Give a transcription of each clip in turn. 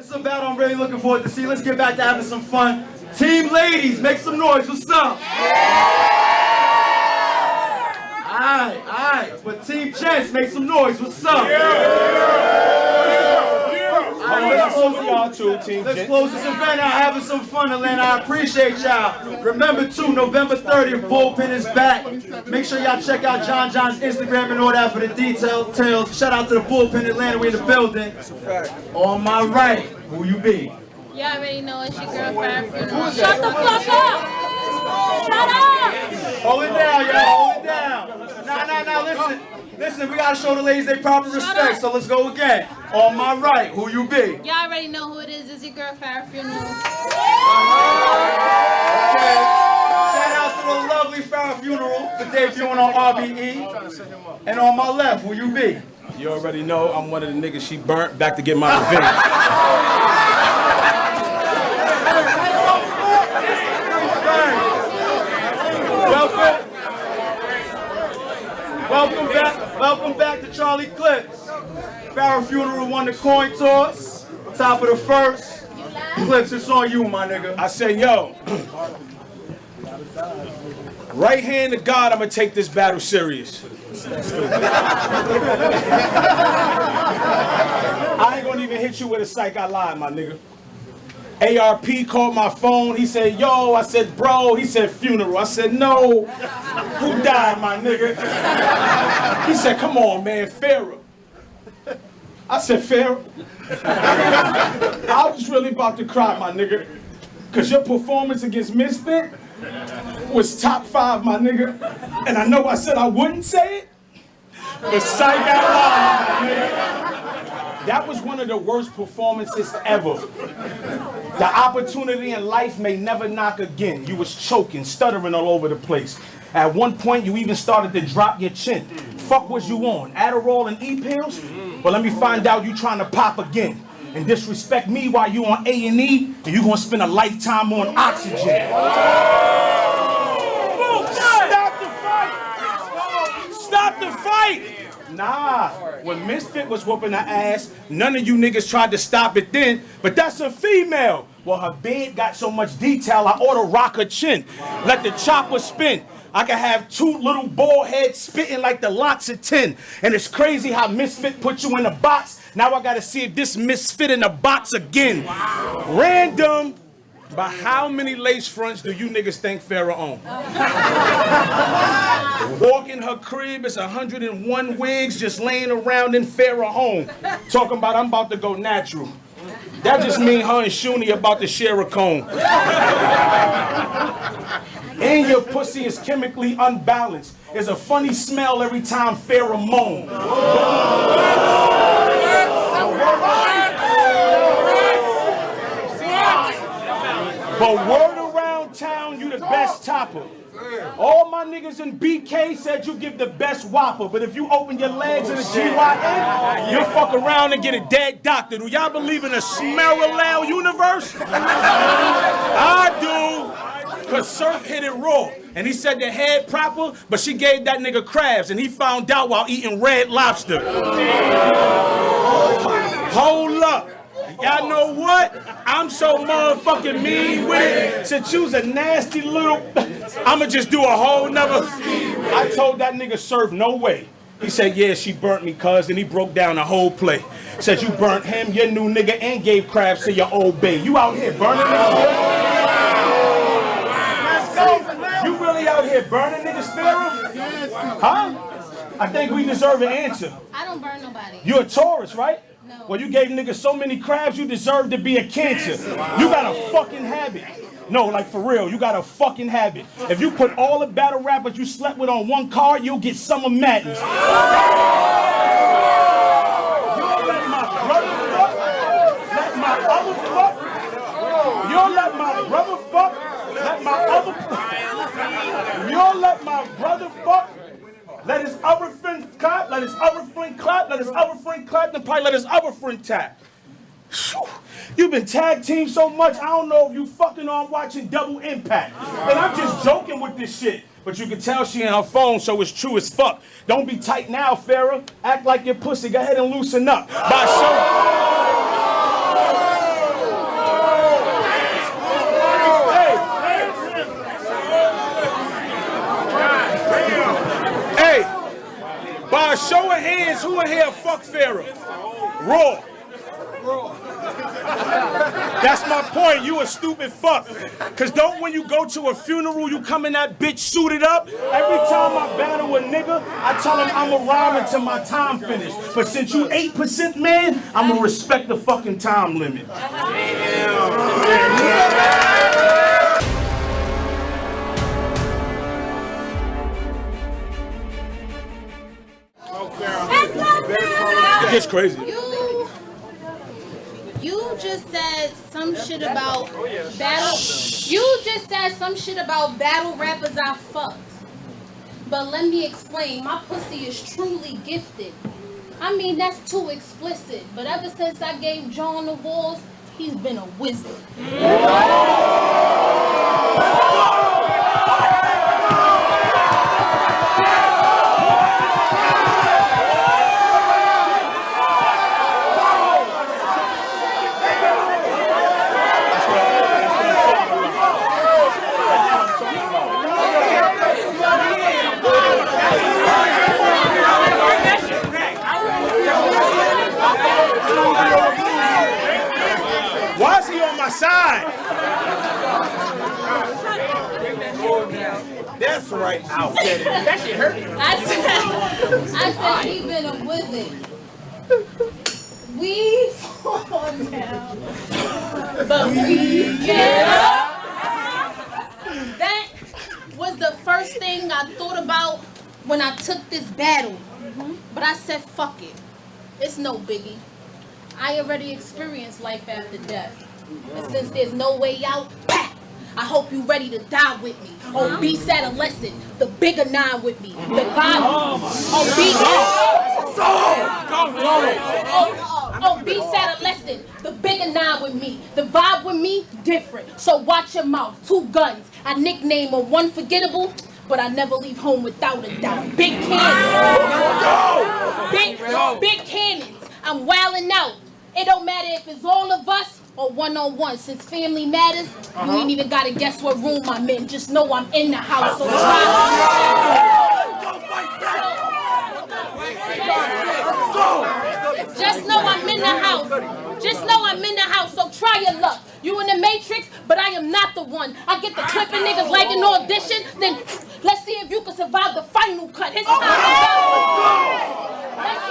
It's a battle I'm really looking forward to see. Let's get back to having some fun. Team ladies, make some noise. What's up? Alright. But team gents, make some noise. What's up? Let's close this event out, having some fun, Atlanta. I appreciate y'all. Remember too, November 30th, Bullpen is back. Make sure y'all check out John's Instagram and all that for the details. Shout out to the Bullpen Atlanta, we in the building. On my right, who you be? Y'all already know it's your girl, Fire Funeral. Shut the fuck up! Shut up! Hold it down, y'all. Hold it down. Nah, listen, we gotta show the ladies their proper respect, so let's go again. On my right, who you be? Y'all already know who it is. It's your girl, Fire Funeral. Okay. Shout out to the lovely Fire Funeral for debuting on RBE. And on my left, who you be? You already know I'm one of the niggas she burnt back to get my revenge. Welcome back to Charlie Clips. Farrah Funeral won the coin toss. Top of the first. Clips, it's on you, my nigga. I say, yo, right hand to God, I'm gonna take this battle serious. I ain't gonna even hit you with a psych, I lied, my nigga. ARP called my phone, he said, yo, I said, bro, he said, funeral. I said, no, who died, my nigga? He said, come on, man, Farrah. I said, Farrah? I was really about to cry, my nigga, because your performance against Misfit was top 5, my nigga, and I know I said I wouldn't say it, but psych out loud, my nigga. That was one of the worst performances ever. The opportunity in life may never knock again. You was choking, stuttering all over the place. At one point, you even started to drop your chin. Fuck was you on? Adderall and E-pills? Well, let me find out you trying to pop again. And disrespect me while you on A&E, and you gonna spend a lifetime on oxygen. Stop the fight! Stop the fight! Nah, when Misfit was whooping her ass, none of you niggas tried to stop it then, but that's a female. Well, her bed got so much detail, I ought to rock her chin. Let the chopper spin. I can have 2 little bald heads spitting like the locks of 10. And it's crazy how Misfit put you in a box. Now I gotta see if this Misfit in a box again. Wow. Random. But how many lace fronts do you niggas think Farrah own? Walk in her crib, it's 101 wigs just laying around in Farrah home. Talking about I'm about to go natural. That just mean her and Shuni about to share a cone. And your pussy is chemically unbalanced. There's a funny smell every time Farrah moan. But word around town, you the best topper. All my niggas in BK said you give the best whopper, but if you open your legs in a GYN, you'll fuck around and get a dead doctor. Do y'all believe in a Smeralel universe? I do, cause Surf hit it raw. And he said the head proper, but she gave that nigga crabs, and he found out while eating Red Lobster. Hold up. Y'all know what? I'm so motherfucking mean with it. Since you's a nasty little, I'ma just do a whole nother. I told that nigga Surf, no way. He said, yeah, she burnt me, cuz, and he broke down the whole play. Said you burnt him, your new nigga, and gave crabs to your old bae. You out here burning niggas? You really out here burning niggas, Farrah? Huh? I think we deserve an answer. I don't burn nobody. You're a Taurus, right? No. Well, you gave niggas so many crabs, you deserve to be a Cancer. You got a fucking habit. No, like for real, you got a fucking habit. If you put all the battle rappers you slept with on one card, you'll get Summer Madness. You don't let my brother fuck, let my other fuck. You don't let my brother fuck, let my other fuck. You don't let my brother fuck. Let his other friend clap, let his other friend clap, let his other friend clap, then probably let his other friend tap. You've been tag teamed so much, I don't know if you fucking on watching Double Impact. And I'm just joking with this shit. But you can tell she in her phone, so it's true as fuck. Don't be tight now, Farrah. Act like your pussy. Go ahead and loosen up. By Now, show of hands, who in here fuck Pharaoh? Raw. That's my point. You a stupid fuck. Cause don't when you go to a funeral, you come in that bitch suited up. Every time I battle a nigga, I tell him I'm a rhyme until my time finished. But since you 8% man, I'ma respect the fucking time limit. It gets crazy. You just said some shit about battle. You just said some shit about battle rappers I fucked. But let me explain. My pussy is truly gifted. I mean, that's too explicit. But ever since I gave John the walls, he's been a wizard. Why is he on my side? That's right. I'll get it. That shit hurt. I said he been a wizard. We fall down, but we get up. That was the first thing I thought about when I took this battle. But I said, fuck it. It's no biggie. I already experienced life after death. And since there's no way out, I hope you ready to die with me. Oh, beast adolescent, the bigger nine with me. The vibe. Oh, beast adolescent, the bigger nine with me. The vibe with me, different. So watch your mouth. 2 guns. I nickname her one forgettable, but I never leave home without a doubt. Big cannons. Big cannons. I'm wilding out. It don't matter if it's all of us or one-on-one. Since family matters, you ain't even gotta guess what room I'm in. Just know I'm in the house. So just know I'm in the house. Just know I'm in the house. So try your luck. You in the Matrix, but I am not the one. I get the clipping niggas like an audition. Then let's see if you can survive the final cut. His time is up. Let's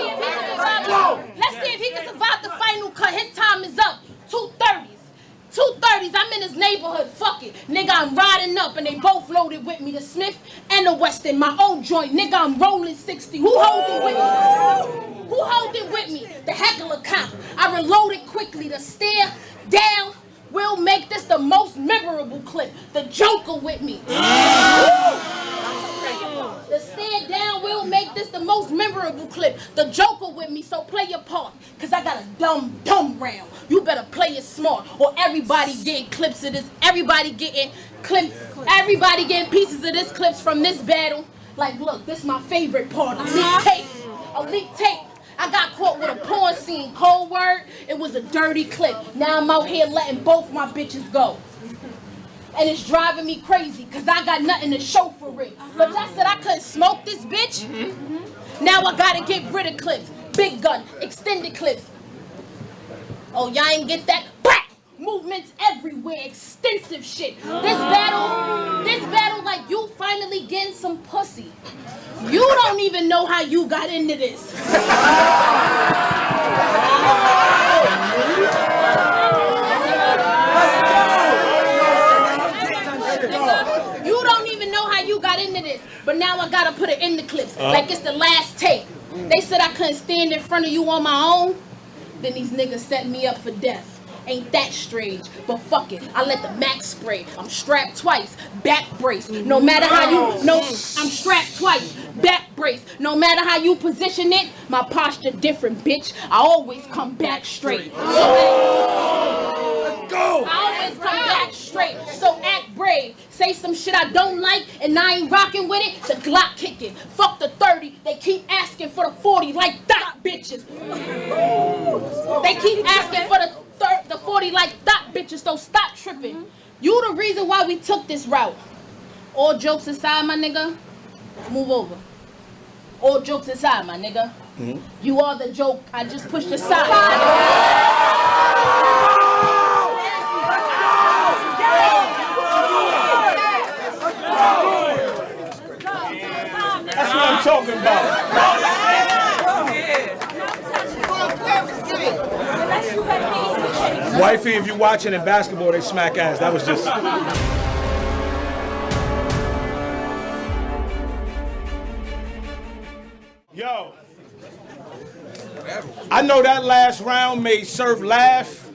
see if he can survive the final cut. His time is up. 230s. 230s. I'm in his neighborhood. Fuck it. Nigga, I'm riding up and they both loaded with me. The Smith and the Weston. My own joint. Nigga, I'm rolling 60. Who holding with me? Who holding with me? The heckler cop. I reloaded quickly. The stare down will make this the most memorable clip. The Joker with me. The stare down will make this the most memorable clip. The Joker with me, so play your part. Cause I got a dumb round. You better play it smart or everybody getting clips of this. Everybody getting clips. Everybody getting pieces of this clips from this battle. Like, look, this is my favorite part. A leak tape. A leak tape. I got caught with a porn scene. Cold word, it was a dirty clip. Now I'm out here letting both my bitches go. And it's driving me crazy, cause I got nothing to show for it. But I said I couldn't smoke this bitch. Now I gotta get rid of clips. Big gun, extended clips. Oh, y'all ain't get that? Movements everywhere, extensive shit. This battle like you finally getting some pussy. You don't even know how you got into this. You don't even know how you got into this. But now I gotta put it in the clips. Like it's the last tape. They said I couldn't stand in front of you on my own. Then these niggas set me up for death. Ain't that strange, but fuck it, I let the max spray. I'm strapped twice, back brace. No matter how you, no, I'm strapped twice, back brace. No matter how you position it, my posture different, bitch. I always come back straight. I always come back straight, so act brave. Say some shit I don't like, and I ain't rocking with it, the Glock kicking. Fuck the 30, they keep asking for the 40 like that, bitches. They keep asking for the 40 like that, bitches, so stop tripping. You the reason why we took this route. All jokes aside, my nigga, move over. All jokes aside, my nigga. You are the joke I just pushed aside. That's what I'm talking about. Wifey, if you're watching in basketball, they smack ass. That was just... Yo, I know that last round made Surf laugh.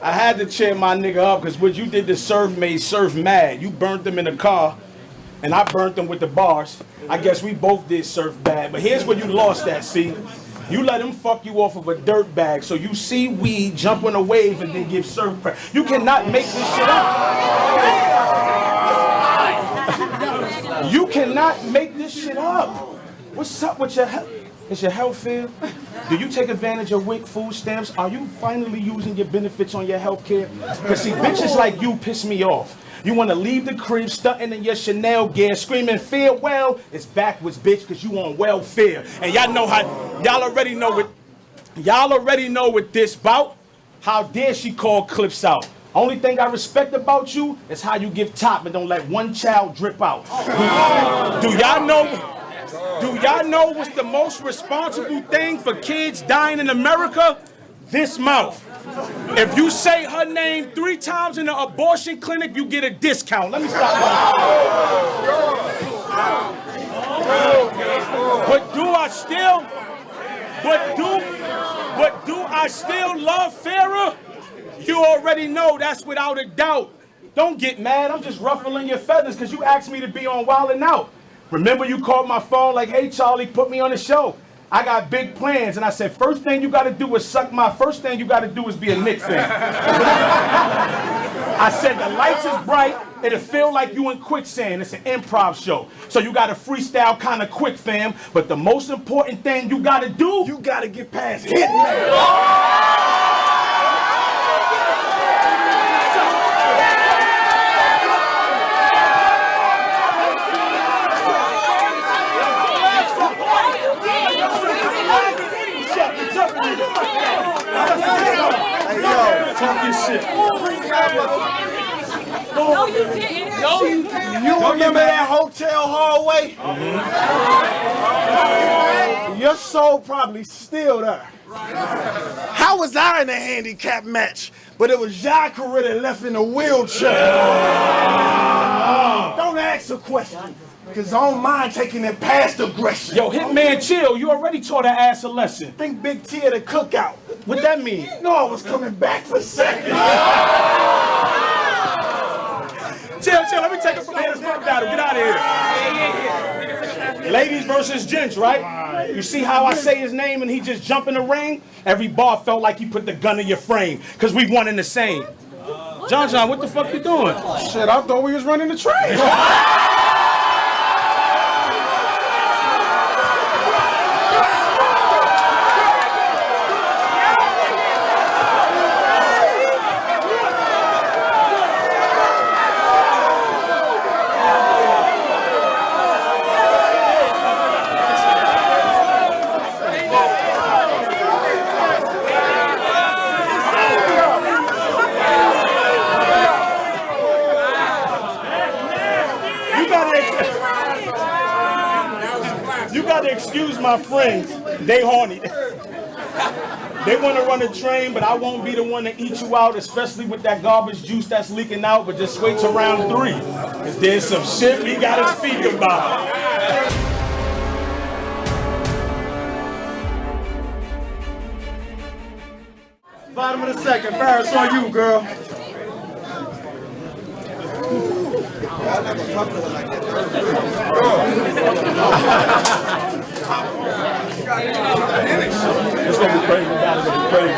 I had to cheer my nigga up because what you did to Surf made Surf mad. You burnt them in the car, and I burnt them with the bars. I guess we both did Surf bad, but here's where you lost that, see? You let him fuck you off of a dirt bag, so you see weed, jump on a wave, and then give Surf pressure. You cannot make this shit up. You cannot make this shit up. What's up with your health? Is your health fair? Do you take advantage of WIC food stamps? Are you finally using your benefits on your health care? Because see, bitches like you piss me off. You want to leave the crib stunting in your Chanel gear, screaming farewell. It's backwards, bitch, because you on welfare. And y'all know how, y'all already know what this bout. How dare she call clips out? Only thing I respect about you is how you give top and don't let one child drip out. Do y'all know what's the most responsible thing for kids dying in America? This mouth. If you say her name 3 times in an abortion clinic, you get a discount. Let me stop. But do I still love Farrah? You already know that's without a doubt. Don't get mad. I'm just ruffling your feathers because you asked me to be on Wildin' Out. Remember you called my phone like, hey, Charlie, put me on the show. I got big plans. And I said, first thing you got to do is suck my, first thing you got to do is be a Knicks fan. I said, the lights is bright. It'll feel like you in quicksand. It's an improv show. So you got to freestyle kind of quick, fam. But the most important thing you got to do, you got to get past Hitman. Talk your shit. No, you didn't. No, you remember that hotel hallway? Your soul probably still there. How was I in a handicap match? But it was Jacques that left in a wheelchair. Don't ask a question, because I don't mind taking it past aggression. Yo, Hitman, chill. You already taught her ass a lesson. Think Big T at the cookout. What that mean? No, I was coming back for seconds. Chill. Let me take it from here. Battle. Get out of here. Ladies versus gents, right? You see how I say his name and he just jump in the ring? Every bar felt like he put the gun in your frame, because we one in the same. John, what the fuck you doing? Shit, I thought we was running the train. Excuse my friends, they horny. They want to run a train, but I won't be the one to eat you out, especially with that garbage juice that's leaking out, but just wait till round 3. Cause there's some shit we gotta speak about. Bottom of the second, Paris on you, girl. It's gonna be crazy. It's gonna be crazy.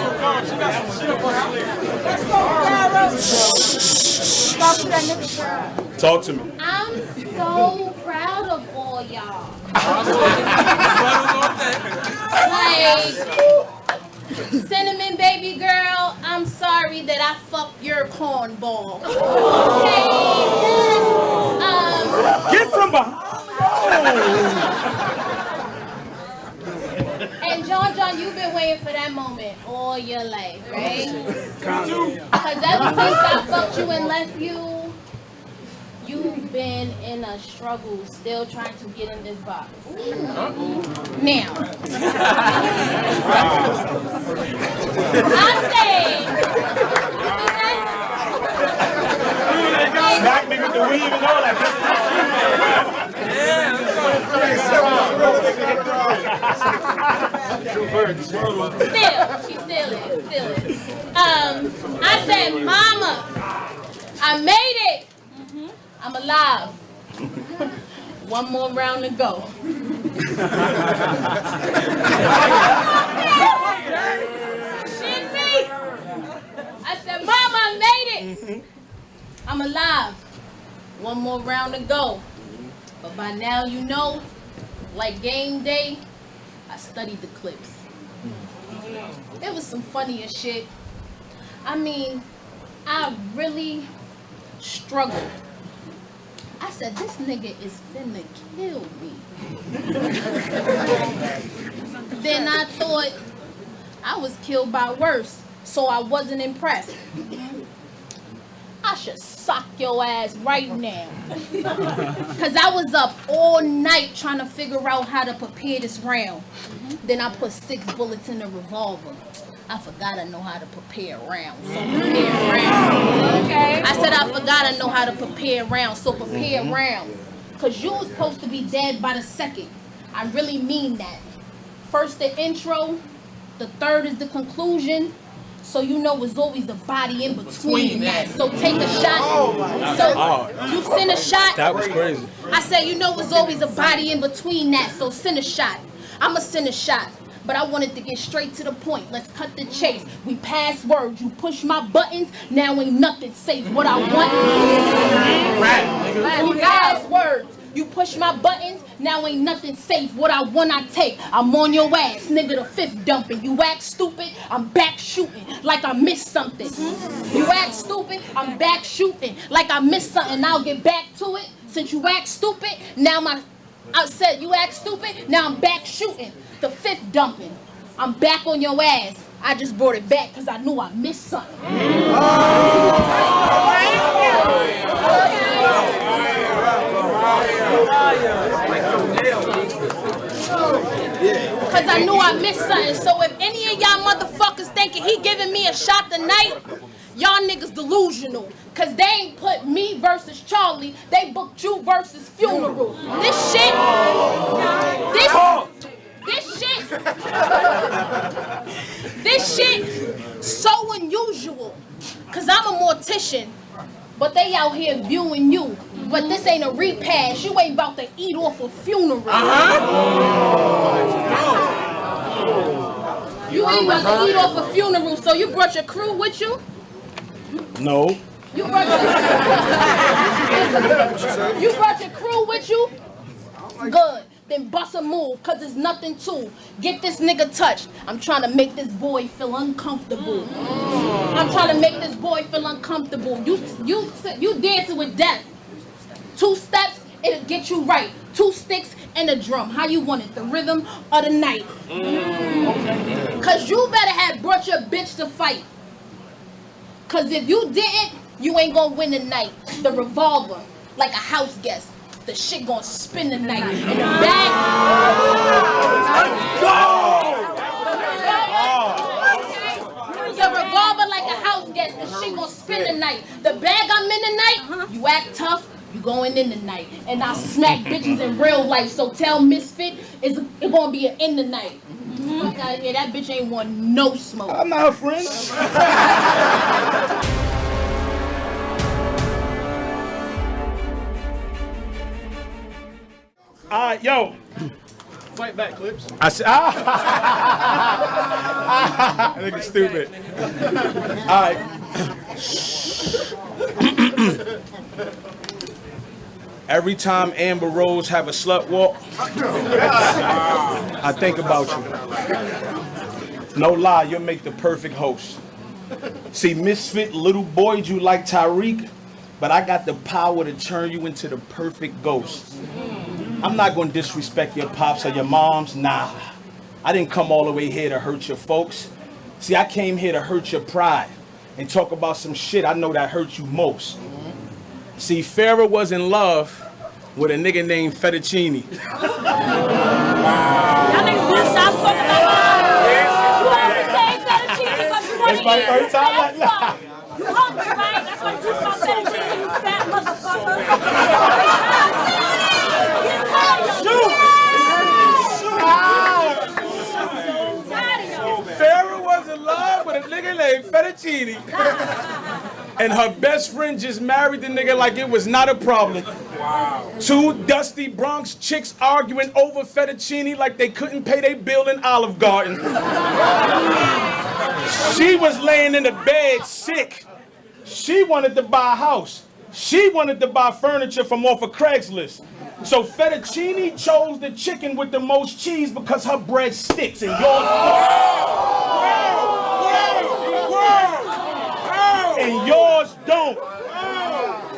Talk to me. I'm so proud of all y'all. Like, Cinnamon baby girl, I'm sorry that I fucked your cornball. Okay? Get from behind. John, you've been waiting for that moment all your life, right? Because ever since I fucked you and left you, you've been in a struggle, still trying to get in this box. Now, I say, Smack me with the weave and all that. She still is. I said, Mama, I made it. I'm alive. One more round to go. Shit me. I said, Mama, I made it. I'm alive. One more round to go. But by now you know, like game day, I studied the clips. It was some funnier shit. I mean, I really struggled. I said, this nigga is finna kill me. Then I thought I was killed by worse, so I wasn't impressed. I should sock your ass right now. Cause I was up all night trying to figure out how to prepare this round. Then I put 6 bullets in the revolver. I forgot I know how to prepare a round. So prepare a round. Okay. I said I forgot I know how to prepare a round. So prepare a round. Cause you was supposed to be dead by the second. I really mean that. First the intro, the third is the conclusion. So you know it's always a body in between that. So take a shot. So you send a shot. That was crazy. I said, you know it's always a body in between that. So send a shot. I'ma send a shot. But I wanted to get straight to the point. Let's cut the chase. We pass words. You push my buttons. Now ain't nothing safe. What I want. We pass words. You push my buttons. Now ain't nothing safe. What I want, I take. I'm on your ass, nigga. The 5th dumping. You act stupid. I'm back shooting like I missed something. You act stupid. I'm back shooting like I missed something. I'll get back to it. Since you act stupid, now I said you act stupid. Now I'm back shooting. The 5th dumping. I'm back on your ass. I just brought it back because I knew I missed something. Because I knew I missed something. So if any of y'all motherfuckers thinking he giving me a shot tonight, y'all niggas delusional. Because they ain't put me versus Charlie. They booked you versus Funeral. This shit. This shit so unusual. Cause I'm a mortician, but they out here viewing you. But this ain't a repass. You ain't about to eat off a funeral. You ain't about to eat off a funeral. So you brought your crew with you? No. You brought your crew with you? Good. Then bust a move, cause there's nothing to. Get this nigga touched. I'm trying to make this boy feel uncomfortable. I'm trying to make this boy feel uncomfortable. You dancing with death. 2 steps, it'll get you right. 2 sticks and a drum. How you want it? The rhythm or the night? Cause you better have brought your bitch to fight. Cause if you didn't, you ain't gonna win the night. The revolver, like a house guest. The shit gonna spin the night. And the bag. The revolver like a house guest. The shit gonna spin the night. The bag I'm in tonight, you act tough, you going in tonight. And I smack bitches in real life. So tell Misfit, it's gonna be an in tonight. Fuck out of here, that bitch ain't want no smoke. I'm not her friend. All right, yo. Fight back, Clips. I said, that nigga stupid. All right. Every time Amber Rose have a slut walk, I think about you. No lie, you'll make the perfect host. See, misfit little boys, you like Tyreek, but I got the power to turn you into the perfect ghost. I'm not gonna disrespect your pops or your moms, nah. I didn't come all the way here to hurt your folks. See, I came here to hurt your pride and talk about some shit I know that hurt you most. See, Farrah was in love with a nigga named Fettuccine. Y'all niggas gonna stop talking about you always say fettuccine because you want to eat my first time fat like that. fuck. You hungry, right? That's why you talk about fettuccine, you fat motherfucker. Farrah was in love with a nigga named Fettuccine. And her best friend just married the nigga like it was not a problem. Wow. Two dusty Bronx chicks arguing over fettuccine like they couldn't pay their bill in Olive Garden. She was laying in the bed sick. She wanted to buy a house. She wanted to buy furniture from off of Craigslist. So Fettuccine chose the chicken with the most cheese because her bread sticks and yours and yours don't.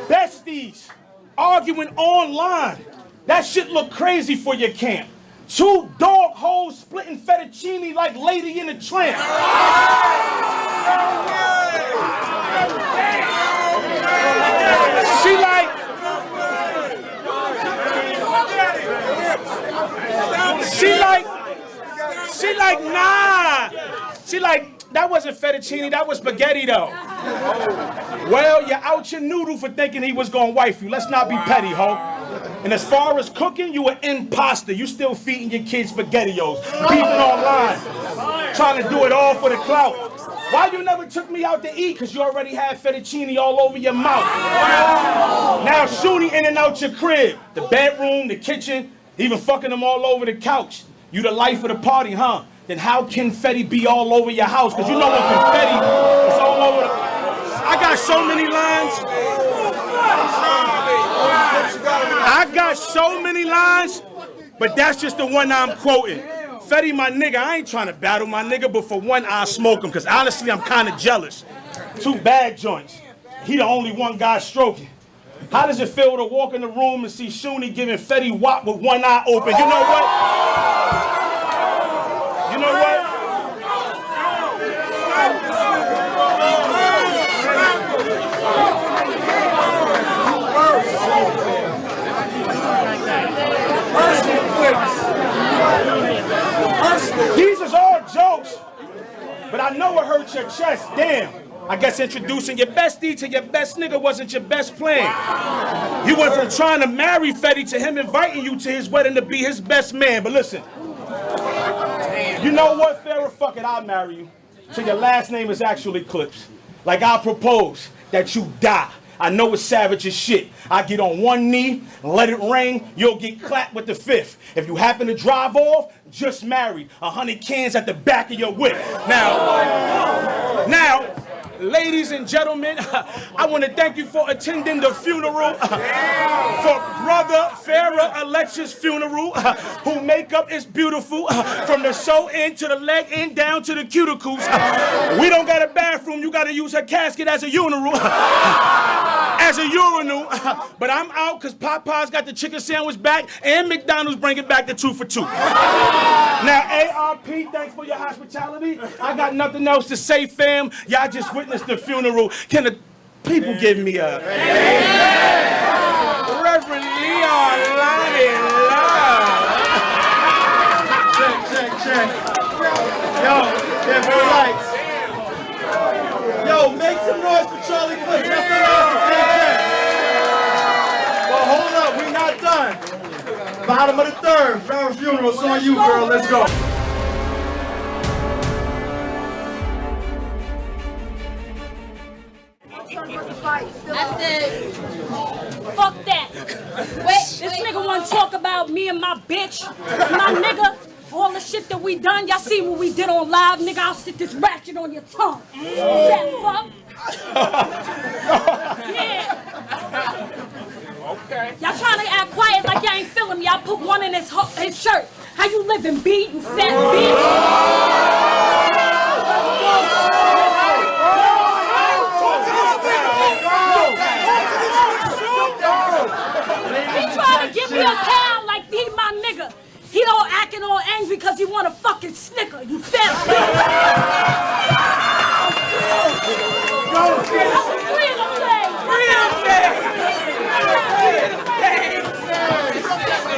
Besties arguing online. That shit look crazy for your camp. Two dog hoes splitting fettuccine like Lady in a Tramp. She like, that wasn't fettuccine, that was spaghetti though. Well, you're out your noodle for thinking he was gonna wife you. Let's not be petty, ho. And as far as cooking, you an imposter. You still feeding your kids SpaghettiOs, beefing online, trying to do it all for the clout. Why you never took me out to eat? Because you already had fettuccine all over your mouth. Now shooting in and out your crib, the bedroom, the kitchen, even fucking them all over the couch. You the life of the party, huh? Then how can confetti be all over your house? Because you know what confetti is all over the... I got so many lines. I got so many lines, but that's just the one I'm quoting. Fetty, my nigga, I ain't trying to battle my nigga, but for one, I'll smoke him, because honestly, I'm kind of jealous. Two bad joints. He the only one guy stroking. How does it feel to walk in the room and see Shuni giving Fetty wop with one eye open? You know what? You know what? These is all jokes, but I know it hurts your chest. Damn. I guess introducing your bestie to your best nigga wasn't your best plan. You went from trying to marry Fetty to him inviting you to his wedding to be his best man. But listen, you know what, Farrah? Fuck it, I'll marry you. So your last name is actually Clips. Like I propose that you die. I know it's savage as shit. I get on one knee, let it rain, you'll get clapped with the fifth. If you happen to drive off, just married. 100 cans at the back of your whip. Now, ladies and gentlemen, I want to thank you for attending the funeral for brother Farrah Alexis' funeral, who makeup is beautiful from the sew end to the leg end down to the cuticles. We don't got a bathroom, you got to use her casket as a urinal. But I'm out because Popeye's got the chicken sandwich back and McDonald's bringing back the 2 for 2. Now, ARP, thanks for your hospitality. I got nothing else to say, fam. Y'all just witnessed the funeral. Can the people give me a... Reverend Leon Lonnie Love. Check. Yo, very lights. Yo, make some noise for Charlie Clips. That's the last check. Well, hold up, we not done. Bottom of the third, Farrah funeral. It's on you, girl. Let's go. That's it. Fuck that. This nigga wanna talk about me and my bitch, my nigga, all the shit that we done. Y'all see what we did on live, nigga. I'll sit this ratchet on your tongue. That fuck. Yeah. Okay. Y'all trying to act quiet like y'all ain't feeling me. Y'all put one in his shirt. How you living, B? You fat bitch. He trying to give me a pound like he my nigga. He all acting all angry because he want to fucking snicker, you feel me?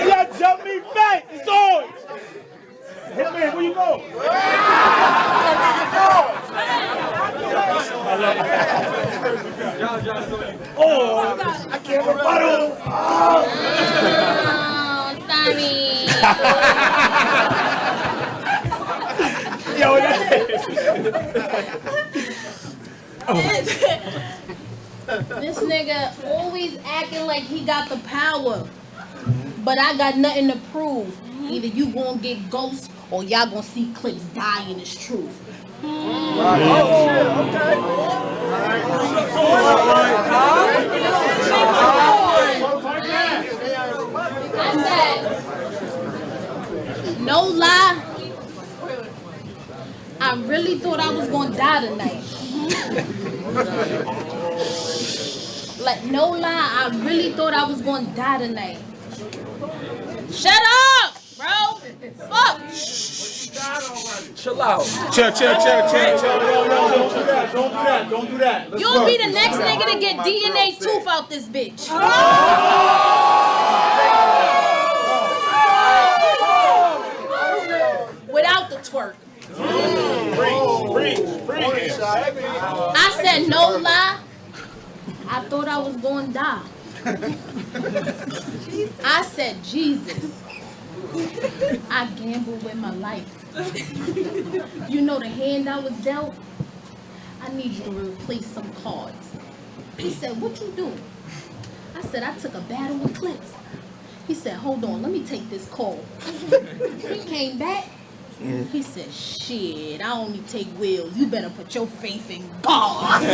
Y'all jump me back. It's on. Hitman, where you go? Oh, I can't rebuttal. Oh, sorry. Yo, This nigga always acting like he got the power. But I got nothing to prove. Either you gonna get ghosts or y'all gonna see clips die in this truth. I said, no lie, I really thought I was gonna die tonight. Like, no lie, I really thought I was gonna die tonight. Shut up, bro! Fuck! Chill out. Chill. Don't do that. Let's You'll work. be the next nigga to get DNA tooth out this bitch. Without the twerk. I said no lie. I thought I was going to die. I said, Jesus, I gambled with my life. You know the hand I was dealt? I need you to replace some cards. He said, what you do? I said, I took a battle with clips. He said, hold on, let me take this call. He came back. He said, shit, I only take wheels. You better put your faith in God.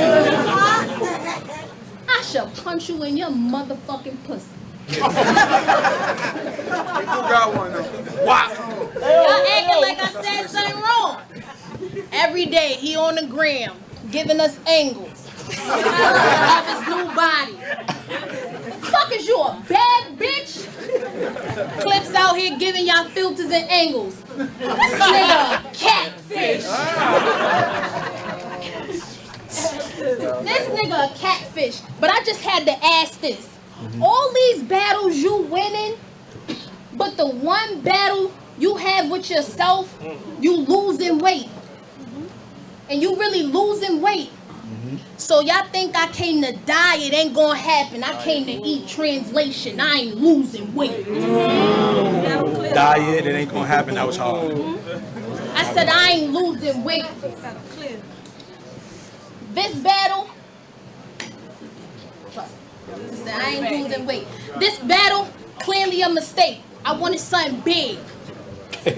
I shall punch you in your motherfucking pussy. You got one though. Wow. Y'all acting like I said something wrong. Every day he on the gram giving us angles of his new body. Fuck is you, a bad bitch? Clips out here giving y'all filters and angles. This nigga a catfish. This nigga a catfish. But I just had to ask this. All these battles you winning, but the one battle you have with yourself, you losing weight. And you really losing weight. So y'all think I came to die, it ain't gonna happen. I came to eat translation. I ain't losing weight. Diet, it ain't gonna happen. That was hard. I said I ain't losing weight. This battle, I said I ain't losing weight. This battle, clearly a mistake. I wanted something big. Shut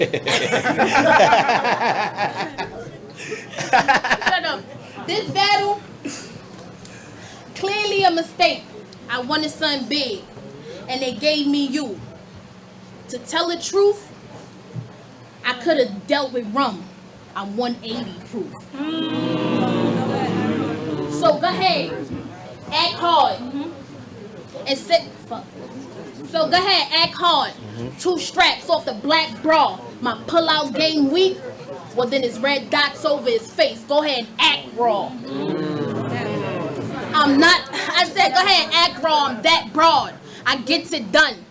up. This battle, clearly a mistake. I wanted something big. And they gave me you. To tell the truth, I could have dealt with rum. I'm 180 proof. So go ahead. Act hard. And sit. Fuck. So go ahead, act hard. 2 straps off the black bra. My pull-out game weak. Well, then it's red dots over his face. Go ahead and act raw. I'm not, I said, go ahead, act raw. I'm that broad. I gets it done.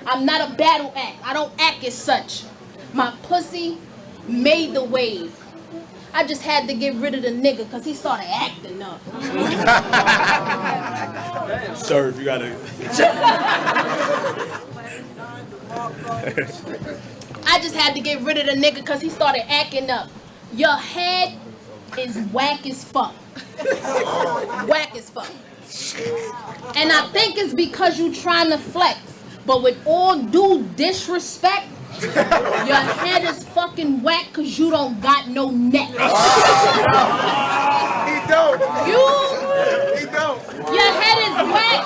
I'm not a battle act. I don't act as such. My pussy made the wave. I just had to get rid of the nigga because he started acting up. Serve, you gotta. I just had to get rid of the nigga because he started acting up. Your head is whack as fuck. Whack as fuck. And I think it's because you trying to flex. But with all due disrespect, your head is fucking whack because you don't got no neck. He don't. He don't. Your head is whack.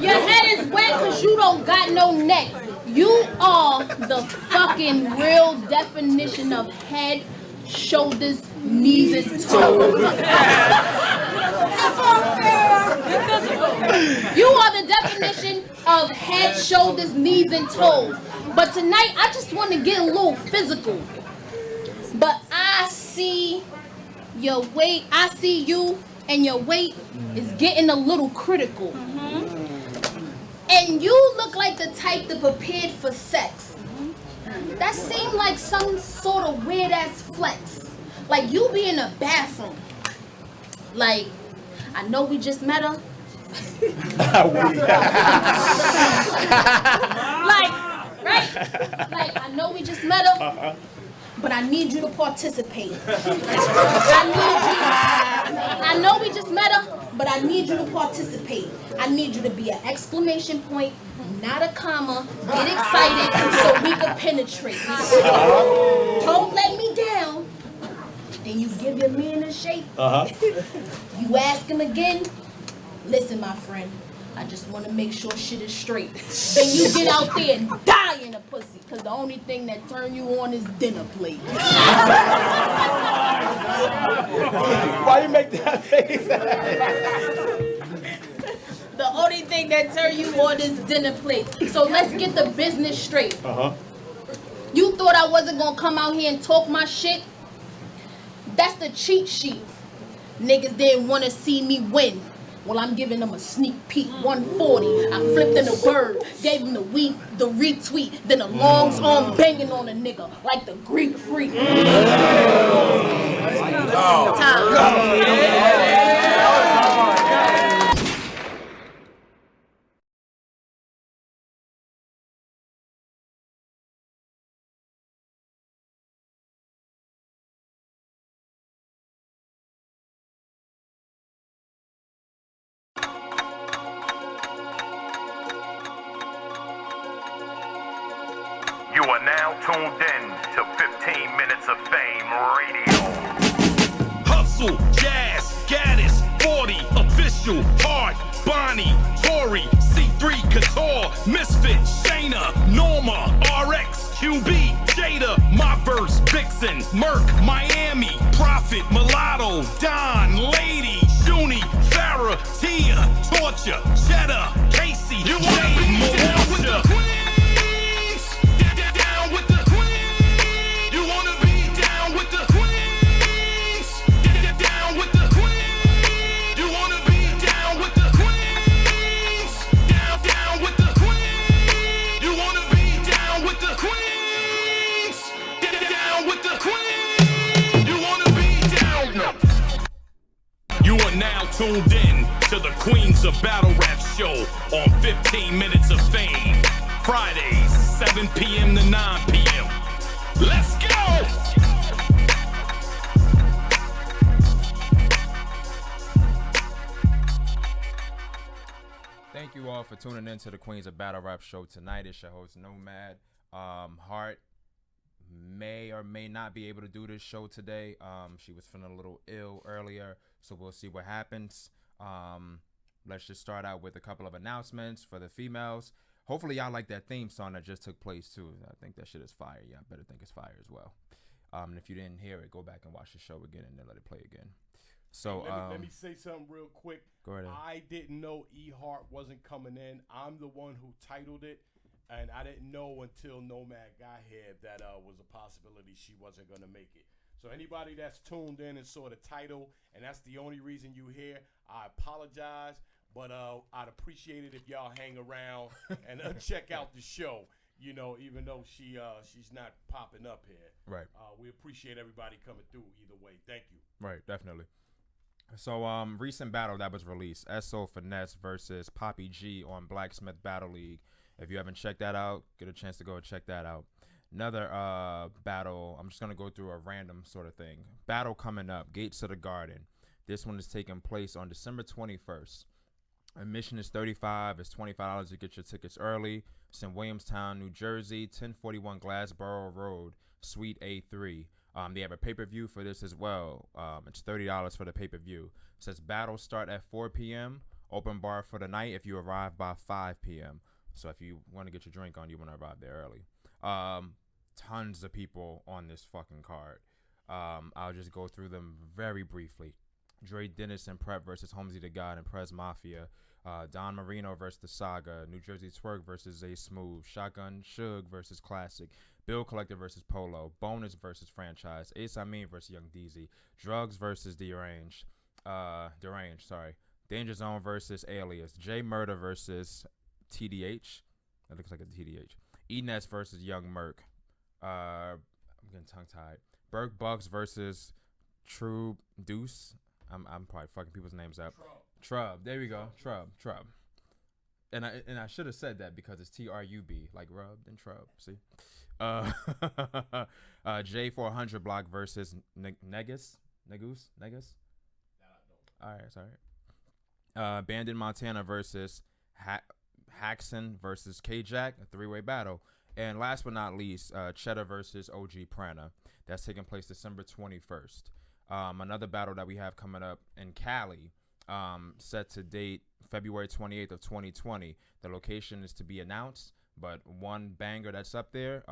Your head is whack because you don't got no neck. You are the fucking real definition of head, shoulders, knees, and toes. You are the definition of head, shoulders, knees, and toes. But tonight, I just want to get a little physical. Your weight, I see you, and your weight is getting a little critical. And you look like the type that prepared for sex. That seemed like some sort of weird ass flex. Like you be in the bathroom. Like, I know we just met her. Like, right? Like, I know we just met her. But I need you to participate. I know we just met her, but I need you to participate. I need you to be an exclamation point, not a comma. Get excited so we can penetrate. Don't let me down. Then you give your man a shake. You ask him again. Listen, my friend. I just want to make sure shit is straight. Then you get out there and die in a pussy, because the only thing that turn you on is dinner plate. Why you make that face? The only thing that turn you on is dinner plate. So let's get the business straight. You thought I wasn't going to come out here and talk my shit? That's the cheat sheet. Niggas didn't want to see me win. Well, I'm giving them a sneak peek. 140. I flipped in a bird, gave him the retweet, then a long arm banging on a nigga like the Greek freak. You are now tuned in to 15 Minutes of Fame Radio. Hustle, Jazz, Gaddis, 40, Official, Hard, Bonnie, Tori, C3, Couture, Misfit, Shayna, Norma, RX, QB, Jada, My Verse, Vixen, Merc, Miami, Prophet, Mulatto, Don, Lady, Shuni, Farrah, Tia, Torture, Cheddar, Casey, you wanna be down with the queens? Down with the queens. You wanna be down with the queens? Down with the queens. You wanna be down with the queens? Down with the queens. You wanna be down with the queens? Down with the queens. You wanna be down. You are now tuned in to the Queens of Battle Rap show on 15 Minutes of Fame. Fridays, 7 p.m. to 9 p.m. Let's go! Thank you all for tuning in to the Queens of Battle Rap show tonight. It's your host, Nomad. Hart may or may not be able to do this show today. She was feeling a little ill earlier, so we'll see what happens. Let's just start out with a couple of announcements for the females. Hopefully y'all like that theme song that just took place too. I think that shit is fire. Yeah, I better think it's fire as well. And if you didn't hear it, go back and watch the show again and then let it play again. So let me say something real quick. Go ahead. I didn't know E Hart wasn't coming in. I'm the one who titled it, and I didn't know until Nomad got here that was a possibility she wasn't gonna make it. So anybody that's tuned in and saw the title, and that's the only reason you here, I apologize. But I'd appreciate it if y'all hang around and check out the show. You know, even though she's not popping up here. Right. We appreciate everybody coming through either way. Thank you. Right, definitely. So recent battle that was released, SO Finesse versus Poppy G on Blacksmith Battle League. If you haven't checked that out, get a chance to go and check that out. Another battle, I'm just going to go through a random sort of thing. Battle coming up, Gates of the Garden. This one is taking place on December 21st. Admission is $35. It's $25 to get your tickets early. It's in Williamstown, New Jersey, 1041 Glassboro Road, Suite A3. They have a pay-per-view for this as well. It's $30 for the pay-per-view. It says battles start at 4 p.m. Open bar for the night if you arrive by 5 p.m. So if you want to get your drink on, you want to arrive there early. Tons of people on this fucking card. I'll just go through them very briefly. Dre Dennis and Prep versus Holmesy the God and Prez Mafia. Don Marino versus The Saga. New Jersey Twerk versus Zay Smooth. Shotgun Suge versus Classic. Bill Collector versus Polo. Bonus versus Franchise. Ace Amin versus Young Deezy. Drugs versus Deranged. Danger Zone versus Alias. J Murder versus TDH. That looks like a TDH. E-Nets versus Young Merc. I'm getting tongue tied. Burke Bucks versus True Deuce. I'm probably fucking people's names up. Trub. There we go. Trub. And I should have said that because it's TRUB, like rubbed and Trub. See. J400 Block versus Negus. All right, sorry. Bandit Montana versus Haxon versus K-Jack, a three-way battle. And last but not least, Cheddar versus OG Prana. That's taking place December 21st. Another battle that we have coming up in Cali, set to date February 28th of 2020. The location is to be announced, but one banger that's up there,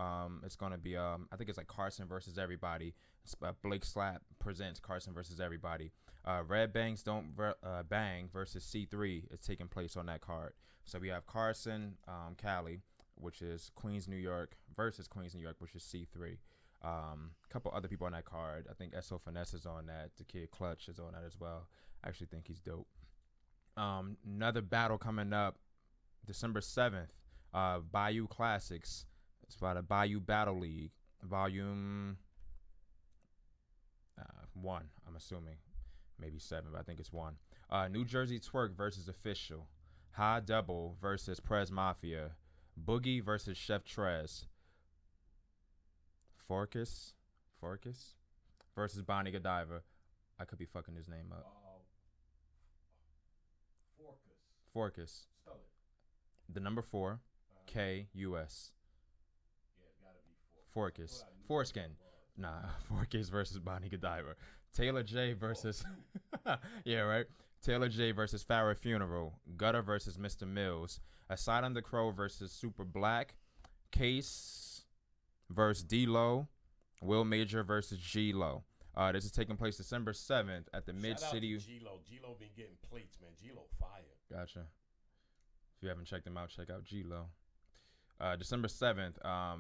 it's going to be, I think it's like Carson versus Everybody. Blake Slap presents Carson versus Everybody. Red Bangs Don't Bang versus C3 is taking place on that card. So we have Carson, Cali, which is Queens, New York, versus Queens, New York, which is C3. A couple other people on that card. I think SO Finesse is on that. The Kid Clutch is on that as well. I actually think he's dope. Another battle coming up December 7th. Bayou Classics. It's by the Bayou Battle League. Volume 1, I'm assuming. Maybe 7, but I think it's 1. New Jersey Twerk versus Official. High Double versus Prez Mafia. Boogie versus Chef Trez. Forcus versus Bonnie Godiva. I could be fucking his name up. Forcus. Spell it. The number 4, K-U-S. Yeah, it gotta be Forcus. Foreskin. Nah, Forcus versus Bonnie Godiva. Taylor J versus... yeah, right? Taylor J versus Farrah Funeral. Gutter versus Mr. Mills. Asylum the Crow versus Super Black. Case versus D-Lo. Will Major versus G-Lo. This is taking place December 7th at the Mid-City. G-Lo. G-Lo been getting plates, man. G-Lo fire. Gotcha. If you haven't checked him out, check out G-Lo. December 7th,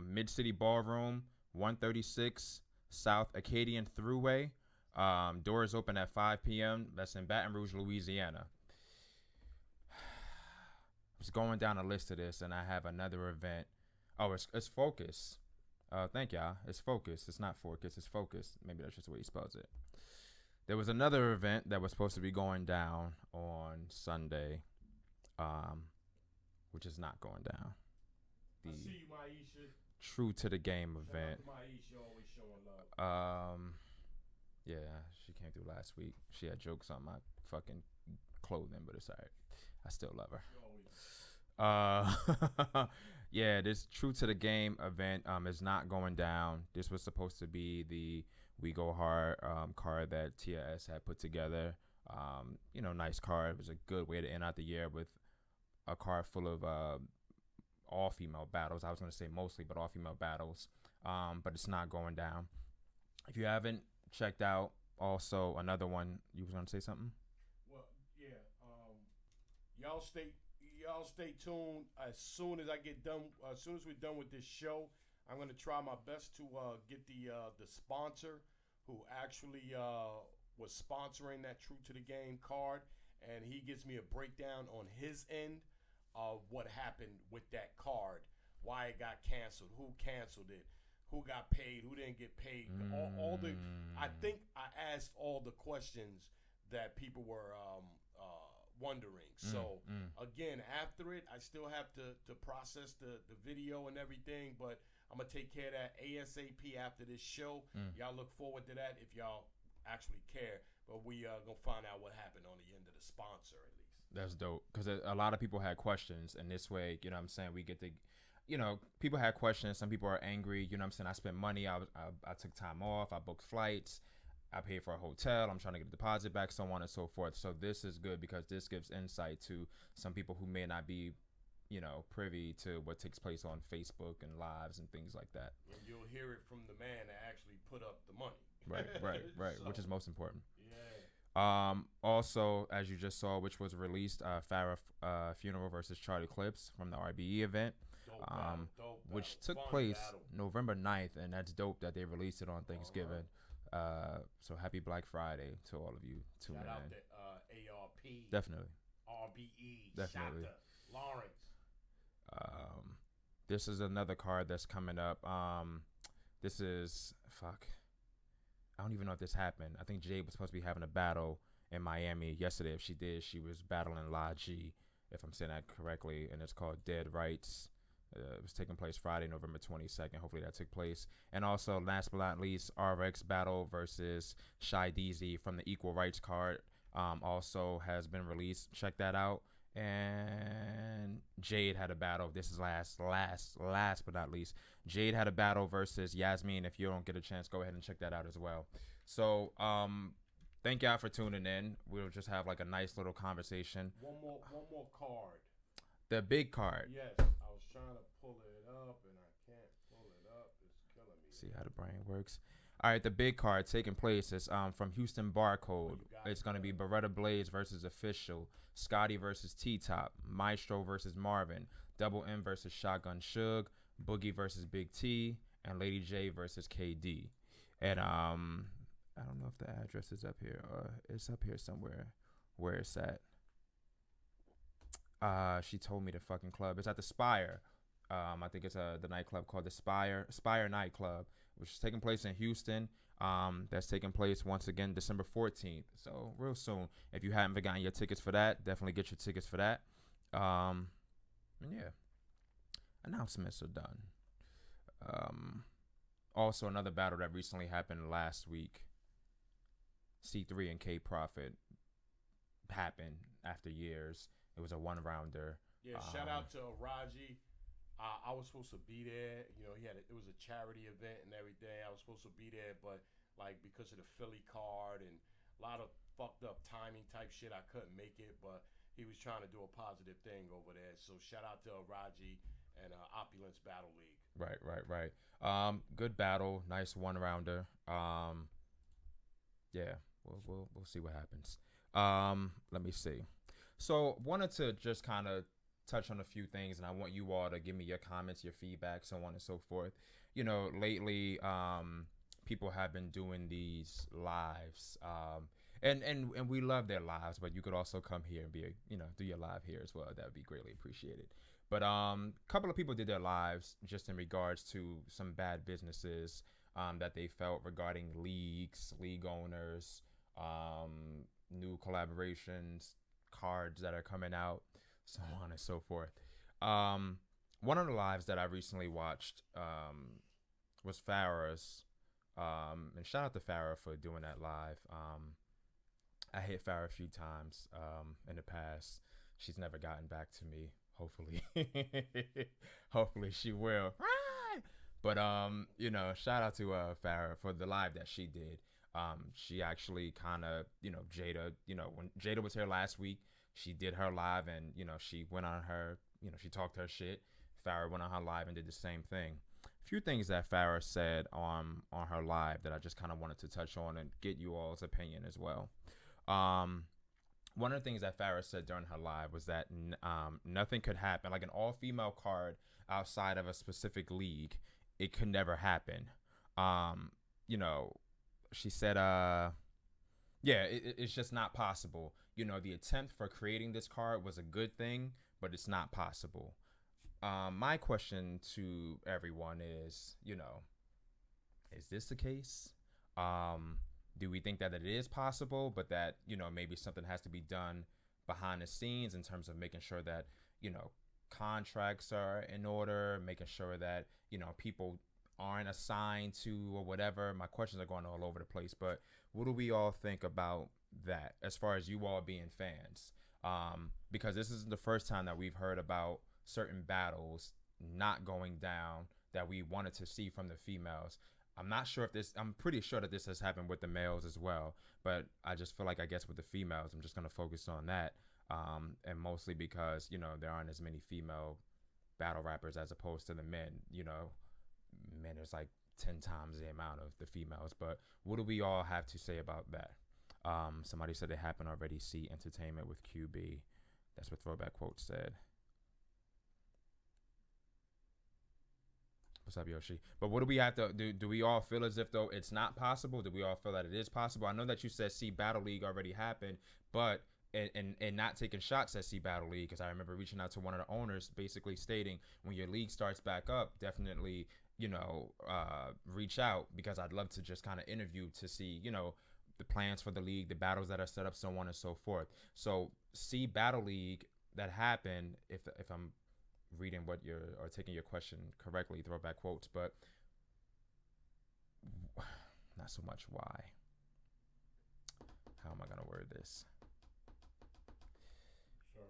Mid-City Ballroom, 136 South Acadian Thruway. Doors open at 5 p.m. That's in Baton Rouge, Louisiana. I was going down a list of this, and I have another event. Oh, it's Focus. Thank y'all. It's Focus. It's not Focus. It's Focus. Maybe that's just the way he spells it. There was another event that was supposed to be going down on Sunday, which is not going down. The I see you, Maisha. True to the Game Shout event. out to Maisha, always showing love. Yeah, she came through last week. She had jokes on my fucking clothing, but it's alright. I still love her. Yeah, this True to the Game event is not going down. This was supposed to be the We Go Hard card that TS had put together. Nice card. It was a good way to end out the year with a card full of all female battles. I was going to say mostly, but all female battles. But it's not going down. If you haven't checked out, also another one, you was going to say something? Well, yeah. Y'all stay tuned. As soon as we're done with this show, I'm gonna try my best to get the sponsor who actually was sponsoring that True to the Game card, and he gives me a breakdown on his end of what happened with that card, why it got canceled, who canceled it, who got paid, who didn't get paid. I think I asked all the questions that people were wondering. So again, after it, I still have to process the video and everything, but I'm gonna take care of that ASAP after this show. Y'all look forward to that if y'all actually care. But we gonna find out what happened on the end of the sponsor at least. That's dope, because a lot of people had questions, and this way, you know what I'm saying, we get to, people had questions. Some people are angry, you know what I'm saying. I spent money. I took time off. I booked flights. I paid for a hotel. I'm trying to get the deposit back, so on and so forth. So this is good because this gives insight to some people who may not be, privy to what takes place on Facebook and lives and things like that. And you'll hear it from the man that actually put up the money. Right. So, Which is most important. Also, as you just saw, which was released, Farrah Funeral versus Charlie Clips from the RBE event, which took place November 9th, and that's dope that they released it on Thanksgiving. So happy Black Friday to all of you tuning Shout out in. to ARP. Definitely. RBE. Definitely. Shaka, Lawrence. This is another card that's coming up. This is I don't even know if this happened. I think Jade was supposed to be having a battle in Miami yesterday. If she did, she was battling La G, if I'm saying that correctly, and it's called Dead Rights. It was taking place Friday, November 22nd. Hopefully that took place. And also, last but not least, RX battle versus Shy DZ from the Equal Rights card also has been released. Check that out. And Jade had a battle. This is last but not least. Jade had a battle versus Yasmin. If you don't get a chance, go ahead and check that out as well. So, thank y'all for tuning in. We'll just have like a nice little conversation. One more card. The big card. Yes, I was trying to pull it up and I can't pull it up. It's killing me. See how the brain works. All right, the big card taking place is from Houston Barcode. It's going to be Beretta Blaze versus Official, Scotty versus T-Top, Maestro versus Marvin, Double M versus Shotgun Suge, Boogie versus Big T, and Lady J versus KD. And I don't know if the address is up here. It's up here somewhere. Where it's at. She told me the fucking club. It's at the Spire. I think it's the nightclub called the Spire Nightclub, which is taking place in Houston. That's taking place once again December 14th. So real soon. If you haven't gotten your tickets for that, definitely get your tickets for that. And yeah, announcements are done. Also another battle that recently happened last week. C3 and K Profit happened after years. It was a one-rounder. Yeah, shout out to Raji. I was supposed to be there. You know, it was a charity event and everything. I was supposed to be there, but like because of the Philly card and a lot of fucked up timing type shit, I couldn't make it. But he was trying to do a positive thing over there. So shout out to Raji and Opulence Battle League. Right. Good battle, nice one-rounder. Yeah, we'll see what happens. Let me see. So wanted to just kind of touch on a few things, and I want you all to give me your comments, your feedback, so on and so forth. You know, lately, people have been doing these lives, and we love their lives, but you could also come here and do your live here as well. That would be greatly appreciated. But a couple of people did their lives just in regards to some bad businesses that they felt regarding leagues, league owners, new collaborations, cards that are coming out, so on and so forth. One of the lives that I recently watched was Farrah's, and shout out to Farrah for doing that live. I hit Farrah a few times in the past. She's never gotten back to me. Hopefully, hopefully she will. But shout out to Farrah for the live that she did. She actually kind of, Jada, when Jada was here last week, she did her live and, she went on her, she talked her shit. Farrah went on her live and did the same thing. A few things that Farrah said on her live that I just kind of wanted to touch on and get you all's opinion as well. One of the things that Farrah said during her live was that nothing could happen, like an all-female card outside of a specific league, it could never happen. She said, it's just not possible. The attempt for creating this card was a good thing, but it's not possible. My question to everyone is, is this the case? Do we think that it is possible, but that, maybe something has to be done behind the scenes in terms of making sure that, contracts are in order, making sure that, people aren't assigned to or whatever? My questions are going all over the place, but what do we all think about that as far as you all being fans? Because this isn't the first time that we've heard about certain battles not going down that we wanted to see from the females. I'm pretty sure that this has happened with the males as well, but I just feel like, I guess with the females, I'm just going to focus on that. And mostly because, there aren't as many female battle rappers as opposed to the men. Men is like 10 times the amount of the females. But what do we all have to say about that? Somebody said it happened already. See Entertainment with QB. That's what Throwback Quote said. What's up, Yoshi? But what do we have to do? Do we all feel as if though it's not possible? Do we all feel that it is possible? I know that you said See Battle League already happened, but and not taking shots at See Battle League, because I remember reaching out to one of the owners, basically stating when your league starts back up, definitely reach out, because I'd love to just kind of interview to see the plans for the league, the battles that are set up, so on and so forth. So See Battle League that happened, if I'm reading what or taking your question correctly, Throwback Quotes, but not so much why. How am I gonna word this? Sorry,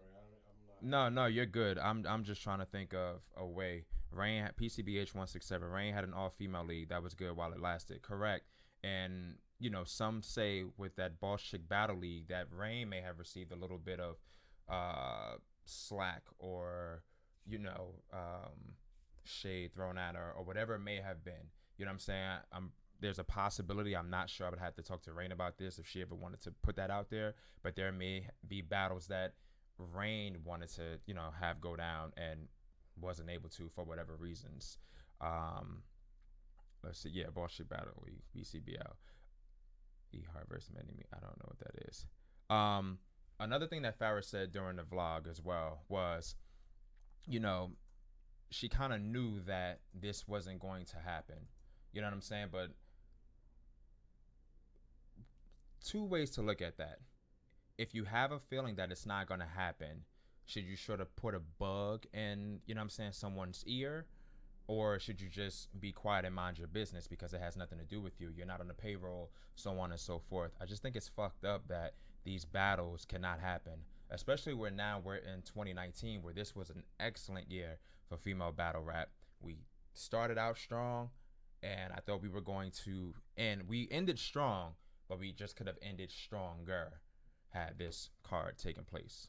I'm not. No, you're good. I'm just trying to think of a way. Rain had PCBH 167. Rain had an all-female league that was good while it lasted. Correct. And some say with that Boss Chick Battle League that Rain may have received a little bit of slack or shade thrown at her or whatever it may have been. You know what I'm saying? There's a possibility. I'm not sure. I would have to talk to Rain about this if she ever wanted to put that out there. But there may be battles that Rain wanted to, have go down and wasn't able to for whatever reasons. Let's see. Yeah, Boss Chick Battle League, BCBL. E-Heart versus Many. I don't know what that is. Another thing that Farrah said during the vlog as well was, she kind of knew that this wasn't going to happen. You know what I'm saying? But two ways to look at that. If you have a feeling that it's not going to happen, should you sort of put a bug in, someone's ear? Or should you just be quiet and mind your business because it has nothing to do with you? You're not on the payroll, so on and so forth. I just think it's fucked up that these battles cannot happen, especially where now we're in 2019, where this was an excellent year for female battle rap. We started out strong, and I thought we were going to end. We ended strong, but we just could have ended stronger had this card taken place.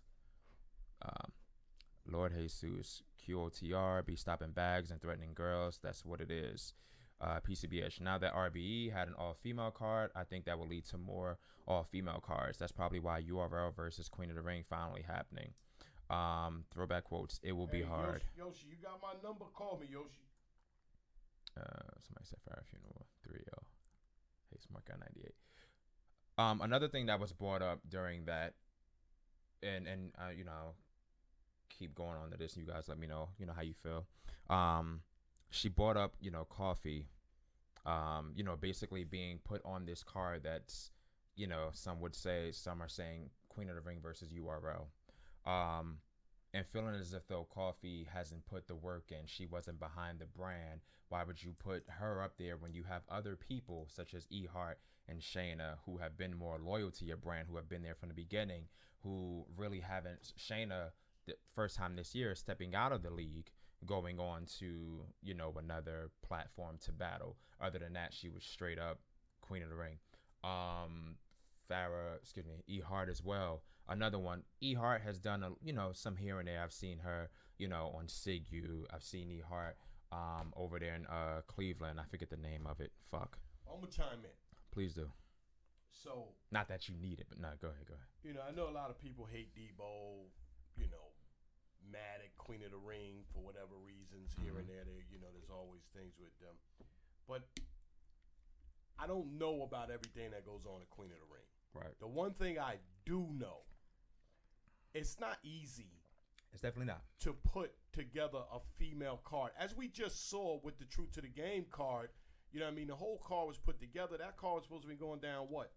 Lord Jesus, QOTR, be stopping bags and threatening girls. That's what it is. PCBH. Now that RBE had an all-female card, I think that will lead to more all-female cards. That's probably why URL versus Queen of the Ring finally happening. Throwback Quotes. It will be hard. Yoshi, you got my number. Call me, Yoshi. Somebody said Fire Funeral 3-0. Hey, Smart Guy 98. Another thing that was brought up during that, and keep going on to this, and you guys let me know, how you feel. She brought up, coffee, basically being put on this card that's, some are saying Queen of the Ring versus URL. And feeling as if though Coffee hasn't put the work in, she wasn't behind the brand. Why would you put her up there when you have other people such as E-Heart and Shayna who have been more loyal to your brand, who have been there from the beginning, who really haven't, Shayna, the first time this year, stepping out of the league, going on to, another platform to battle. Other than that, she was straight up Queen of the Ring. E-Heart as well. Another one. E-Heart has done some here and there. I've seen her, on SIGU. I've seen E-Heart over there in Cleveland. I forget the name of it. Fuck. I'm gonna chime in. Please do. So, not that you need it, but no, go ahead. I know a lot of people hate Debo, mad at Queen of the Ring for whatever reasons here and there. There's always things with them. But I don't know about everything that goes on at Queen of the Ring. Right. The one thing I do know, it's not easy. It's definitely not. To put together a female card. As we just saw with the True to the Game card, the whole card was put together. That card was supposed to be going down what?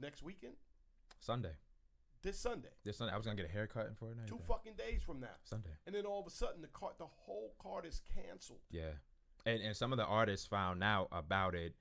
Next weekend? Sunday. This Sunday. I was going to get a haircut for it. 2 fucking days from now. Sunday. And then all of a sudden, the whole card is canceled. Yeah. And some of the artists found out about it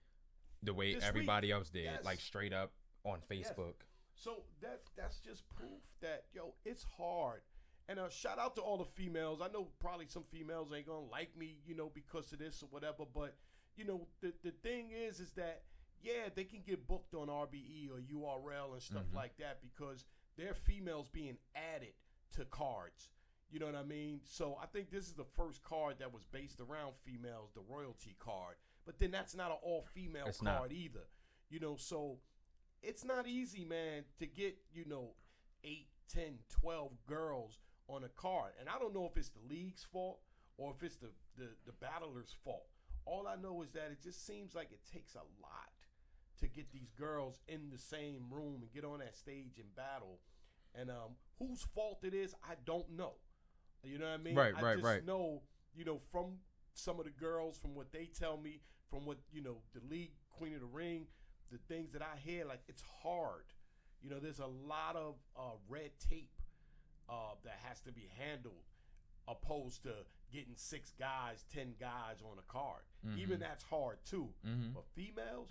the way everybody else did, like straight up on Facebook. Yes. So that's just proof that, it's hard. And shout out to all the females. I know probably some females ain't going to like me, because of this or whatever. But, the thing is that, yeah, they can get booked on RBE or URL and stuff like that because they're females being added to cards. You know what I mean? So I think this is the first card that was based around females, the royalty card. But then that's not an all-female card either. So it's not easy, man, to get 8, 10, 12 girls on a card. And I don't know if it's the league's fault or if it's the battler's fault. All I know is that it just seems like it takes a lot to get these girls in the same room and get on that stage and battle. And whose fault it is, I don't know. You know what I mean? Right. I just know, from some of the girls, from what they tell me, from what, the league, Queen of the Ring, the things that I hear, like, it's hard. There's a lot of red tape that has to be handled, opposed to getting 6 guys, 10 guys on a card. Even that's hard too. But females,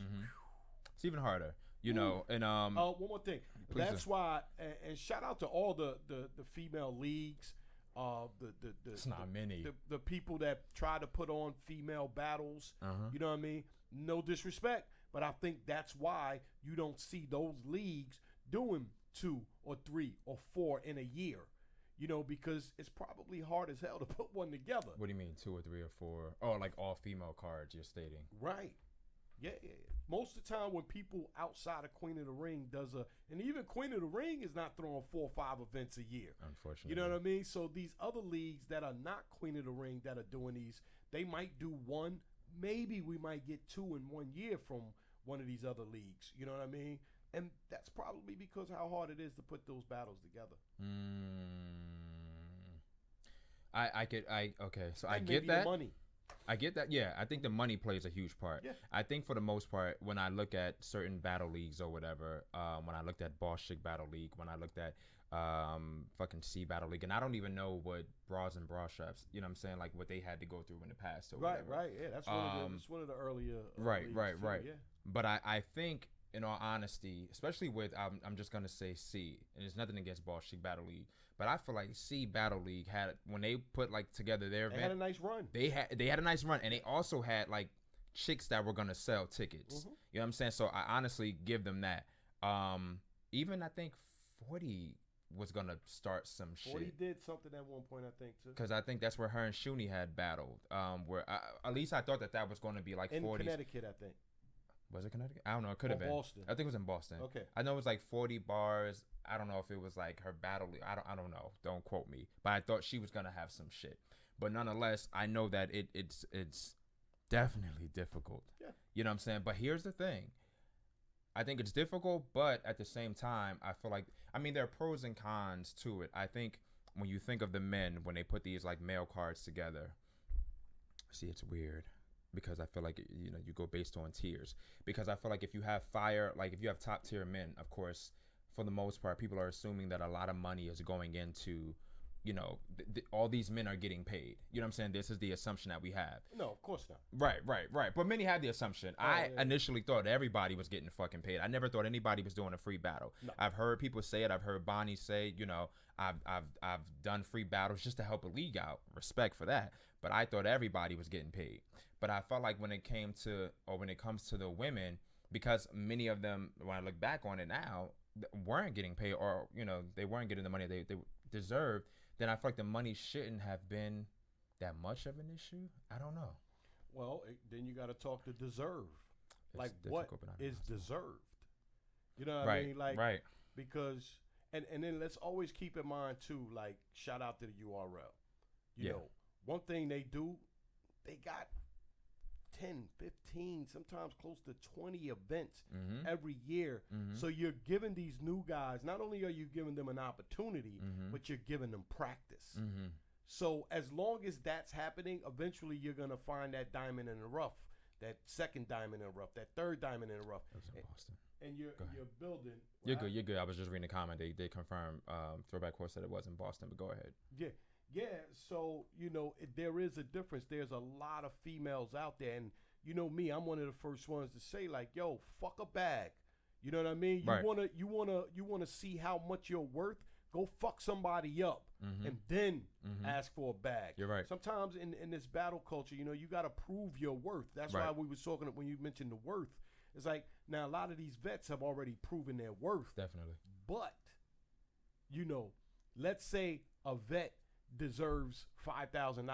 it's even harder. And one more thing. Please That's why, and shout out to all the female leagues. It's not many. The people that try to put on female battles. You know what I mean? No disrespect, but I think that's why you don't see those leagues doing 2 or 3 or 4 in a year. Because it's probably hard as hell to put one together. What do you mean 2 or 3 or 4? Oh, like all female cards you're stating. Right. Yeah. Most of the time when people outside of Queen of the Ring and even Queen of the Ring is not throwing 4 or 5 events a year. Unfortunately. You know what I mean? So these other leagues that are not Queen of the Ring that are doing these, they might do 1. Maybe we might get 2 in 1 year from one of these other leagues. You know what I mean? And that's probably because how hard it is to put those battles together. So and I get that. The money. I get that. Yeah, I think the money plays a huge part. Yeah. I think for the most part, when I look at certain battle leagues or whatever, when I looked at Boss Chick Battle League, when I looked at fucking C Battle League, and I don't even know what bras and bra straps, you know what I'm saying, like what they had to go through in the past or whatever. Right. Yeah, that's one of the earlier. Right. Yeah. But I think, in all honesty, especially with I'm just gonna say C, and there's nothing against Boss Chic Battle League, but I feel like C Battle League had, when they put like together their event, they had a nice run. They had a nice run, and they also had like chicks that were gonna sell tickets. You know what I'm saying? So I honestly give them that. Even I think 40 was gonna start some 40 shit. did something at one point, I think, too. Because I think that's where her and Shuni had battled. Where at least I thought that was going to be like 40s. In Connecticut, I think. Was it Connecticut? I don't know. It could have been. Boston. I think it was in Boston. Okay. I know it was like 40 bars. I don't know if it was like her battle. I don't know. Don't quote me. But I thought she was gonna have some shit. But nonetheless, I know that it's definitely difficult. Yeah. You know what I'm saying? But here's the thing. I think it's difficult, but at the same time, I feel like, there are pros and cons to it. I think when you think of the men, when they put these like male cards together, see, it's weird. Because I feel like, you go based on tiers. Because I feel like if you have if you have top tier men, of course, for the most part, people are assuming that a lot of money is going into, all these men are getting paid. You know what I'm saying? This is the assumption that we have. No, of course not. Right. But many have the assumption. I initially thought everybody was getting fucking paid. I never thought anybody was doing a free battle. No. I've heard people say it. I've heard Bonnie say, I've done free battles just to help a league out. Respect for that. But I thought everybody was getting paid. But I felt like when it comes to the women, because many of them, when I look back on it now, weren't getting paid, or they weren't getting the money they deserved, then I feel like the money shouldn't have been that much of an issue. I don't know. Well, then you got to talk to deserve. It's like, what is deserved? You know what I mean? Like, right. Because, and then let's always keep in mind too, like, shout out to the URL. You know, one thing they do, they got 10, 15, sometimes close to 20 events every year. So you're giving these new guys, not only are you giving them an opportunity, but you're giving them practice. So as long as that's happening, eventually you're going to find that diamond in the rough, that second diamond in the rough, that third diamond in the rough. That was in Boston. And you're building. You're good. I was just reading the comment. They confirmed, Throwback Course said it was in Boston, but go ahead. Yeah, so, there is a difference. There's a lot of females out there. And, me, I'm one of the first ones to say, like, yo, fuck a bag. You know what I mean? You wanna see how much you're worth? Go fuck somebody up and then ask for a bag. You're right. Sometimes in this battle culture, you got to prove your worth. That's why we was talking, when you mentioned the worth. It's like, now a lot of these vets have already proven their worth. Definitely. But, let's say a vet deserves $5,000.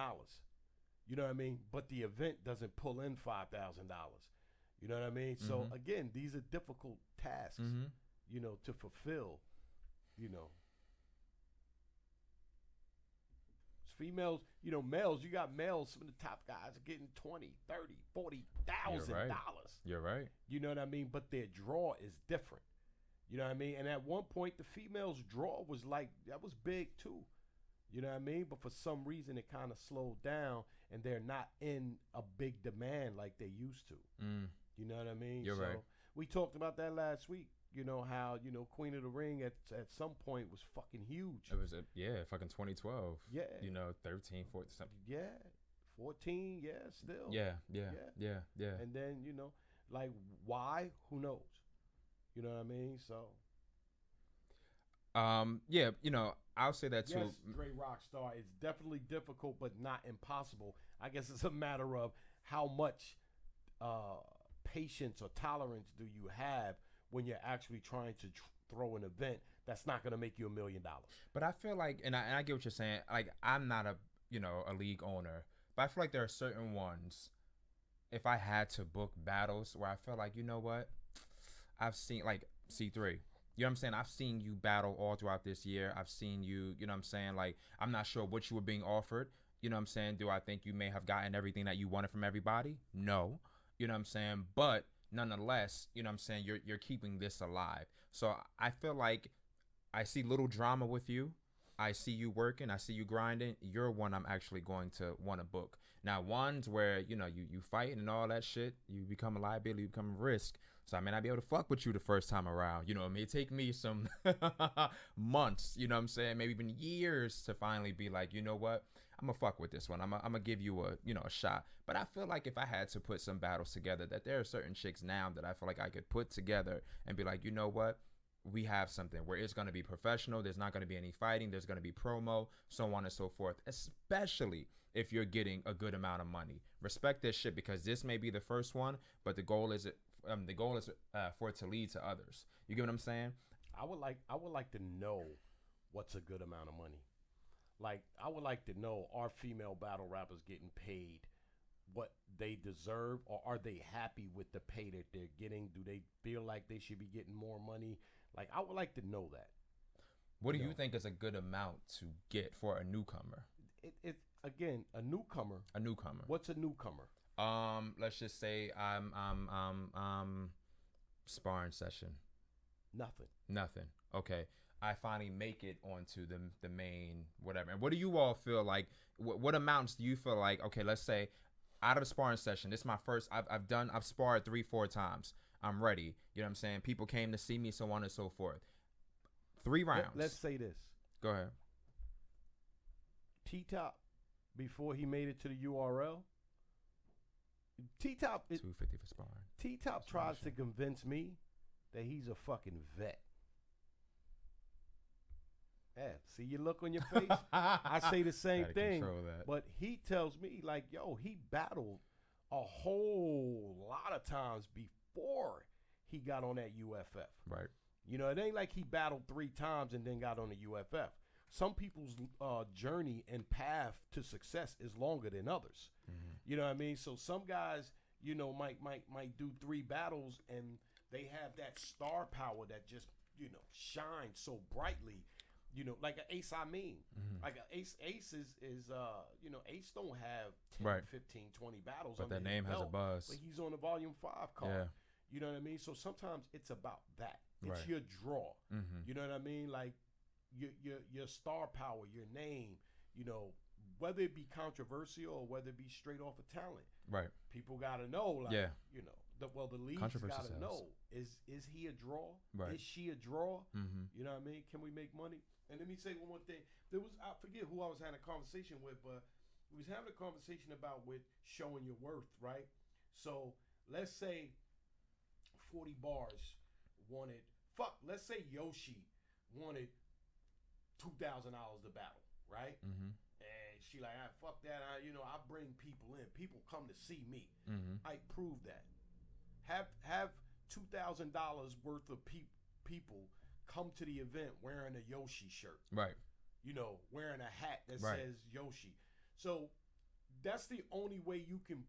You know what I mean? But the event doesn't pull in $5,000. You know what I mean? So again, these are difficult tasks, you know, to fulfill, you know. Females, you know, males, you got males, some of the top guys are getting $20, $30, $40,000. You're right. You know what I mean? But their draw is different. You know what I mean? And at one point, the females' draw was like, that was big too. You know what I mean? But for some reason, it kind of slowed down, and they're not in a big demand like they used to. You know what I mean? You're right. We talked about that last week. You know how, you know, Queen of the Ring at some point was fucking huge. It was fucking 2012. Yeah. You know, 13, 14 something. Yeah. 14, yeah, still. Yeah. And then, you know, like, why? Who knows? You know what I mean? So. Yeah, you know, I'll say that too. Yes, great rock star. It's definitely difficult, but not impossible. I guess it's a matter of how much patience or tolerance do you have when you're actually trying to throw an event that's not going to make you $1 million. But I feel like, and I get what you're saying. Like, I'm not a league owner, but I feel like there are certain ones. If I had to book battles where I feel like, you know what, I've seen like C3. You know what I'm saying? I've seen you battle all throughout this year. I've seen you, you know what I'm saying? Like, I'm not sure what you were being offered. You know what I'm saying? Do I think you may have gotten everything that you wanted from everybody? No. You know what I'm saying? But nonetheless, you know what I'm saying, you're keeping this alive. So I feel like I see little drama with you. I see you working. I see you grinding. You're one I'm actually going to want to book. Now, ones where, you know, you fighting and all that shit, you become a liability, you become a risk. So I may not be able to fuck with you the first time around. You know, it may take me some months, you know what I'm saying, maybe even years to finally be like, you know what, I'm gonna fuck with this one. I'm gonna give you a shot. But I feel like if I had to put some battles together, that there are certain chicks now that I feel like I could put together and be like, you know what, we have something where it's gonna be professional. There's not gonna be any fighting. There's gonna be promo, so on and so forth. Especially if you're getting a good amount of money. Respect this shit, because this may be the first one, but the goal is for it to lead to others. You get what I'm saying? I would like to know what's a good amount of money. Like, I would like to know, are female battle rappers getting paid what they deserve, or are they happy with the pay that they're getting? Do they feel like they should be getting more money? Like, I would like to know that. What do you think is a good amount to get for a newcomer? It again, a newcomer. A newcomer. What's a newcomer? Let's just say I'm sparring session. Nothing. Okay. I finally make it onto the main whatever. And what do you all feel like? What amounts do you feel like? Okay, let's say out of the sparring session, this is my first. I've sparred 3-4 times. I'm ready. You know what I'm saying? People came to see me, so on and so forth. 3 rounds. Let's say this. Go ahead. T-Top, before he made it to the URL, T-Top $250 for sparring. T-Top tries to convince me that he's a fucking vet. Yeah, see your look on your face? I say the same thing. But he tells me, like, yo, he battled a whole lot of times before he got on that UFF. Right. You know, it ain't like he battled 3 times and then got on the UFF. Some people's journey and path to success is longer than others. Mm-hmm. You know what I mean? So some guys, you know, might do 3 battles and they have that star power that just, you know, shines so brightly. You know, like an Ace Amin. Mm-hmm. Like an Ace is you know, Ace don't have 10, 15, 20 battles. But that name has a buzz. But he's on the Volume 5 card. Yeah. You know what I mean? So sometimes it's about that. It's your draw. Mm-hmm. You know what I mean? Like your star power, your name, you know, whether it be controversial or whether it be straight off of talent. Right. People got to know, like, you know, the league's got to know, is he a draw? Right. Is she a draw? Mm-hmm. You know what I mean? Can we make money? And let me say one more thing. There was, I forget who I was having a conversation with, but we was having a conversation about with showing your worth, right? So let's say 40 bars wanted, let's say Yoshi wanted $2,000 to battle, right? Mm-hmm. And she like, fuck that. I bring people in. People come to see me. Mm-hmm. I prove that. Have $2,000 worth of people come to the event wearing a Yoshi shirt. Right. You know, wearing a hat that says Yoshi. So that's the only way you can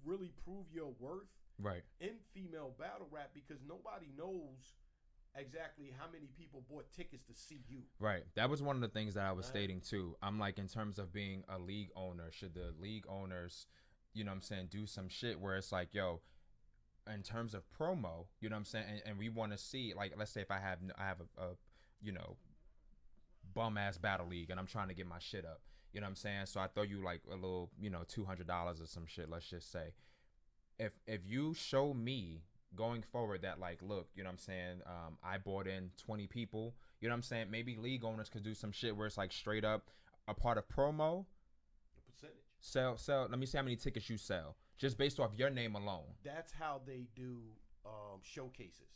really prove your worth. Right. in female battle rap because nobody knows exactly how many people bought tickets to see you. Right. That was one of the things that I was stating too. I'm like, in terms of being a league owner, should the league owners, you know what I'm saying, do some shit where it's like, yo, in terms of promo, you know what I'm saying, and we want to see, like, let's say if I have a you know, bum ass battle league and I'm trying to get my shit up, you know what I'm saying, so I throw you like a little, you know, $200 or some shit, let's just say. If you show me going forward that, like, look, you know what I'm saying, I bought in 20 people, you know what I'm saying, maybe league owners could do some shit where it's like straight up a part of promo, The percentage. sell, let me see how many tickets you sell just based off your name alone. That's how they do showcases.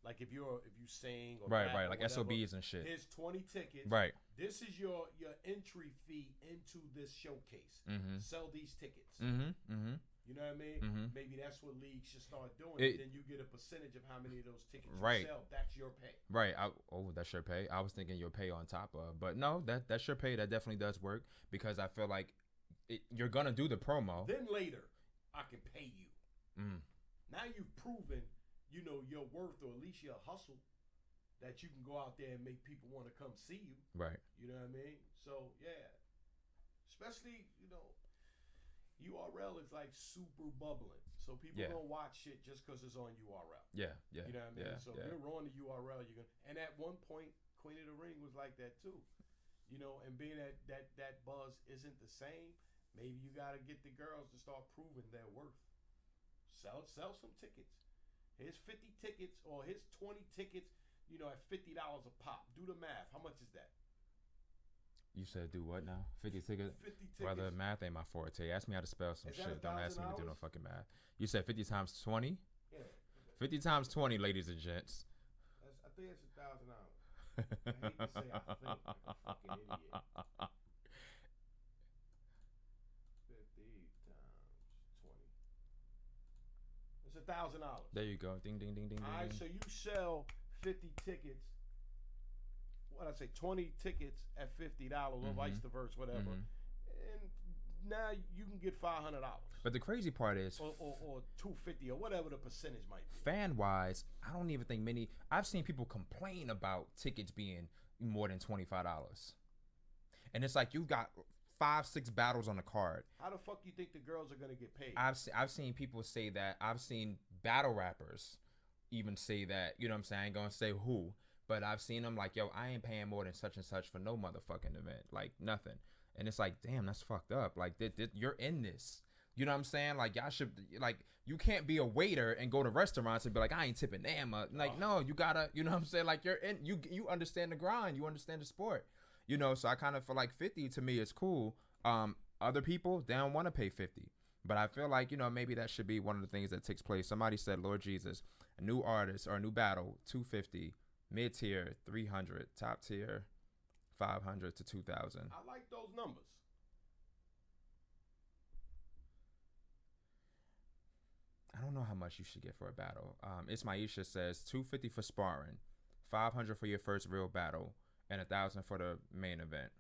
Like if you sing or Right, rap right, or like whatever, SOBs and shit. Here's 20 tickets. Right. This is your entry fee into this showcase. Mm-hmm. Sell these tickets. Mm-hmm. Mm-hmm. You know what I mean? Mm-hmm. Maybe that's what leagues should start doing. Then you get a percentage of how many of those tickets Right. you sell. That's your pay. Right. That's your pay. I was thinking your pay on top of, but no, that's your pay. That definitely does work because I feel like you're gonna do the promo. Then later, I can pay you. Mm. Now you've proven, you know, your worth or at least your hustle that you can go out there and make people want to come see you. Right. You know what I mean? So yeah, especially, you know, URL is like super bubbling, so people don't watch shit just because it's on URL. Yeah, yeah. You know what I mean? Yeah, So yeah. if you're on the URL, you're gonna. And at one point, Queen of the Ring was like that too. You know, and being that buzz isn't the same. Maybe you got to get the girls to start proving their worth. Sell some tickets. Here's 50 tickets or here's 20 tickets. You know, at $50 a pop. Do the math. How much is that? You said do what now? 50 tickets? 50 tickets. Brother, math ain't my forte. Ask me how to spell some Is that shit. Don't ask me to do no $1,000? fucking math. You said 50 times 20? Yeah. 50 times 20, ladies and gents. I think it's $1,000. I hate to say I think like a fucking idiot. 50 times 20. It's $1,000. There you go. Ding, ding, ding, ding, All right, ding. so you sell 50 tickets. What I say, 20 tickets at $50 or vice versa, whatever. And now you can get $500. But the crazy part is, Or $250 or whatever the percentage might be. fan wise, I don't even think many. I've seen people complain about tickets being more than $25, and it's like you've got 5-6 battles on the card. How the fuck you think the girls are gonna get paid? I've seen people say that. I've seen battle rappers even say that. You know what I'm saying? I ain't gonna say who, but I've seen them like, yo, I ain't paying more than such and such for no motherfucking event, like nothing. And it's like, damn, that's fucked up. Like, you're in this. You know what I'm saying? Like, y'all should, like, you can't be a waiter and go to restaurants and be like, I ain't tipping them. Like, no, you gotta, you know what I'm saying? Like, you're in, you understand the grind, you understand the sport. You know, so I kind of feel like 50 to me is cool. Other people, they don't want to pay 50. But I feel like, you know, maybe that should be one of the things that takes place. Somebody said, Lord Jesus, a new artist or a new battle, 250, mid tier, 300, top tier, 500 to 2,000. I like those numbers. I don't know how much you should get for a battle. It's Maisha says 250 for sparring, 500 for your first real battle, and 1,000 for the main event.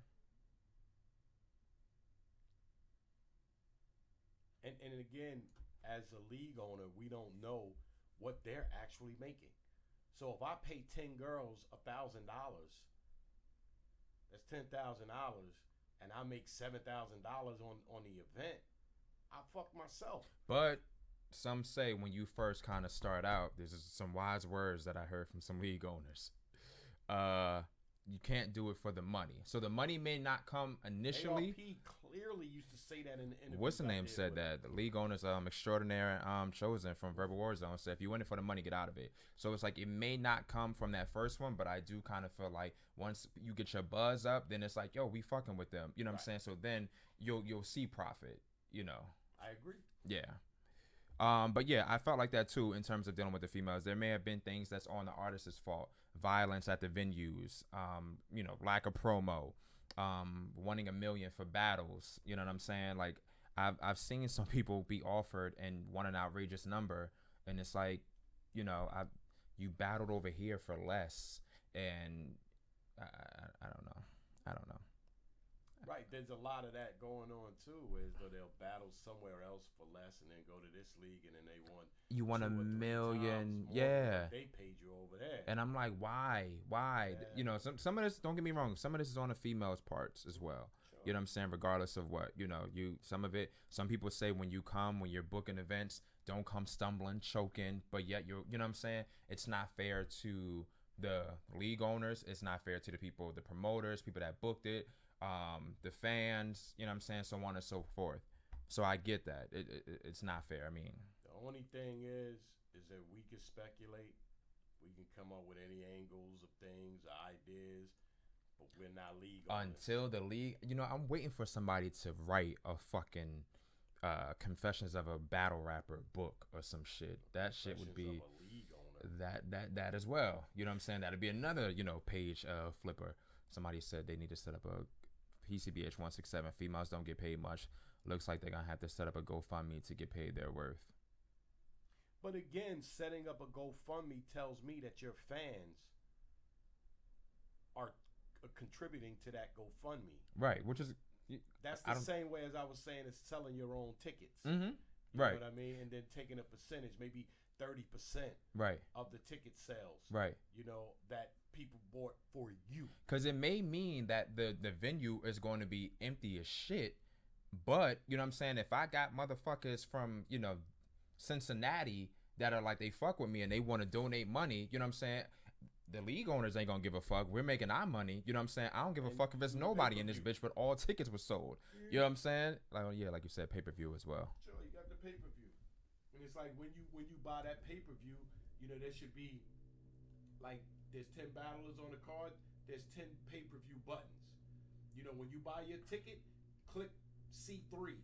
And again, as a league owner, we don't know what they're actually making. So if I pay 10 girls $1,000, that's $10,000, and I make $7,000 on the event, I fucked myself. But some say when you first kind of start out, there's some wise words that I heard from some league owners. You can't do it for the money. So the money may not come initially. ARP clearly used to say that in the interview. What's the name said that? The league owners, extraordinaire Chosen from Verbal Warzone said, if you win it for the money, get out of it. So it's like it may not come from that first one, but I do kind of feel like once you get your buzz up, then it's like, yo, we fucking with them. You know what I'm saying? So then you'll see profit, you know. I agree. Yeah. But yeah, I felt like that too in terms of dealing with the females. There may have been things that's on the artist's fault. Violence at the venues, you know, lack of promo, wanting $1 million for battles. You know what I'm saying? Like I've seen some people be offered and want an outrageous number, and it's like, you know, you battled over here for less, and I don't know. Right, there's a lot of that going on too, is that they'll battle somewhere else for less and then go to this league and then they want You want 2 a or 3 million, times more than yeah. what they paid you over there. And I'm like, why? Yeah. You know, some of this, don't get me wrong, some of this is on the females' parts as well. Sure. You know what I'm saying? Regardless of what, you know, some people say when you're booking events, don't come stumbling, choking, but yet you know what I'm saying? It's not fair to the league owners. It's not fair to the people, the promoters, people that booked it, the fans, you know what I'm saying? So on and so forth. So I get that. It's not fair. I mean, The only thing is that we can speculate. We can come up with any angles of things, ideas, but we're not league owners. until the league, you know, I'm waiting for somebody to write a fucking Confessions of a Battle Rapper book or some shit. That shit would be Confessions of a league owner. that as well. You know what I'm saying? That'd be another, you know, page flipper. Somebody said they need to set up a PCBH 167. Females don't get paid much. Looks like they're gonna have to set up a GoFundMe to get paid their worth. But again, setting up a GoFundMe tells me that your fans are contributing to that GoFundMe. Right, which is That's I the don't- same way as I was saying as selling your own tickets. Mm-hmm. You Right. know what I mean? And then taking a percentage, maybe 30% Right. of the ticket sales. Right. You know, that people bought for you. Because it may mean that the venue is going to be empty as shit. But, you know what I'm saying? If I got motherfuckers from, you know, Cincinnati that are like, they fuck with me and they want to donate money, you know what I'm saying? The league owners ain't going to give a fuck. We're making our money. You know what I'm saying? I don't give a fuck if there's nobody in this bitch, but all tickets were sold. You know what I'm saying? Like, yeah, like you said, pay-per-view as well. Sure, you got the pay-per-view. And it's like when you buy that pay-per-view, you know, there should be like there's 10 battlers on the card, there's 10 pay-per-view buttons. You know, when you buy your ticket, click C3.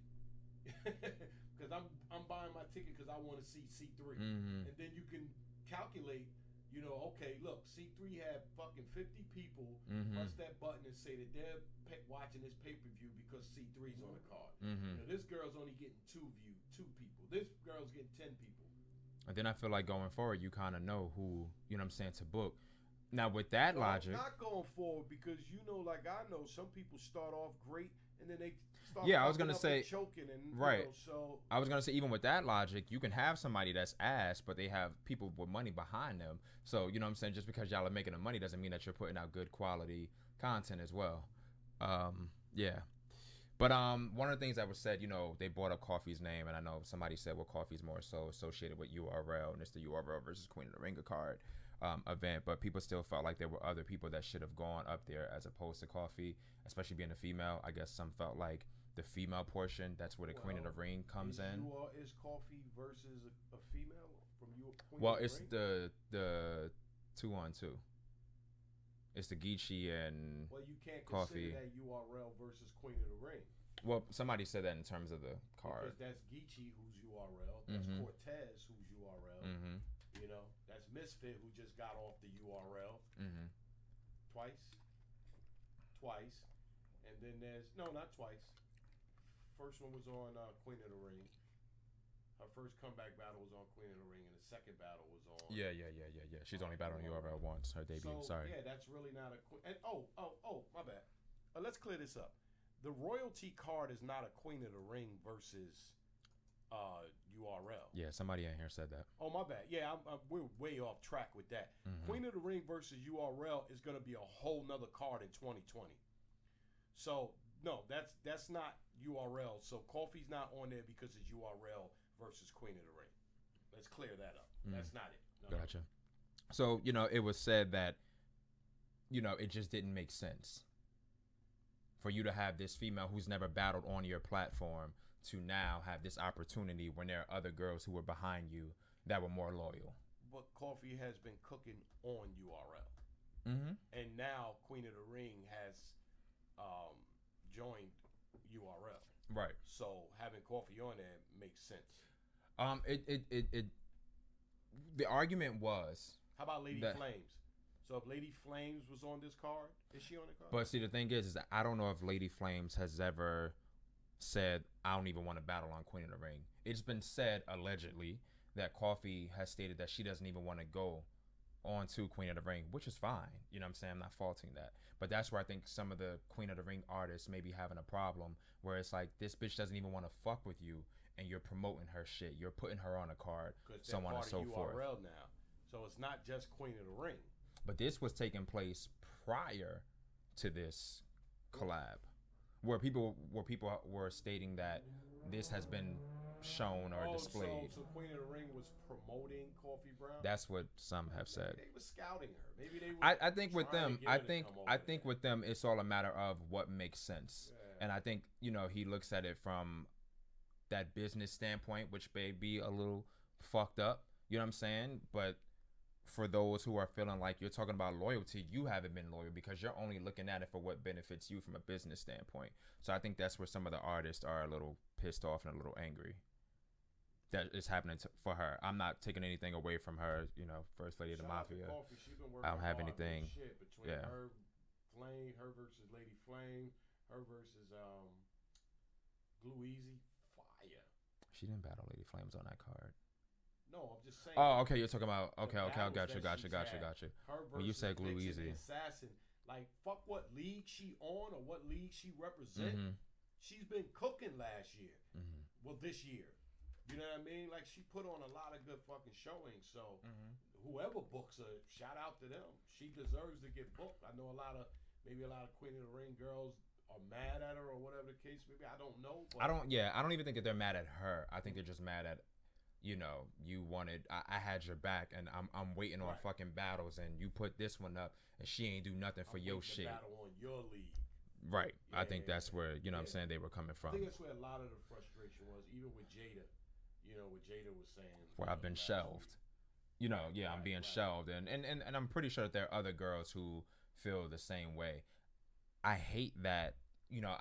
Cuz I'm buying my ticket cuz I want to see C3. Mm-hmm. And then you can calculate, you know, okay, look, C3 had fucking 50 people press that button and say that they're watching this pay-per-view because C3's on the card. You know, this girl's only getting 2 people. This girl's getting 10 people. And then I feel like going forward, you kind of know who, you know what I'm saying, to book. Now, with that logic. Not going forward because, you know, like I know some people start off great and then they start Yeah, I was fucking gonna up say- and choking and right. You know, so I was gonna say, even with that logic, you can have somebody that's ass, but they have people with money behind them. So you know what I'm saying, just because y'all are making the money doesn't mean that you're putting out good quality content as well. Yeah. But one of the things that was said, you know, they brought up Coffee's name, and I know somebody said, well, Coffee's more so associated with URL, and it's the URL versus Queen of the Ringer card event. But people still felt like there were other people that should have gone up there as opposed to Coffee, especially being a female. I guess some felt like the female portion, that's where the Queen of the Ring comes in. Is Coffee versus a female from you? Well, it's the 2-on-2. It's the Geechee and Well, you can't Coffee. consider that URL versus Queen of the Ring. Well, somebody said that in terms of the card. Because that's Geechee, who's URL. That's Cortez, who's URL. Mm-hmm. You know, that's Misfit, who just got off the URL Mm-hmm. twice. And then there's, no, not twice. First one was on Queen of the Ring. Her first comeback battle was on Queen of the Ring, and the second battle was on. Yeah. She's only battled on URL once. Her debut. So, Sorry. yeah, that's really not a. And my bad. Let's clear this up. The royalty card is not a Queen of the Ring versus URL. Yeah, somebody in here said that. Oh, my bad. Yeah, we're way off track with that. Queen of the Ring versus URL is going to be a whole nother card in 2020. So no, that's not URL. So Coffee's not on there because it's URL versus Queen of the Ring. Let's clear that up. That's not it. No. Gotcha. So, you know, it was said that, you know, it just didn't make sense for you to have this female who's never battled on your platform to now have this opportunity when there are other girls who were behind you that were more loyal. But Coffee has been cooking on URL. Mm-hmm. And now Queen of the Ring has joined URL. Right. So having Coffee on there makes sense. The argument was. How about Lady that, Flames? So if Lady Flames was on this card, is she on the card? But see, the thing is that I don't know if Lady Flames has ever said, I don't even want to battle on Queen of the Ring. It's been said, allegedly, that Coffee has stated that she doesn't even want to go on to Queen of the Ring, which is fine. You know what I'm saying? I'm not faulting that. But that's where I think some of the Queen of the Ring artists may be having a problem, where it's like, this bitch doesn't even want to fuck with you, and you're promoting her shit. You're putting her on a card, so on and so forth. URL now. So it's not just Queen of the Ring. But this was taking place prior to this collab, where people were stating that this has been shown or displayed. So Queen of the Ring was promoting Coffee Brown. That's what some have said. They were scouting her. Maybe they were. I think with them, I think with them, it's all a matter of what makes sense. Yeah. And I think, you know, he looks at it from that business standpoint, which may be a little fucked up. You know what I'm saying? But for those who are feeling like you're talking about loyalty, you haven't been loyal because you're only looking at it for what benefits you from a business standpoint. So I think that's where some of the artists are a little pissed off and a little angry that is happening for her. I'm not taking anything away from her, you know, First Lady of the Mafia. I don't have anything. Between her Flame, her versus Lady Flame, her versus Glue Easy, fire. She didn't battle Lady Flames on that card. No, I'm just saying. Oh, okay, you're talking about okay, I got you. When you say Glue Easy, Assassin, like fuck what league she on or what league she represent. She's been cooking last year. Well, this year, you know what I mean? Like she put on a lot of good fucking showings. So whoever books her, shout out to them. She deserves to get booked. I know maybe a lot of Queen of the Ring girls are mad at her or whatever the case may be. I don't know. But I don't even think that they're mad at her. I think they're just mad at, you know, I had your back and I'm waiting on fucking battles and you put this one up and she ain't do nothing for your shit. Battle on your league. Right. Yeah, I think that's where, you know what I'm saying, they were coming from. I think that's where a lot of the frustration was, even with Jada. You know, what Jada was saying. Where I've been shelved. You know, I'm being shelved. And I'm pretty sure that there are other girls who feel the same way. I hate that, you know,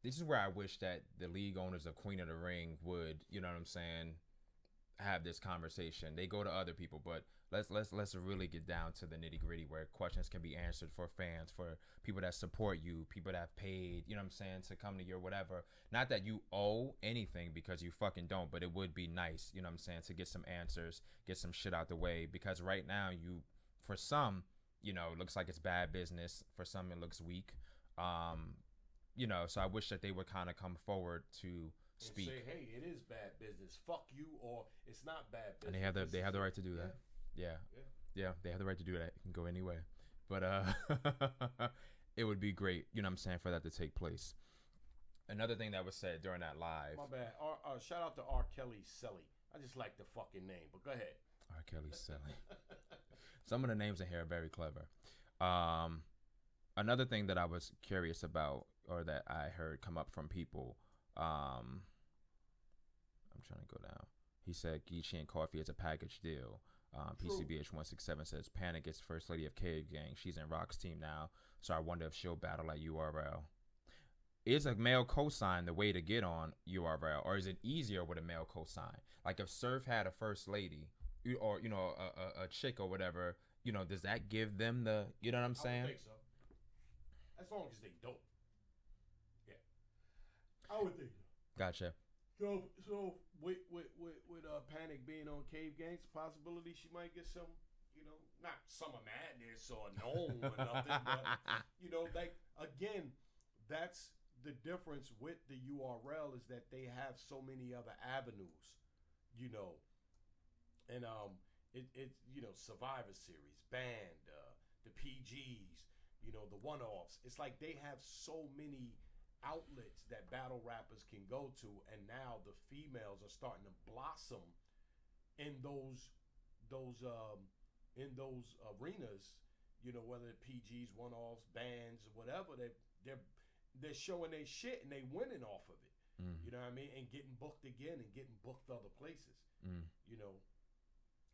this is where I wish that the league owners of Queen of the Ring would, you know what I'm saying, have this conversation. They go to other people, but let's really get down to the nitty gritty where questions can be answered for fans, for people that support you, people that have paid, you know what I'm saying, to come to your whatever. Not that you owe anything because you fucking don't, but it would be nice, you know what I'm saying, to get some answers, get some shit out the way, because right now for some, you know, it looks like it's bad business. For some, it looks weak. You know, so I wish that they would kind of come forward to speak. And say, hey, it is bad business. Fuck you, or it's not bad business. And they have the right to do that. Yeah, they have the right to do that. It can go anyway. But it would be great, you know what I'm saying, for that to take place. Another thing that was said during that live. My bad. Shout out to R. Kelly Selly. I just like the fucking name, but go ahead. R. Kelly Selly. Some of the names in here are very clever. Another thing that I was curious about, or that I heard come up from people, I'm trying to go down. He said Geechee and Coffee is a package deal. PCBH 167 says Panic is First Lady of Cave Gang. She's in Rock's team now, so I wonder if she'll battle at URL. Is a male cosign the way to get on URL, or is it easier with a male cosign? Like if Surf had a First Lady, or you know a chick or whatever, you know, does that give them the, you know what I'm saying? I would think so. As long as they don't. Yeah. I would think so. Gotcha. So with Panic being on Cave Gangs, possibility she might get some, you know, not Summer Madness or Gnome or nothing, but you know, like again, that's the difference with the URL, is that they have so many other avenues, you know, and it you know, Survivor Series, Band, the PGs, you know, the one-offs. It's like they have so many outlets that battle rappers can go to, and now the females are starting to blossom in those arenas, you know, whether PGs, one-offs, bands, whatever. They're showing their shit and they winning off of it. You know what I mean? And getting booked again and getting booked other places. You know,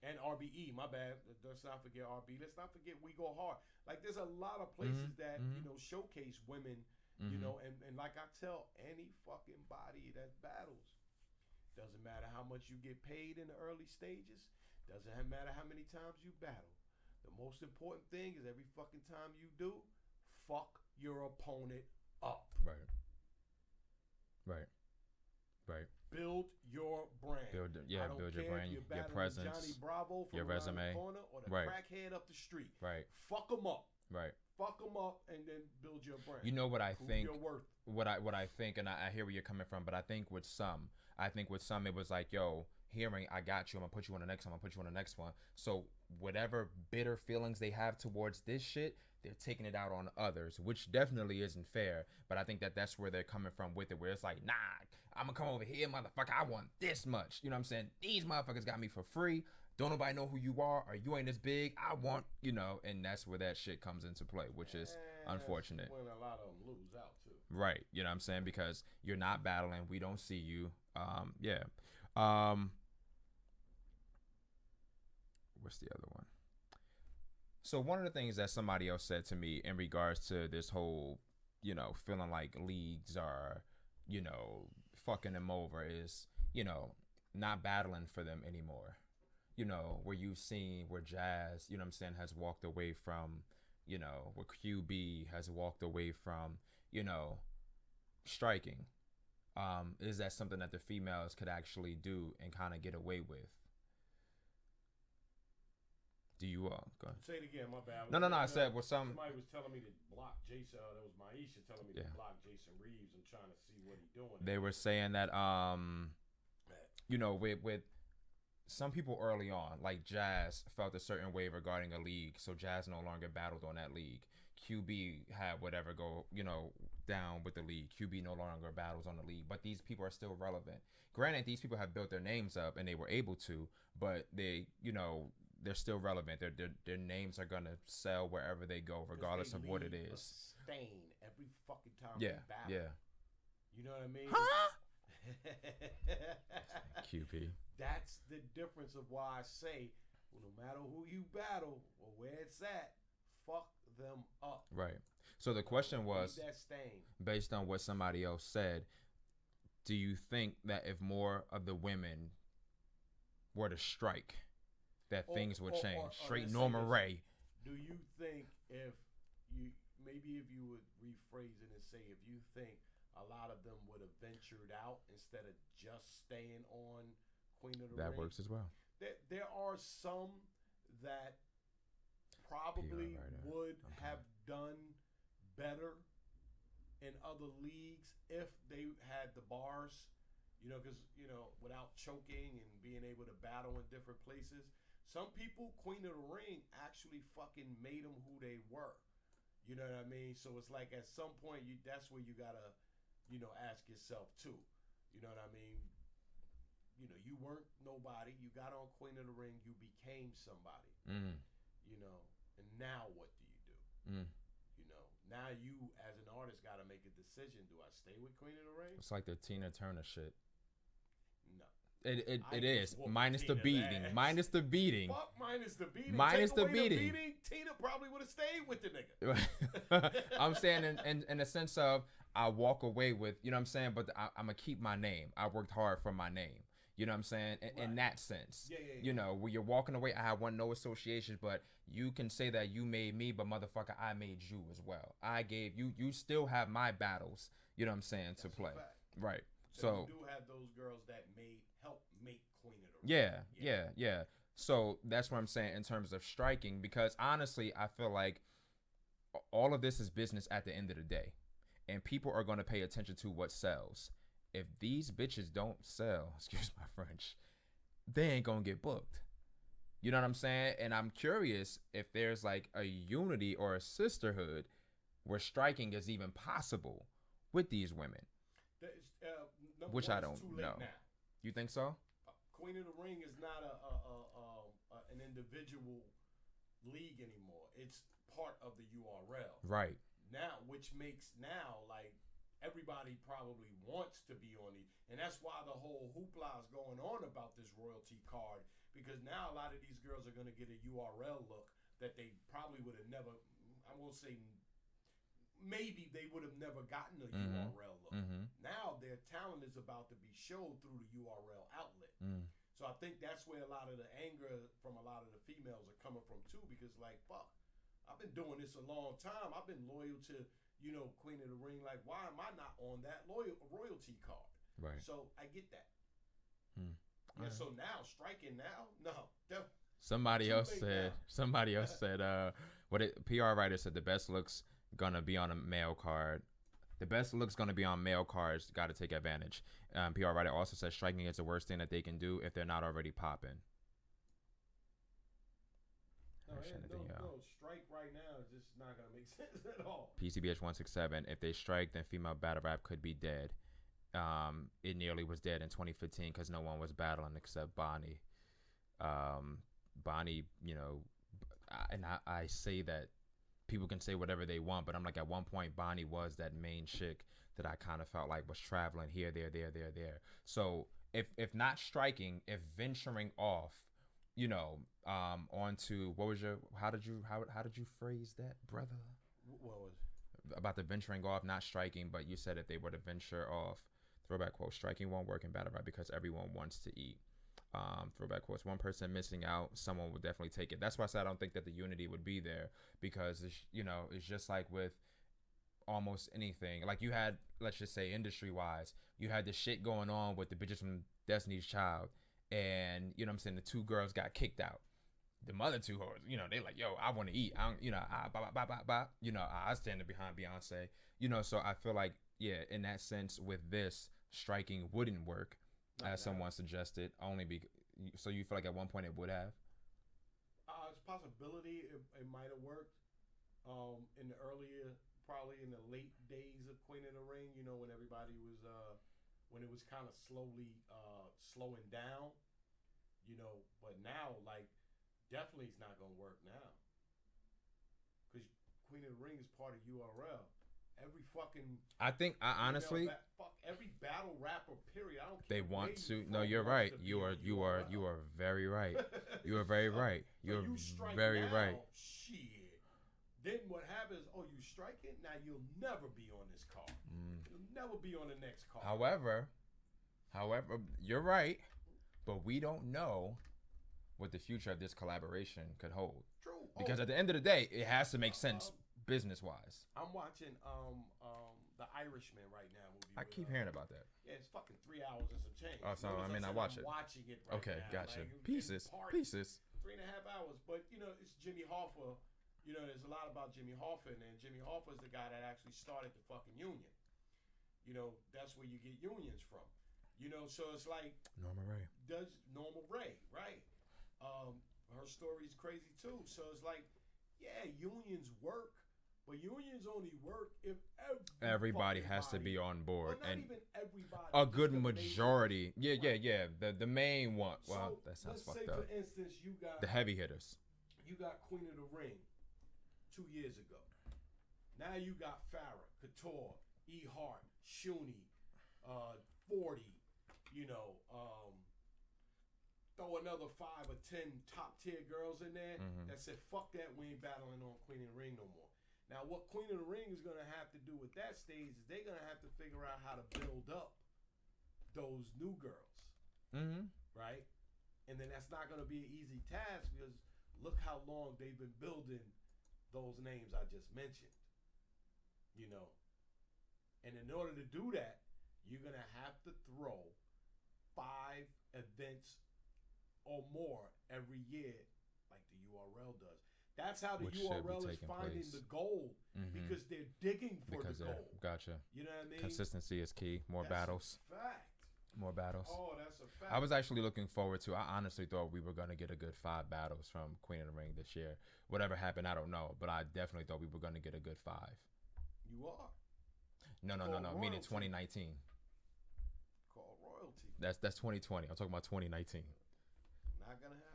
and RBE, my bad. Let's not forget RB. Let's not forget We Go Hard. Like there's a lot of places that you know, showcase women. You know, and like I tell any fucking body that battles, doesn't matter how much you get paid in the early stages, doesn't matter how many times you battle. The most important thing is every fucking time you do, fuck your opponent up. Right. Build your brand. Build your brand, your presence, Johnny Bravo from your resume, corner, or or the Right. crackhead up the street. Right. Fuck them up. Right. Fuck them up and then build your brand. You know what I Prove think? your worth. What I think, and I hear where you're coming from, but I think with some it was like, yo, hearing, I got you, I'm gonna put you on the next one, I'm gonna put you on the next one. So whatever bitter feelings they have towards this shit, they're taking it out on others, which definitely isn't fair. But I think that's where they're coming from with it, where it's like, nah, I'm gonna come over here, motherfucker, I want this much. You know what I'm saying? These motherfuckers got me for free. Don't nobody know who you are, or you ain't as big. I want, and that's where that shit comes into play, which is unfortunate. When a lot of them lose out too. Right. You know what I'm saying? Because you're not battling. We don't see you. Yeah. What's the other one? So one of the things that somebody else said to me in regards to this whole, feeling like leagues are, fucking them over is, not battling for them anymore. Where you've seen where Jazz, has walked away from, where QB has walked away from, striking. Is that something that the females could actually do and kind of get away with? Do you go ahead. Say it again, my bad. No. I said somebody was telling me to block Jason. That was Maisha telling me to block Jason Reeves and trying to see what he's doing. They were saying that with some people early on, like Jazz felt a certain way regarding a league, so Jazz no longer battled on that league. QB had whatever go, down with the league. QB no longer battles on the league, but these people are still relevant. Granted, these people have built their names up and they were able to, but they, they're still relevant. Their names are gonna sell wherever they go, regardless of what it is. Stain every fucking time. Yeah, they battle. yeah. You know what I mean? Huh? QP. That's the difference of why I say, well, no matter who you battle or where it's at, fuck them up. Right. So the question was, that stain. Based on what somebody else said, do you think that if more of the women were to strike, that things would change? Straight Norma Ray. Do you think if you would rephrase it and say, if you think a lot of them would have ventured out instead of just staying on Queen of the Ring? That works as well. There are some that probably would have done better in other leagues if they had the bars, because, without choking and being able to battle in different places. Some people, Queen of the Ring, actually fucking made them who they were. You know what I mean? So it's like at some point, that's where you gotta, ask yourself too. You know what I mean? You weren't nobody. You got on Queen of the Ring. You became somebody. And now what do you do? Now you as an artist got to make a decision. Do I stay with Queen of the Ring? It's like the Tina Turner shit. No. It is. Minus the beating. Minus the beating. Fuck minus the beating. Minus Take the away beating. Tina probably would have stayed with the nigga. I'm saying in the sense of I walk away with, you know what I'm saying? But I'm going to keep my name. I worked hard for my name. You know what I'm saying? In that sense. Yeah. Where you're walking away, I want no associations, but you can say that you made me, but motherfucker, I made you as well. I gave you still have my battles, you know what I'm saying, to play. Right. So you do have those girls that help make Queen of the Ring. Yeah. So that's what I'm saying in terms of striking, because honestly, I feel like all of this is business at the end of the day, and people are going to pay attention to what sells. If these bitches don't sell, excuse my French, they ain't going to get booked. You know what I'm saying? And I'm curious if there's like a unity or a sisterhood where striking is even possible with these women. Which I don't know. Now. You think so? Queen of the Ring is not an individual league anymore. It's part of the URL. Right. Now, which makes like everybody probably wants to be on these. And that's why the whole hoopla is going on about this royalty card, because now a lot of these girls are going to get a URL look that they probably would have never, I won't say maybe they would have never gotten a URL look. Now their talent is about to be showed through the URL outlet. So I think that's where a lot of the anger from a lot of the females are coming from too, because like, fuck, I've been doing this a long time. I've been loyal to, Queen of the Ring. Like, why am I not on that royalty card? Right. So I get that. Yeah, so now striking now, no. Somebody else said, PR writer said the best looks gonna be on a mail card. The best looks gonna be on mail cards. Got to take advantage. PR writer also says striking is the worst thing that they can do if they're not already popping. No, strike right now is just not gonna make sense at all. PCBH 167. If they strike, then female battle rap could be dead. It nearly was dead in 2015 because no one was battling except Bonnie. Bonnie, you know, I say that people can say whatever they want, but I'm like, at one point Bonnie was that main chick that I kind of felt like was traveling here, there. So if not striking, if venturing off, you know, onto how did you phrase that, brother? What was it? About the venturing off, not striking, but you said if they were to venture off, throwback quote, striking won't work in battle rap because everyone wants to eat. Throwback quotes, one person missing out, someone would definitely take it. That's why I said I don't think that the unity would be there, because it's just like with almost anything. Like you had, let's just say industry wise, you had the shit going on with the bitches from Destiny's Child, and you know what I'm saying, the two girls got kicked out. The other two hoes, you know, they like, yo, I want to eat. I stand behind Beyonce, you know. So I feel like, yeah, in that sense, with this, striking wouldn't work, as someone suggested. So you feel like at one point it would have? It's a possibility it might have worked. In the earlier, probably in the late days of Queen of the Ring, you know, when everybody was, when it was kind of slowly slowing down, you know. But now, like, definitely it's not gonna work now, because Queen of the Ring is part of URL. Every fucking, honestly, every battle rapper, period. I don't care. They want to. No, you're right. You are very right. You are very right. You're very right. Shit. Then what happens? Oh, you strike it. Now you'll never be on this card. You'll never be on the next card. However, you're right, but we don't know what the future of this collaboration could hold. True. Because at the end of the day, it has to make sense business-wise. I'm watching The Irishman right now. I keep hearing about that. Yeah, it's fucking 3 hours and some change. Oh, so I mean, I watch it. Watching it right okay, now. gotcha. Like, Pieces. 3.5 hours. But you know, it's Jimmy Hoffa. You know, there's a lot about Jimmy Hoffa, and Jimmy Hoffa is the guy that actually started the fucking union. You know, that's where you get unions from. You know, so it's like Norma Ray. Right? Her story's crazy too. So it's like, yeah, unions work, but unions only work if everybody has to be on board, well, not and even everybody. a good majority. Yeah. The main one. Well, so that sounds let's fucked say, up. for instance, you got The heavy hitters. You got Queen of the Ring 2 years ago. Now you got Farrah, Couture, E. Hart, Shuni, 40. You know, throw another 5 or 10 top tier girls in there that said, fuck that, we ain't battling on Queen of the Ring no more. Now, what Queen of the Ring is going to have to do with that stage is they're going to have to figure out how to build up those new girls. Right? And then that's not going to be an easy task, because look how long they've been building those names I just mentioned. You know? And in order to do that, you're going to have to throw 5 events or more every year, like the URL does. That's how the URL is finding the gold, because they're digging for the gold. Gotcha. You know what I mean? Consistency is key. More battles. That's a fact. More battles. Oh, that's a fact. I was actually looking forward to. I honestly thought we were gonna get a good 5 battles from Queen of the Ring this year. Whatever happened, I don't know, but I definitely thought we were gonna get a good 5. You are. No. Meaning 2019. Called royalty. That's 2020. I'm talking about 2019. Not gonna happen.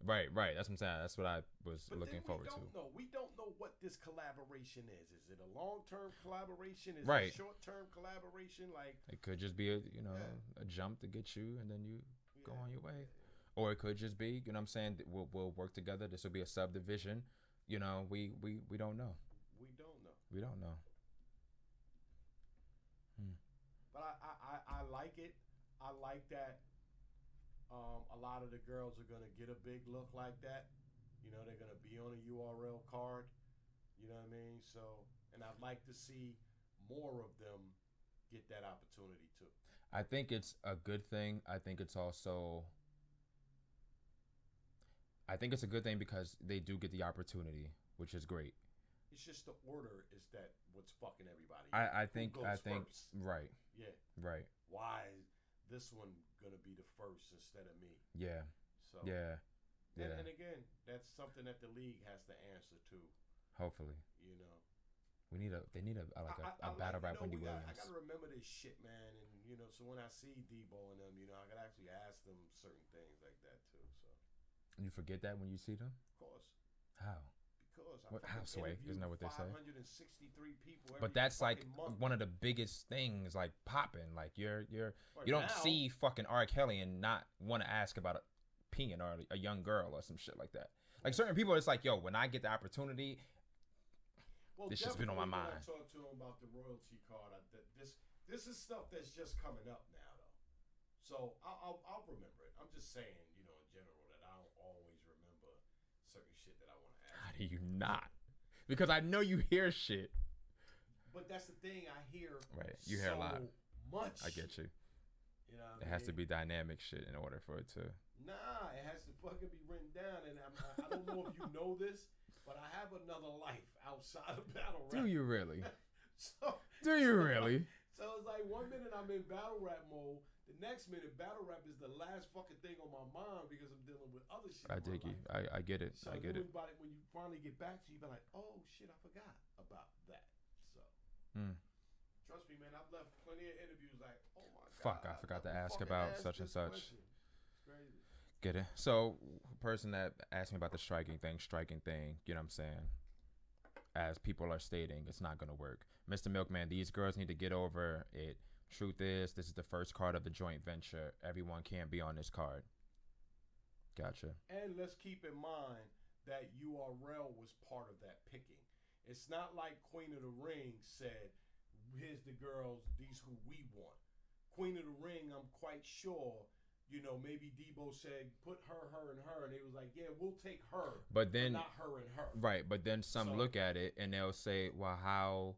Right. That's what I'm saying. That's what I was looking forward to. We don't know what this collaboration is. Is it a long-term collaboration? Is right. it a short-term collaboration? Like, it could just be a jump to get you, and then you go on your way. Or it could just be, you know what I'm saying, we'll work together. This will be a subdivision. You know, we don't know. We don't know. But I like it. I like that a lot of the girls are going to get a big look like that. You know, they're going to be on a URL card. You know what I mean? So, and I'd like to see more of them get that opportunity too. I think it's a good thing. I think it's also, I think it's a good thing because they do get the opportunity, which is great. It's just the order is that what's fucking everybody. I think first? right. Yeah. Right. Why is this one gonna be the first instead of me? Yeah. So yeah. And again, that's something that the league has to answer to. Hopefully. You know. They need a battle rap Wendy Williams. I gotta remember this shit, man, and so when I see Debo and them, I gotta actually ask them certain things like that too. So. You forget that when you see them? Of course. How? Because how, Sway? Isn't that what they say? 563 people. But that's like month. one of the biggest things, like popping. Like you don't now, see fucking R. Kelly and not want to ask about peeing or a young girl or some shit like that. Like certain people, it's like, yo, when I get the opportunity, this shit's been on my mind. I talked to him about the royalty card. This is stuff that's just coming up now, though. So I'll remember it. I'm just saying, in general, that I don't always remember certain shit that I want to ask. How do you not? Because I know you hear shit. But that's the thing. I hear. Right. You hear a lot. Much. I get you. It has to be dynamic shit in order for it to. Nah, it has to fucking be written down. And I don't know if you know this, but I have another life outside of battle rap. Do you really? Do you really? So it's like 1 minute I'm in battle rap mode. The next minute, battle rap is the last fucking thing on my mind because I'm dealing with other shit. I dig you. I get it. So I get it. When you finally get back to you, be like, oh shit, I forgot about that. So. Trust me, man. I've left plenty of interviews like, oh my god. Fuck, I forgot to ask about such and such. Question. It's crazy. Get it? So, person that asked me about the striking thing, you know what I'm saying? As people are stating, it's not going to work. Mr. Milkman, these girls need to get over it. Truth is, this is the first card of the joint venture. Everyone can't be on this card. Gotcha. And let's keep in mind that URL was part of that picking. It's not like Queen of the Ring said, here's the girls, these who we want. Queen of the Ring, I'm quite sure, maybe Debo said, put her, and her, and they was like, yeah, we'll take her, but then not her and her. Right, but then some look at it and they'll say, well, how,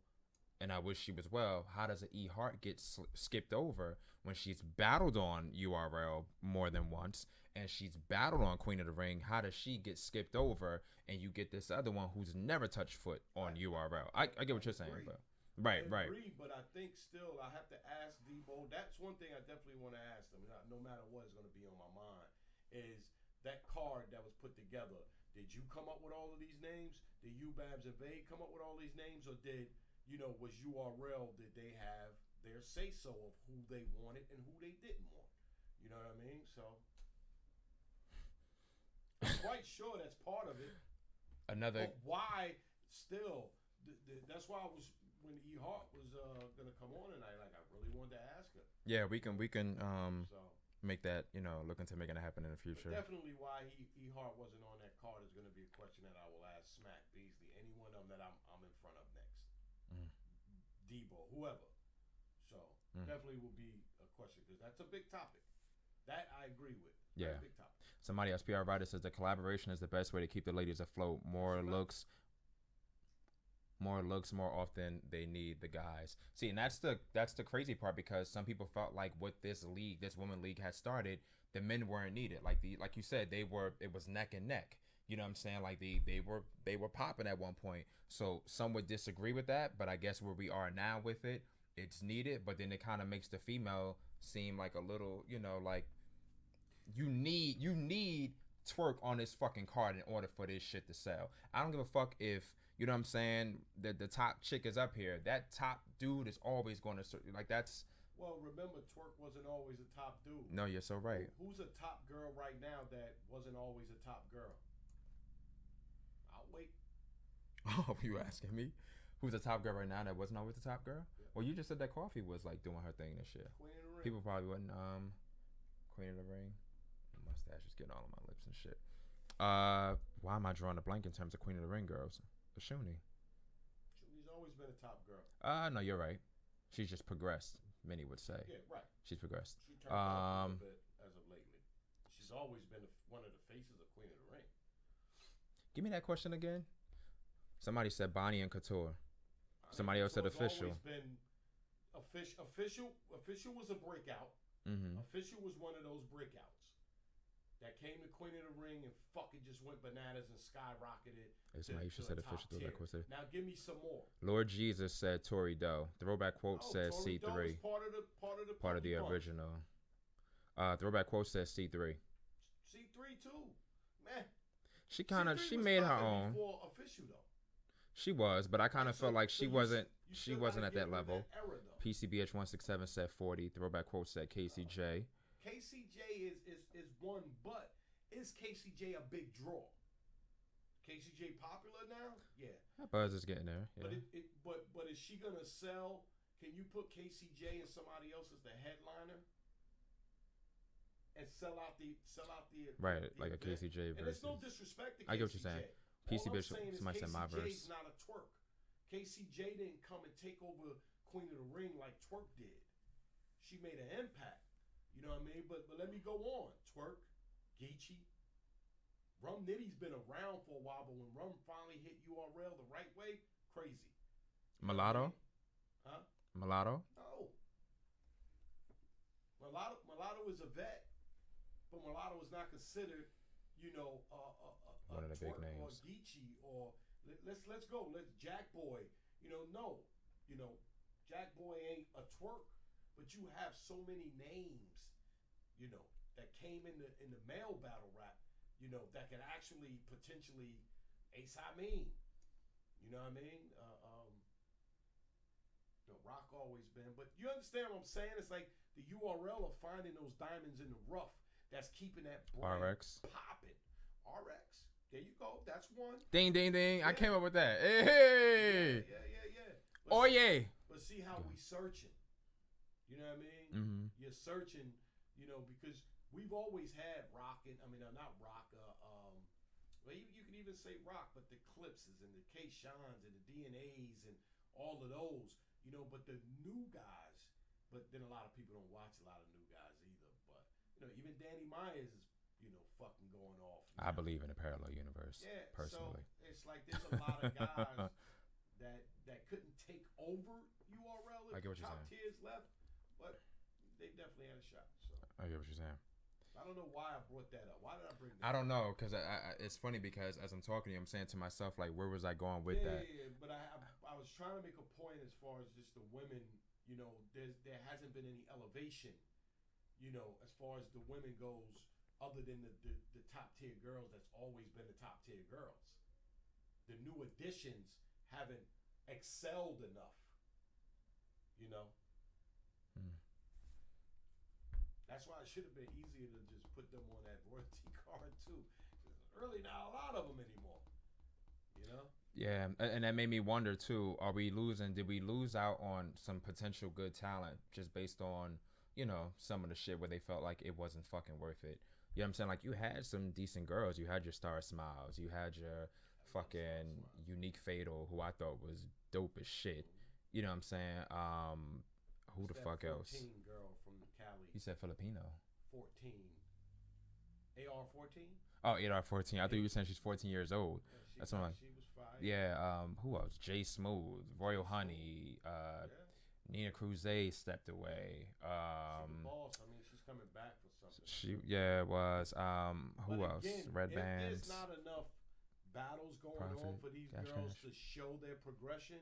and I wish she was well, how does an E Heart get skipped over when she's battled on URL more than once and she's battled on Queen of the Ring? How does she get skipped over and you get this other one who's never touched foot on URL? I get what you're saying, but right. Agree, but I think still I have to ask Debo. That's one thing I definitely want to ask them. No matter what is going to be on my mind is that card that was put together. Did you come up with all of these names? Did you, Babs, and Vade come up with all these names, or did was URL? Did they have their say so of who they wanted and who they didn't want? You know what I mean? So I'm quite sure that's part of it. Another. But why still? That's why I was. When E Heart was gonna come on tonight, like I really wanted to ask her. Yeah, we can make that look into making it happen in the future. But definitely, why E Heart wasn't on that card is gonna be a question that I will ask Smack, Beasley, any one of them that I'm in front of next, Debo, whoever. So definitely will be a question because that's a big topic. That I agree with. Yeah, big topic. Somebody else, PR writer, says the collaboration is the best way to keep the ladies afloat. More looks more often they need the guys. See, and that's the crazy part because some people felt like what this women league had started, the men weren't needed. Like you said, it was neck and neck. You know what I'm saying? Like they were popping at one point. So some would disagree with that, but I guess where we are now with it, it's needed. But then it kind of makes the female seem like a little, like you need twerk on this fucking card in order for this shit to sell. I don't give a fuck if you know what I'm saying the top chick is up here. That top dude is always going to like that's. Well, remember, twerk wasn't always a top dude. No, you're so right. Who's a top girl right now that wasn't always a top girl? I'll wait. Oh, you asking me? Who's a top girl right now that wasn't always the top girl? Yeah. Well, you just said that Coffee was like doing her thing this year. Queen of the Ring. People probably wouldn't. Queen of the Ring. My mustache is getting all on my lips and shit. Why am I drawing a blank in terms of Queen of the Ring girls? Shuni. Shuni's always been a top girl. No, you're right. She's just progressed. Many would say. Yeah, right. She's progressed. She turned up a little bit as of lately. She's always been one of the faces of Queen of the Ring. Give me that question again. Somebody said Bonnie and Couture. Somebody else said official. Always been official was a breakout. Mm-hmm. Official was one of those breakouts. that came to Queen of the Ring and fucking just went bananas and skyrocketed. It's Maisha said official throwback quote said. Now give me some more. Lord Jesus said Tory Doe. Throwback quote says Tory Doe C3. is part of the original. Throwback quote says C3. C3 too, man. She C3 made was her fucking own. before official though. She was, but I kind of felt like she wasn't you she still wasn't gotta at give that her level. that era, though. PCBH 167 said 40. Throwback quote said KCJ. KCJ is one, but is KCJ a big draw? KCJ popular now? Yeah. That buzz is getting there. Yeah. But is she gonna sell? Can you put KCJ and somebody else as the headliner and sell out the Right, the like a event? KCJ And it's no versus. disrespect to KCJ. I get what you're saying. All I'm PCBH, saying is somebody said my verse. KCJ's not a twerk. KCJ didn't come and take over Queen of the Ring like Twerk did. She made an impact. You know what I mean? But let me go on. Twerk, Geechee, Rum Nitty's been around for a while, but when Rum finally hit URL the right way, crazy. Mulatto? Huh? Mulatto? No. Mulatto is a vet, but Mulatto is not considered, you know, One of the big Twerk names. or Geechee or let's go. Let's Jack Boy. You know, no. You know, Jack Boy ain't a twerk, but you have so many names, you know, that came in the male battle rap, you know, that can actually potentially Ace Amin. You know what I mean? Rock always been, but you understand what I'm saying? It's like the URL of finding those diamonds in the rough that's keeping that brand RX. popping. RX. There you go. That's one. Ding, ding, ding. Yeah. I came up with that. Hey. Yeah. Oh, yeah. But see how we searching. You know what I mean? Mm-hmm. You're searching, you know, because we've always had rock and not rock. Well, you can even say rock, but the Clipses and the K-Shans and the DNAs and all of those, you know. But the new guys, but then a lot of people don't watch a lot of new guys either. But you know, even Danny Myers is, you know, fucking going off. I believe in a parallel universe. Yeah, personally. So it's like there's a lot of guys that couldn't take over URL if I get what you're top saying. tiers left, but they definitely had a shot. So I get what you're saying. I don't know why I brought that up. Why did I bring that I don't up? know, because it's funny because as I'm talking to you, I'm saying to myself, like, where was I going with that? Yeah, but I was trying to make a point as far as just the women, you know, there hasn't been any elevation, you know, as far as the women goes, other than the top tier girls that's always been the top tier girls. The new additions haven't excelled enough, you know. That's why it should have been easier to just put them on that royalty card too. There's really not a lot of them anymore, you know. Yeah, and that made me wonder too. Did we lose out on some potential good talent just based on, you know, some of the shit where they felt like it wasn't fucking worth it? You know what I'm saying? Like, you had some decent girls. You had your Star Smiles. You had your fucking Unique Fatal, who I thought was dope as shit. You know what I'm saying? Who the fuck else? 14 girl from Cali. You said Filipino. 14. AR-14? Oh, AR-14. I thought you were saying she's 14 years old. Yeah, That's what I'm like. she was fire. Yeah, who else? Jay Smooth, Royal Honey, Nina Cruzay stepped away. She the boss. I mean, she's coming back for something. It was who But else? again, Red if Bands. there's not enough battles going on Prophet, for these Cash girls Cash. to show their progression,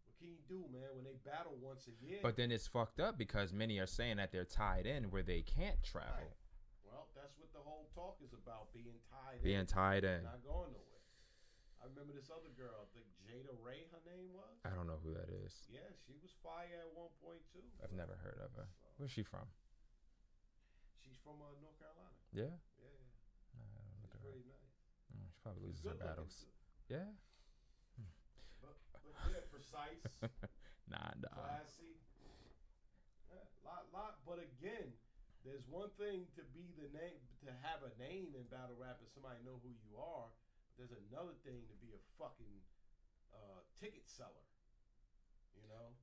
what can you do, man? When they battle once a year. But then it's fucked up because many are saying that they're tied in where they can't travel. Right. Well, that's what the whole talk is about, being tied in. Being tied in. Not going nowhere. I remember this other girl, I think Jada Ray, her name was. I don't know who that is. Yeah, she was fire at one point too. I've never heard of her. Where's she from? She's from North Carolina. Yeah? Yeah. Nah, I don't She's look at her. pretty nice. She probably She's loses her good looking, battles. too. Yeah? But yeah, precise, Nah. classy. Yeah, lot. But again, there's one thing to be the name, to have a name in battle rap and somebody know who you are. But there's another thing to be a fucking ticket seller. You know.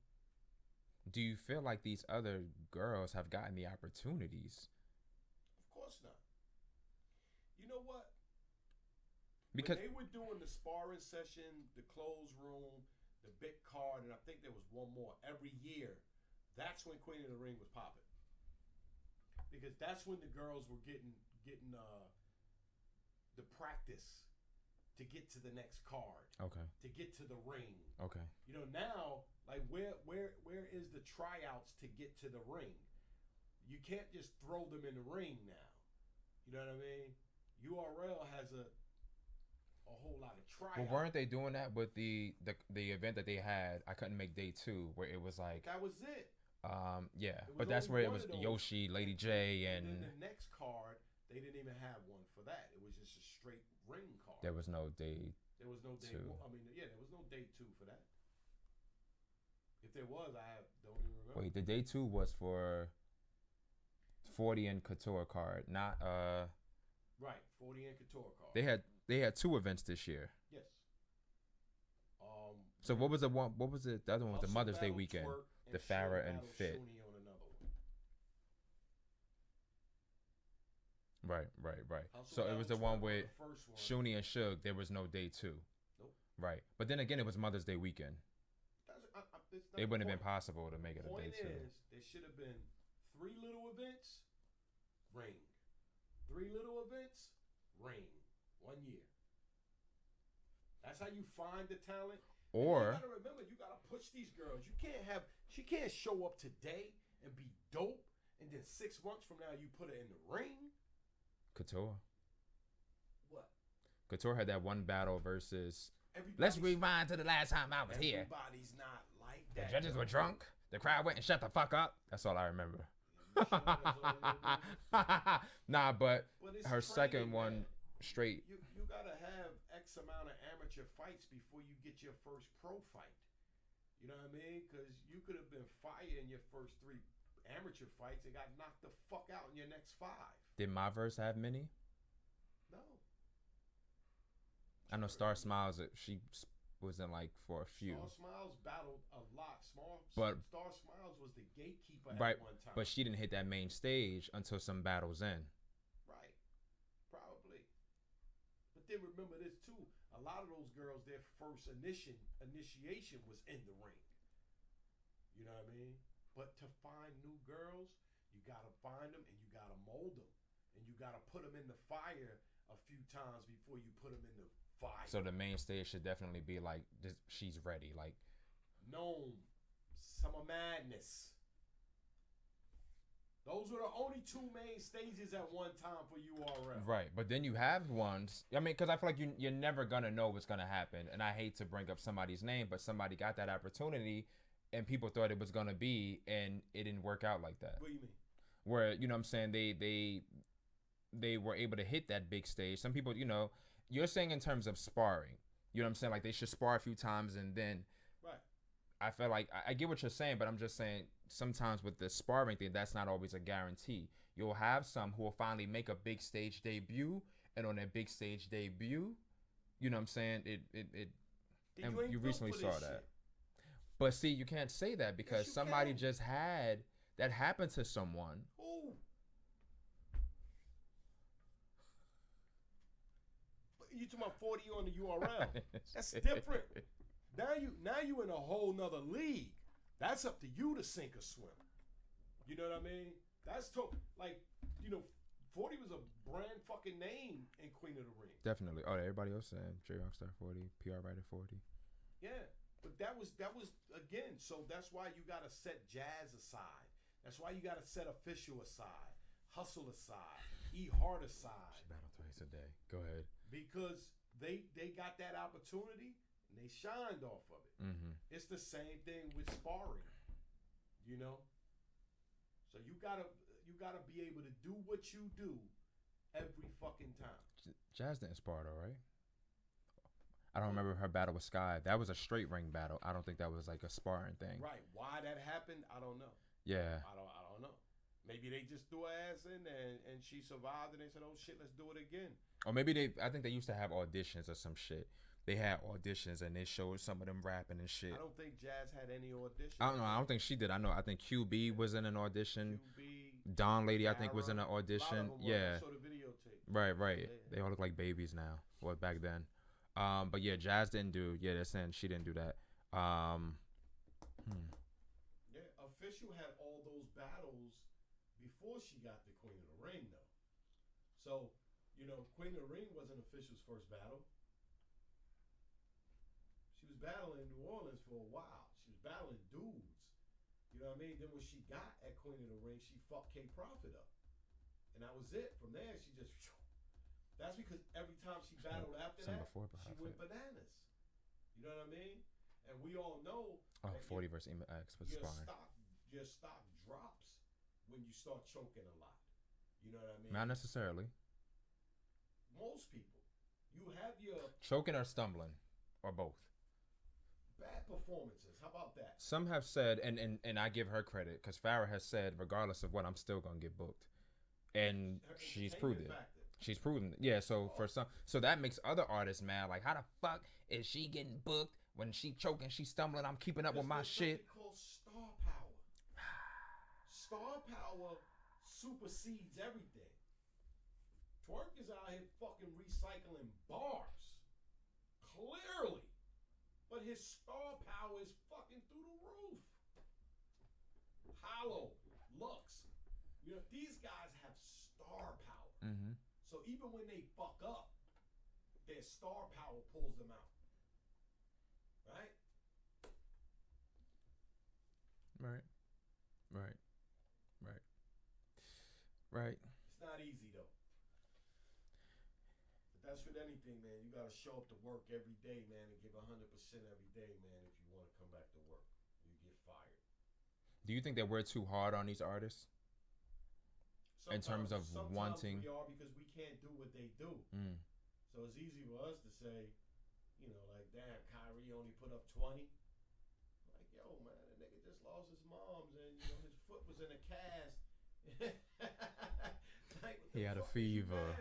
Do you feel like these other girls have gotten the opportunities? Of course not. You know what? Because when they were doing the sparring session, the closed room, the big card, and I think there was one more every year, that's when Queen of the Ring was popping. because that's when the girls were getting the practice to get to the next card. Okay. To get to the ring. Okay. You know, now, like, where is the tryouts to get to the ring? You can't just throw them in the ring now. You know what I mean? URL has a whole lot of tryouts. Well, weren't they doing that with the event that they had? I couldn't make day 2, where it was like that was it. Yeah, was but that's only where it one was of those. Yoshi, Lady J, And and then the next card, they didn't even have one for that. It was just a straight ring card. there was no day. There was no day 2. one. I mean, yeah, there was no day 2 for that. If there was, don't even remember. Wait, the day 2 was for 40 and Couture card, not Right, 40 and Couture card. They had 2 events this year. Yes. So what was the one? What was it? The other one was the Hustle Mother's Day Battle weekend. Twerk The Shorty Farrah and Battle Fit. Shuni on another one. Right. Hustle So it Battle was the Twerk one on with the first one. Shuni and Suge. There was no day 2. Nope. Right, but then again, it was Mother's Day weekend. It's not It the wouldn't have point. been possible to make it a day Point 2. is, there should have been 3 little events, ring. 3 little events, ring. 1 year. That's how you find the talent. And Or you gotta remember, you gotta push these girls. She can't show up today and be dope, and then 6 months from now you put her in the ring. Couture. What? Couture had that one battle versus. Everybody's- Let's rewind to the last time I was here. Everybody's not like The that. judges were drunk. The crowd went and shut the fuck up. That's all I remember. You sure that's all you remember? Nah, but But it's her second training, one man. straight. You gotta have X amount of amateur fights before you get your first pro fight. You know what I mean? Because you could have been fire in your first 3 amateur fights and got knocked the fuck out in your next 5. Did my verse have many? No. I know Star Smiles. She was in like for a few. Star Smiles battled a lot. But- Star Smiles was the gatekeeper Right, at one time. but she didn't hit that main stage until some battles in. Right. Probably. But then remember this too. A lot of those girls, their first initiation was in the ring. You know what I mean? But to find new girls, you gotta find them and you gotta mold them. And you gotta put them in the fire a few times before you put them in the fire. So the main stage should definitely be like this, she's ready. Like Gnome, Summer Madness. Those were the only 2 main stages at one time for URL. right, but then you have ones. I mean, because I feel like you're never gonna know what's gonna happen. And I hate to bring up somebody's name, but somebody got that opportunity, and people thought it was gonna be, and it didn't work out like that. What do you mean? Where you know what I'm saying they were able to hit that big stage. Some people, you know, you're saying in terms of sparring. You know what I'm saying? Like they should spar a few times and then. Right. I feel like I get what you're saying, but I'm just saying sometimes with the sparring thing, that's not always a guarantee. You'll have some who will finally make a big stage debut, and on that big stage debut, you know what I'm saying? And ain't you built recently for saw this that. shit. But see, you can't say that because you somebody can. just had that happen to someone. Ooh. You talking about 40 on the URL? That's different. Now you in a whole nother league. That's up to you to sink or swim. You know what I mean? That's like, you know, 40 was a brand fucking name in Queen of the Ring. Definitely. Oh, everybody else saying J Rockstar 40, PR Writer 40. Yeah, but that was again. So that's why you gotta set Jazz aside. That's why you gotta set Official aside, Hustle aside, E Hard aside. She battled twice a day. Go ahead. Because they got that opportunity and they shined off of it. Mm-hmm. It's the same thing with sparring, you know. So you gotta be able to do what you do every fucking time. Jazz didn't spar though, right? I don't remember her battle with Sky. That was a straight ring battle. I don't think that was like a sparring thing. Right? Why that happened, I don't know. Yeah. I don't know. Maybe they just threw her ass in there and she survived and they said, "Oh shit, let's do it again." Or maybe I think they used to have auditions or some shit. They had auditions and they showed some of them rapping and shit. I don't think Jazz had any audition. I don't know. I don't think she did. I think QB was in an audition. QB, Don Lady, I think, was in an Farrah, a lot of audition. them were. Yeah. I saw the videotape. Right. Yeah. They all look like babies now. Well, back then. But yeah, Jazz didn't do. Yeah, they're saying she didn't do that. Yeah, Official had all those battles before she got the Queen of the Ring, though. So, you know, Queen of the Ring wasn't Official's first battle. She was battling in New Orleans for a while. She was battling dudes. You know what I mean? Then when she got at Queen of the Ring, she fucked K Prophet up. And that was it. From there, she just... That's because every time she battled after that, she went bananas. You know what I mean? And we all know... Oh, 40 versus Ema X was sparring. Your stock drops when you start choking a lot. You know what I mean? Not necessarily. Most people. You have your... Choking or stumbling. Or both. Bad performances. How about that? Some have said, and I give her credit, because Farrah has said, regardless of what, I'm still going to get booked. And she's proved it. She's proven it. Yeah, so for some, so that makes other artists mad. Like, how the fuck is she getting booked when she choking, she stumbling? I'm keeping up with my shit. Called star power. Star power supersedes everything. Twerk is out here fucking recycling bars. Clearly. But his star power is fucking through the roof. Hollow, Lux. You know, these guys have star power. Mm-hmm. So even when they fuck up, their star power pulls them out. Right? Right. Right. Right. Right. It's not easy though. But that's with anything, man. You gotta show up to work every day, man, and give 100% every day, man, if you want to come back to work. You get fired. Do you think that we're too hard on these artists? In terms of wanting, we are, because we can't do what they do. So it's easy for us to say, you know, like, damn, Kyrie only put up 20. Like, yo, man, the nigga just lost his mom's, and you know his foot was in a cast. Like, he had a fever.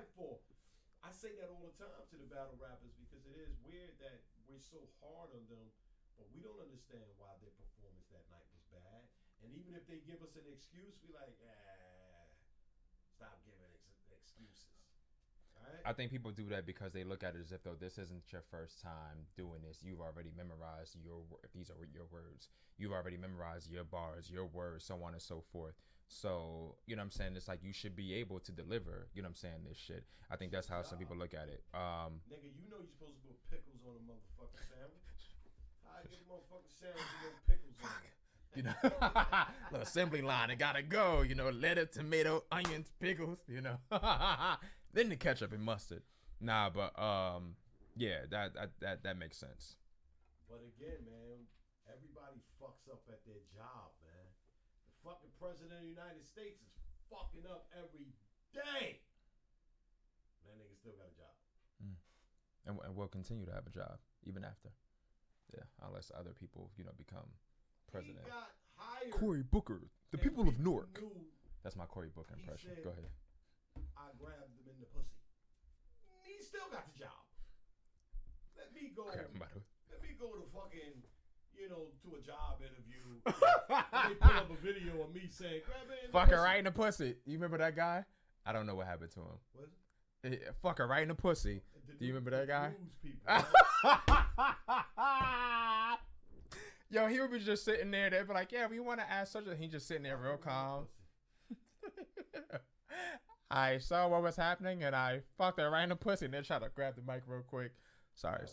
I say that all the time to the battle rappers, because it is weird that we're so hard on them, but we don't understand why their performance that night was bad. And even if they give us an excuse, we like, stop giving excuses. Right? I think people do that because they look at it as if though this isn't your first time doing this. You've already memorized if these are your words. You've already memorized your bars, your words, so on and so forth. So, you know what I'm saying? It's like you should be able to deliver, you know what I'm saying, this shit. I think that's how some people look at it. Nigga, you know you're supposed to put pickles on a motherfucking sandwich. How I get a motherfucking sandwich with no pickles on it? You know, the assembly line, it gotta go. You know, lettuce, tomato, onions, pickles. You know, then the ketchup and mustard. Nah, but yeah, that makes sense. But again, man, everybody fucks up at their job, man. The fucking president of the United States is fucking up every day. That nigga still got a job. And will continue to have a job even after. Yeah, unless other people, you know, become president. He got hired. Cory Booker, the people of Newark. That's my Cory Booker impression. Go ahead. I grabbed him in the pussy. He still got the job. Let me go. Let me go to fucking, you know, to a job interview. They put up a video of me saying, "Grab it." Fuck her right in the pussy. You remember that guy? I don't know what happened to him. What? Fuck her right in the pussy. Do you remember that guy? Yo, he would be just sitting there. They'd be like, yeah, we want to ask such a... He just sitting there real calm. I saw what was happening, and I fucked her right in the pussy. And then try to grab the mic real quick. Sorry.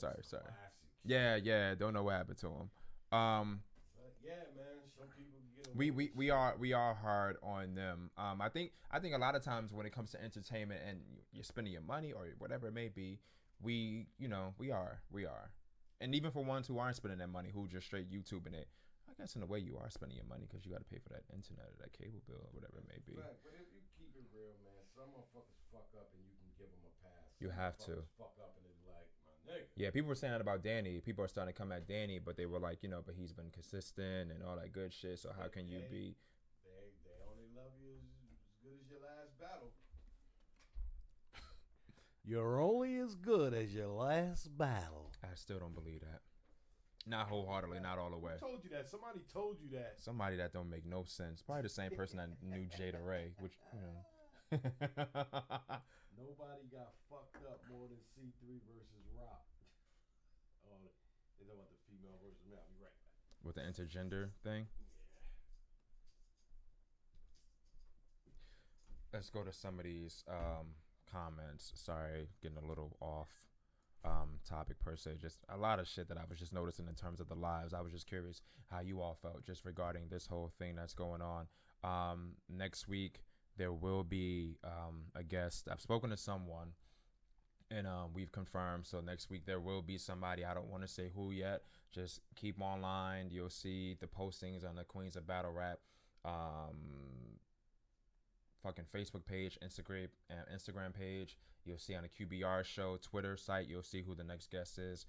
Yeah, don't know what happened to him. Yeah, man. Some people get away. We are hard on them. I think a lot of times when it comes to entertainment and you're spending your money or whatever it may be, we are. And even for ones who aren't spending that money, who just straight YouTubing it, I guess in a way you are spending your money because you got to pay for that internet or that cable bill or whatever it may be. Right, but if you keep it real, man, some motherfuckers fuck up and you can give them a pass. You have to. Fuck up and it's like, my nigga. Yeah, people were saying that about Danny. People are starting to come at Danny, but they were like, you know, but he's been consistent and all that good shit. So how can you be? They only love you as good as your last battle. You're only as good as your last battle. I still don't believe that. Not wholeheartedly, not all the way. Who told you that? Somebody told you that. Somebody that don't make no sense. Probably the same person that knew Jada Ray, which, you know. Nobody got fucked up more than C3 versus Rock. Oh, they know about the female versus male. I'll be right back. With the intergender thing? let's go to some of these comments. Sorry, getting a little off topic per se. Just a lot of shit that I was just noticing in terms of the lives. I was just curious how you all felt just regarding this whole thing that's going on. Next week there will be a guest. I've spoken to someone and we've confirmed. So next week there will be somebody. I don't want to say who yet. Just keep online. You'll see the postings on the Queens of Battle Rap fucking Facebook page, Instagram page. You'll see on the QBR show Twitter site. You'll see who the next guest is.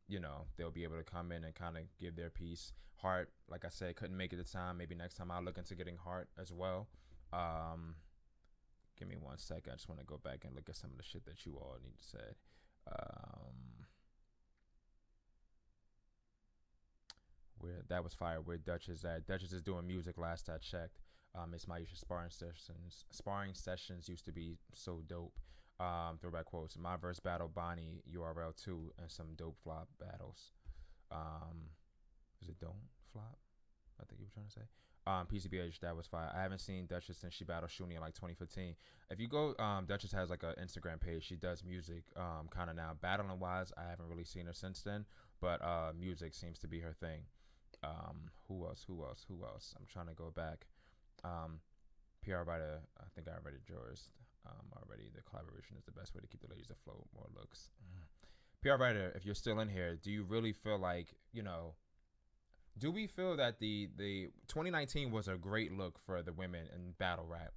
You know, they'll be able to come in and kind of give their piece. Hart, like I said, couldn't make it the time. Maybe next time I'll look into getting Hart as well. Give me 1 second. I just want to go back and look at some of the shit that you all need to say. Where that was fire. Where Duchess at? Duchess is doing music. Last I checked. Miss Maisha sparring sessions used to be so dope. Throwback quotes. My verse battle Bonnie URL 2 and some dope flop battles. Is it don't flop? I think you were trying to say. PCBH, that was fire. I haven't seen Duchess since she battled Shuni in like 2015. If you go, Duchess has like an Instagram page. She does music kind of now. Battling wise, I haven't really seen her since then, but music seems to be her thing. Who else? I'm trying to go back. PR writer, I think I already George already. The collaboration is the best way to keep the ladies afloat. More looks. PR writer, if you're still in here, do you really feel like, you know, do we feel that the 2019 was a great look for the women in battle rap?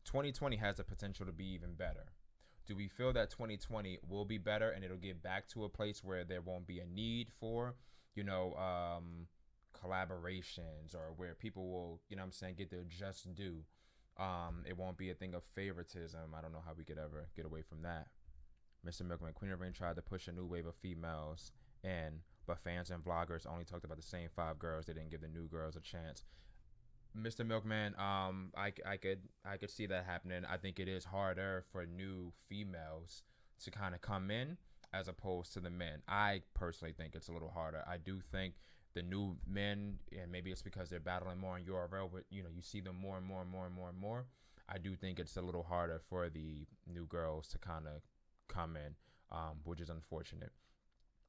2020 has the potential to be even better. Do we feel that 2020 will be better and it'll get back to a place where there won't be a need for, you know, collaborations, or where people will, you know what I'm saying, get their just due? It won't be a thing of favoritism. I don't know how we could ever get away from that. Mr. Milkman, Queen of Rain tried to push a new wave of females in, but fans and vloggers only talked about the same 5 girls. They didn't give the new girls a chance. Mr. Milkman, I could see that happening. I think it is harder for new females to kind of come in as opposed to the men. I personally think it's a little harder. I do think the new men, and maybe it's because they're battling more in URL, but you know, you see them more and more. I do think it's a little harder for the new girls to kind of come in, which is unfortunate.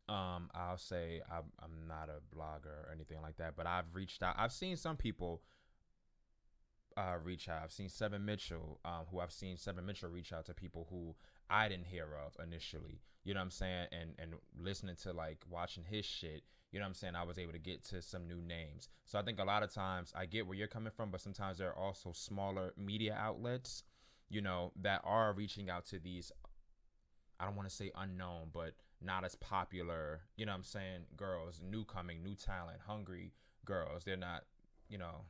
I'll say I'm not a blogger or anything like that, but I've reached out. I've seen some people reach out. I've seen Seven Mitchell, Seven Mitchell reach out to people who I didn't hear of initially. You know what I'm saying? And listening to, like, watching his shit, you know what I'm saying, I was able to get to some new names. So I think a lot of times I get where you're coming from, but sometimes there are also smaller media outlets, you know, that are reaching out to these, I don't want to say unknown, but not as popular, you know what I'm saying, girls, new talent, hungry girls. They're not, you know,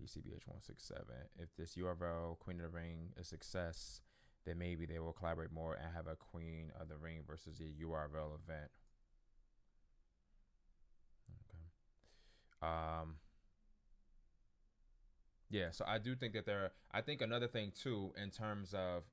PCBH 167. If this URL Queen of the Ring is a success, then maybe they will collaborate more and have a Queen of the Ring versus the URL event. Okay. Yeah, so I do think that I think another thing too, in terms of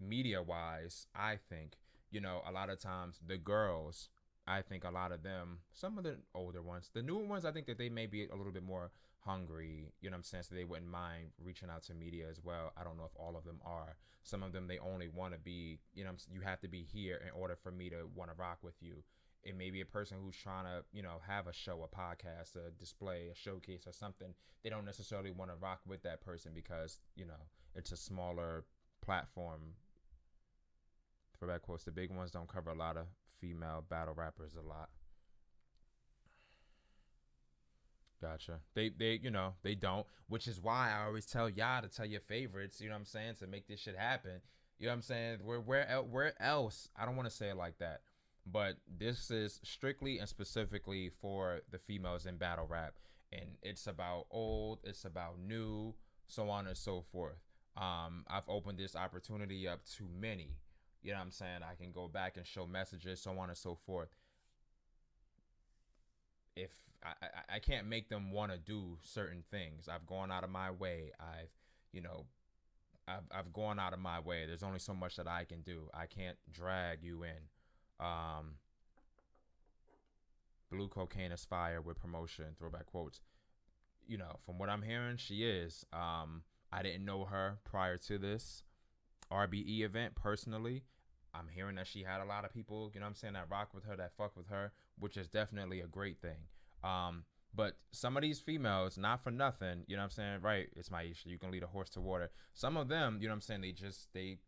media wise, I think, you know, a lot of times the girls, I think a lot of them, some of the older ones, the newer ones, I think that they may be a little bit more hungry, you know what I'm saying, so they wouldn't mind reaching out to media as well. I don't know if all of them are. Some of them, they only want to be, you know, you have to be here in order for me to want to rock with you. It may be a person who's trying to, you know, have a show, a podcast, a display, a showcase or something. They don't necessarily want to rock with that person because, you know, it's a smaller platform. For that quotes, the big ones don't cover a lot of female battle rappers a lot. Gotcha. They you know, they don't, which is why I always tell y'all to tell your favorites, you know what I'm saying, to make this shit happen. You know what I'm saying? Where else? I don't want to say it like that, but this is strictly and specifically for the females in battle rap, and it's about old, it's about new, so on and so forth. I've opened this opportunity up to many. You know what I'm saying? I can go back and show messages, so on and so forth. If I can't make them want to do certain things. I've gone out of my way. I've gone out of my way. There's only so much that I can do. I can't drag you in. Blue cocaine is fire with promotion. Throwback quotes. you know, from what I'm hearing, she is. I didn't know her prior to this RBE event personally. I'm hearing that she had a lot of people, you know what I'm saying, that rock with her, that fuck with her, which is definitely a great thing. But some of these females, not for nothing, you know what I'm saying, right, it's Maisha, you can lead a horse to water. Some of them, you know what I'm saying, they just, they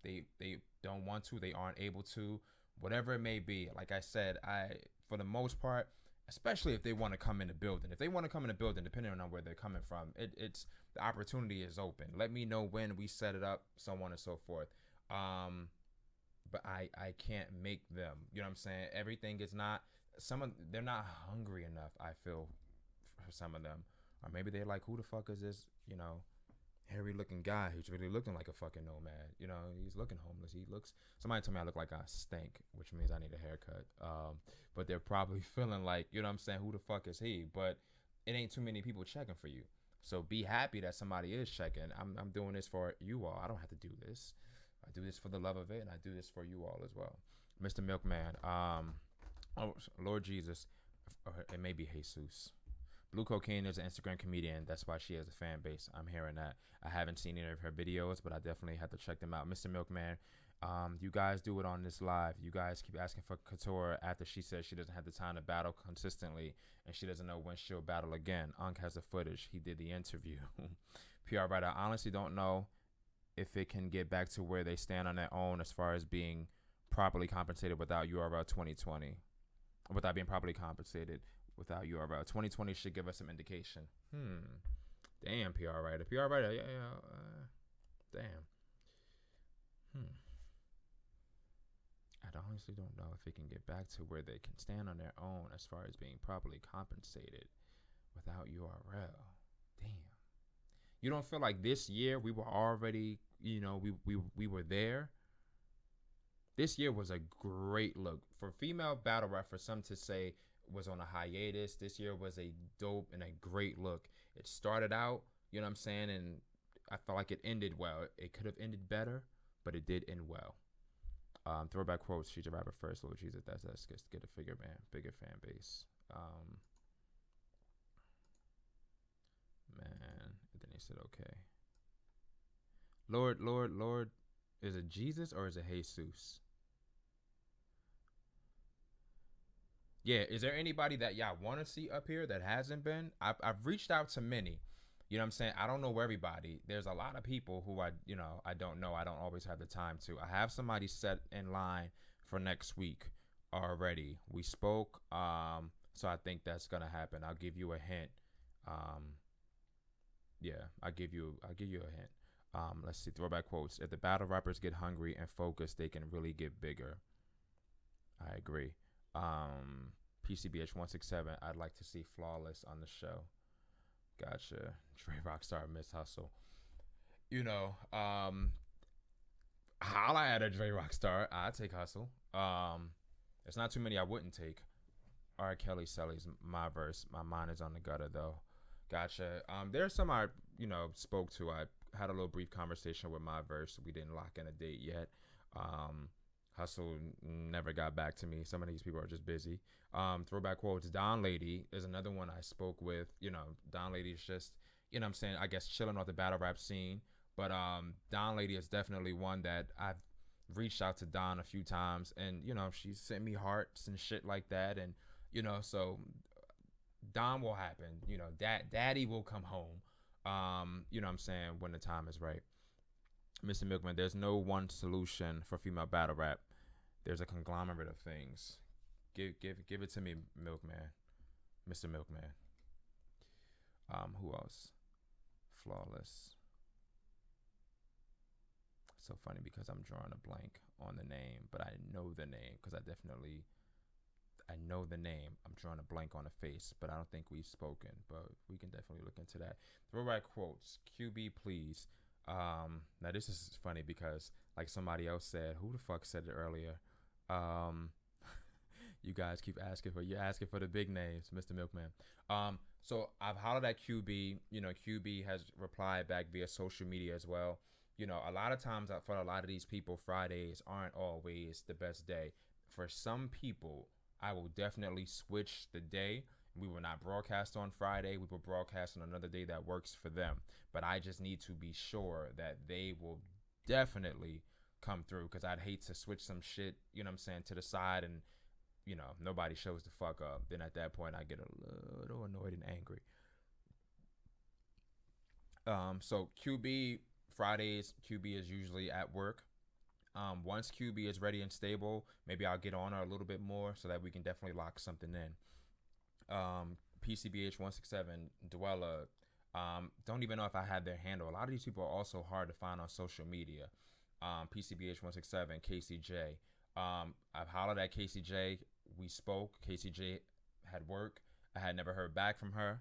don't want to, they aren't able to, whatever it may be. Like I said, for the most part, especially if they want to come in the building. If they want to come in the building, depending on where they're coming from, it's the opportunity is open. Let me know when we set it up, so on and so forth. But I can't make them. You know what I'm saying? Everything is not, they're not hungry enough, I feel, for some of them. Or maybe they're like, who the fuck is this, you know, hairy looking guy who's really looking like a fucking nomad? You know, he's looking homeless. Somebody told me I look like I stink, which means I need a haircut. But they're probably feeling like, you know what I'm saying, who the fuck is he? But it ain't too many people checking for you. So be happy that somebody is checking. I'm doing this for you all. I don't have to do this. I do this for the love of it, and I do this for you all as well. Mr. Milkman, oh, Lord Jesus, it may be Jesus. Blue Cocaine is an Instagram comedian. That's why she has a fan base. I'm hearing that. I haven't seen any of her videos, but I definitely have to check them out. Mr. Milkman, you guys do it on this live. You guys keep asking for Couture after she says she doesn't have the time to battle consistently, and she doesn't know when she'll battle again. Unk has the footage. He did the interview. PR writer, I honestly don't know if it can get back to where they stand on their own as far as being properly compensated without URL 2020. Without being properly compensated without URL. 2020 should give us some indication. Damn, PR writer. PR writer, yeah. Damn. I honestly don't know if it can get back to where they can stand on their own as far as being properly compensated without URL. Damn. You don't feel like this year we were already, you know, we were there? This year was a great look. For female battle rap, for some to say was on a hiatus, this year was a dope and a great look. It started out, you know what I'm saying, and I felt like it ended well. It could have ended better, but it did end well. Throwback quotes, she's a rapper first, Lord Jesus, that's get a bigger fan base. Man, and then he said, okay. Lord, is it Jesus or is it Jesus? Yeah, is there anybody that y'all want to see up here that hasn't been? I've reached out to many. You know what I'm saying? I don't know everybody. There's a lot of people who I don't know. I don't always have the time to. I have somebody set in line for next week already. We spoke, so I think that's gonna happen. I'll give you a hint. Yeah, I'll give you a hint. Let's see, throwback quotes. If the battle rappers get hungry and focused, they can really get bigger. I agree. PCBH 167, I'd like to see Flawless on the show. Gotcha. Dre Rockstar, Miss Hustle. You know, holla at a Dre Rockstar. I'd take Hustle. There's not too many I wouldn't take. R. Kelly Selly's my verse. My mind is on the gutter though. Gotcha. There's some I, spoke to. I had a little brief conversation with my verse. We didn't lock in a date yet. Hustle never got back to me. Some of these people are just busy. Throwback quotes. Don Lady is another one I spoke with. Don Lady is just, I'm saying, I guess chilling off the battle rap scene. But Don Lady is definitely one that I've reached out to Don a few times. And, she sent me hearts and shit like that. And, so Don will happen. Daddy will come home. What I'm saying, when the time is right. Mr. Milkman, there's no one solution for female battle rap. There's a conglomerate of things. Give it to me, Milkman. Mr. Milkman. Who else? Flawless. So funny because I'm drawing a blank on the name, but I know the name because I know the name. I'm drawing a blank on the face, but I don't think we've spoken, but we can definitely look into that. Throwback quotes. QB, please. Now this is funny because like somebody else said, who the fuck said it earlier? You guys keep asking for the big names, Mr. Milkman. So I've hollered at QB. QB has replied back via social media as well. A lot of times for a lot of these people, Fridays aren't always the best day. For some people, I will definitely switch the day We will not broadcast on Friday. We will broadcast on another day that works for them. But I just need to be sure that they will definitely come through, because I'd hate to switch some shit, you know what I'm saying, to the side and, you know, nobody shows the fuck up. Then at that point, I get a little annoyed and angry. So QB, Fridays, QB is usually at work. Once QB is ready and stable, maybe I'll get on her a little bit more so that we can definitely lock something in. PCBH 167, Dwella, don't even know if I had their handle. A lot of these people are also hard to find on social media. PCBH 167, KCJ. I've hollered at KCJ. We spoke. KCJ had work. I had never heard back from her.